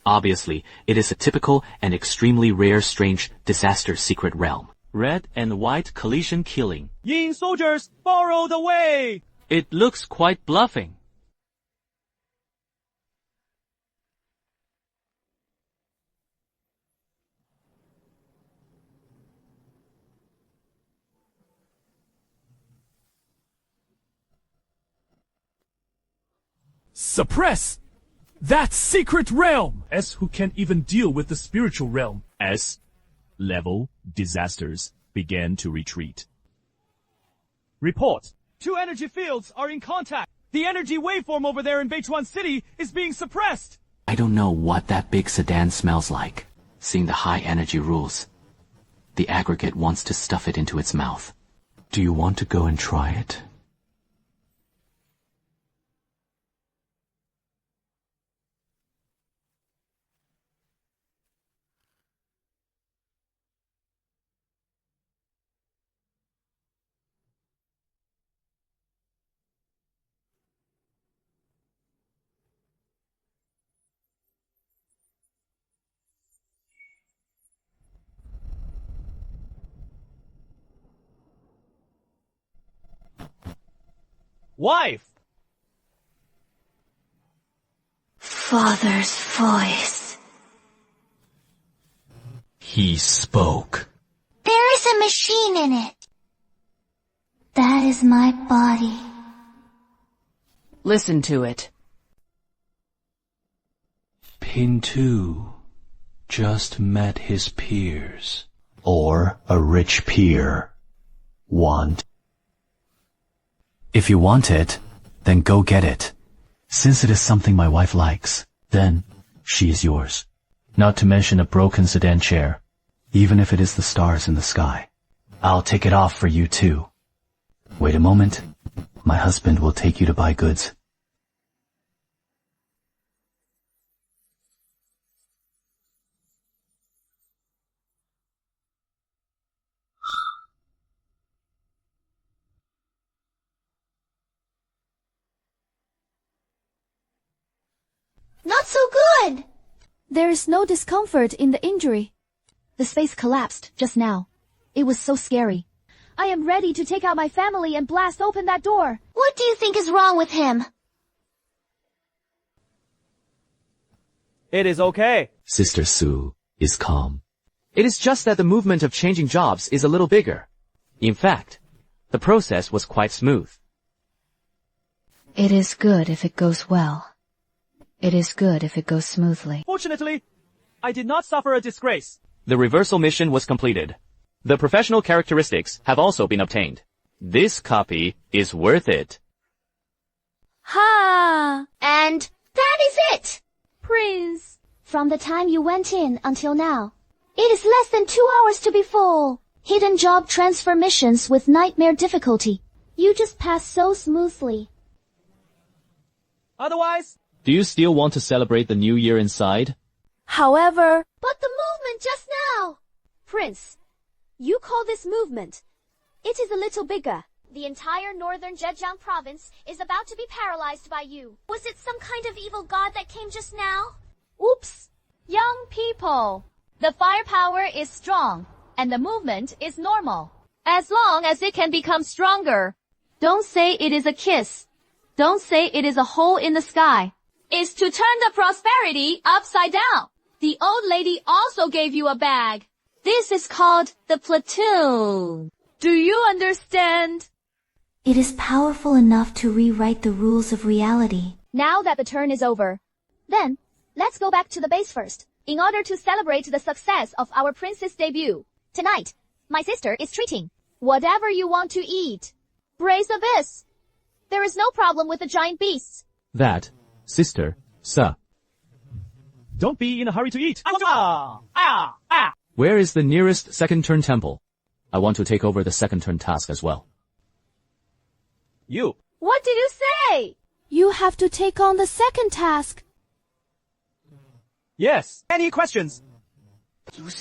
Obviously, it is a typical and extremely rare strange disaster secret realm. Red and white collision killing. Yin soldiers, borrow the way! It looks quite bluffing. Suppress that secret realm! S who can't even deal with the spiritual realm. S level disasters began to retreat. Report. 2 energy fields are in contact. The energy waveform over there in Beichuan City is being suppressed. I don't know what that big sedan smells like. Seeing the high energy rules. The aggregate wants to stuff it into its mouth. Do you want to go and try it? Wife! Father's voice. He spoke. There is a machine in it. That is my body. Listen to it. Pin 2 just met his peers. Or a rich peer. Want. If you want it, then go get it. Since it is something my wife likes, then she is yours. Not to mention a broken sedan chair, even if it is the stars in the sky. I'll take it off for you too. Wait a moment. My husband will take you to buy goods. Not so good! There is no discomfort in the injury. The space collapsed just now. It was so scary. I am ready to take out my family and blast open that door. What do you think is wrong with him? It is okay. Sister Sue is calm. It is just that the movement of changing jobs is a little bigger. In fact, the process was quite smooth. It is good if it goes well. It is good if it goes smoothly. Fortunately, I did not suffer a disgrace. The reversal mission was completed. The professional characteristics have also been obtained. This copy is worth it. Ha! And that is it! Prince, from the time you went in until now, it is less than 2 hours to be full. Hidden job transfer missions with nightmare difficulty. You just passed so smoothly. Otherwise, Do you still want to celebrate the new year inside? However, But the movement just now! Prince, you call this movement. It is a little bigger. The entire northern Zhejiang province is about to be paralyzed by you. Was it some kind of evil god that came just now? Oops. Young people, the firepower is strong, and the movement is normal. As long as it can become stronger. Don't say it is a kiss. Don't say it is a hole in the sky. It's to turn the prosperity upside down. The old lady also gave you a bag. This is called the platoon. Do you understand? It is powerful enough to rewrite the rules of reality. Now that the turn is over, then Let's go back to the base first, in order to celebrate the success of our prince's debut. Tonight, my sister is treating. Whatever you want to eat. Braised abyss. There is no problem with the giant beasts. That, sister, sir. Don't be in a hurry to eat. Where is the nearest second turn temple? I want to take over the second turn task as well. You. What did you say? You have to take on the second task. Yes. Any questions? What is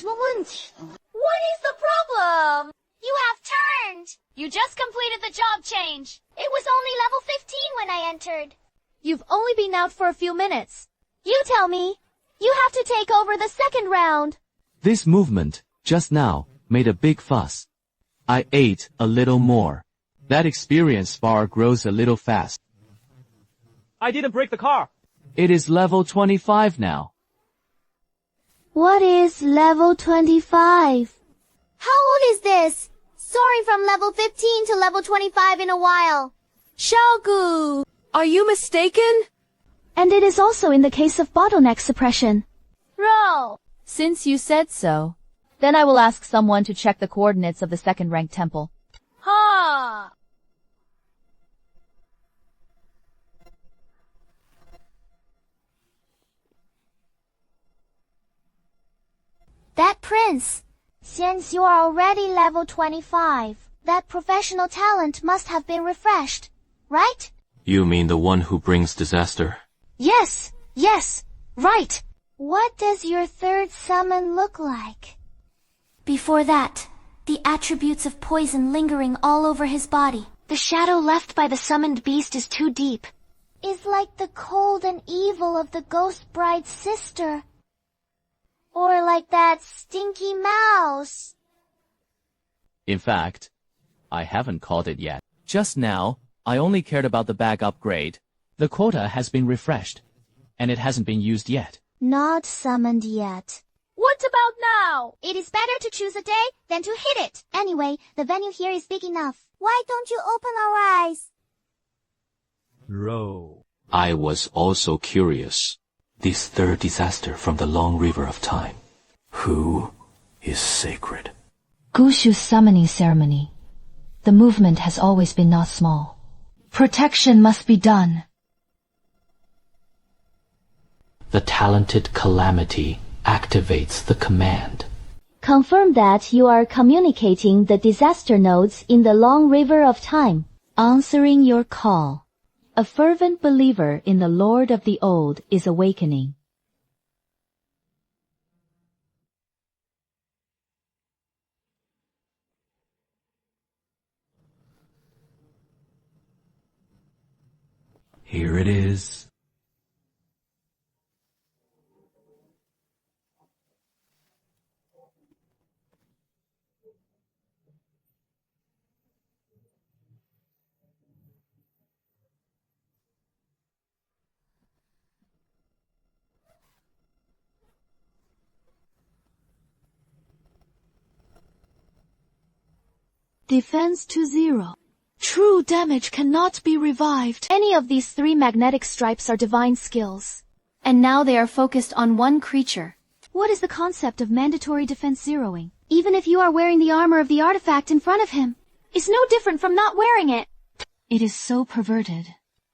the problem? You have turned. You just completed the job change. It was only level 15 when I entered. You've only been out for a few minutes. You tell me. You have to take over the second round. This movement, just now, made a big fuss. I ate a little more. That experience bar grows a little fast. I didn't break the car. It is level 25 now. What is level 25? How old is this? Soaring from level 15 to level 25 in a while. Xiaogu, are you mistaken? And it is also in the case of bottleneck suppression. Roll. Since you said so, then I will ask someone to check the coordinates of the second-ranked temple. Ha! That prince, since you are already level 25, that professional talent must have been refreshed, right? You mean the one who brings disaster? Yes, right. What does your third summon look like? Before that, the attributes of poison lingering all over his body. The shadow left by the summoned beast is too deep. Is like the cold and evil of the ghost bride's sister. Or like that stinky mouse. In fact, I haven't called it yet. Just now, I only cared about the bag upgrade. The quota has been refreshed, and it hasn't been used yet. Not summoned yet. What about now? It is better to choose a day than to hit it. Anyway, the venue here is big enough. Why don't you open our eyes? Row. I was also curious. This third disaster from the long river of time. Who is sacred? Gushu's summoning ceremony. The movement has always been not small. Protection must be done. The talented Calamity activates the command. Confirm that you are communicating the disaster nodes in the long river of time. Answering your call. A fervent believer in the Lord of the Old is awakening. Here it is. Defense to 0. True damage cannot be revived. Any of these 3 magnetic stripes are divine skills. And now they are focused on one creature. What is the concept of mandatory defense zeroing? Even if you are wearing the armor of the artifact in front of him, it's no different from not wearing it. It is so perverted.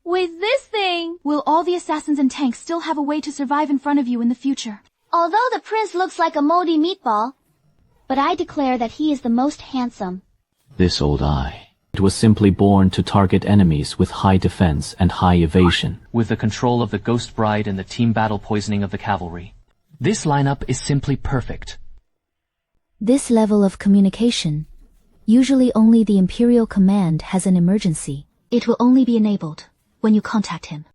With this thing, will all the assassins and tanks still have a way to survive in front of you in the future? Although the prince looks like a moldy meatball, but I declare that he is the most handsome. This old eye. It was simply born to target enemies with high defense and high evasion. With the control of the Ghost Bride and the team battle poisoning of the cavalry. This lineup is simply perfect. This level of communication, usually only the Imperial Command has an emergency. It will only be enabled when you contact him.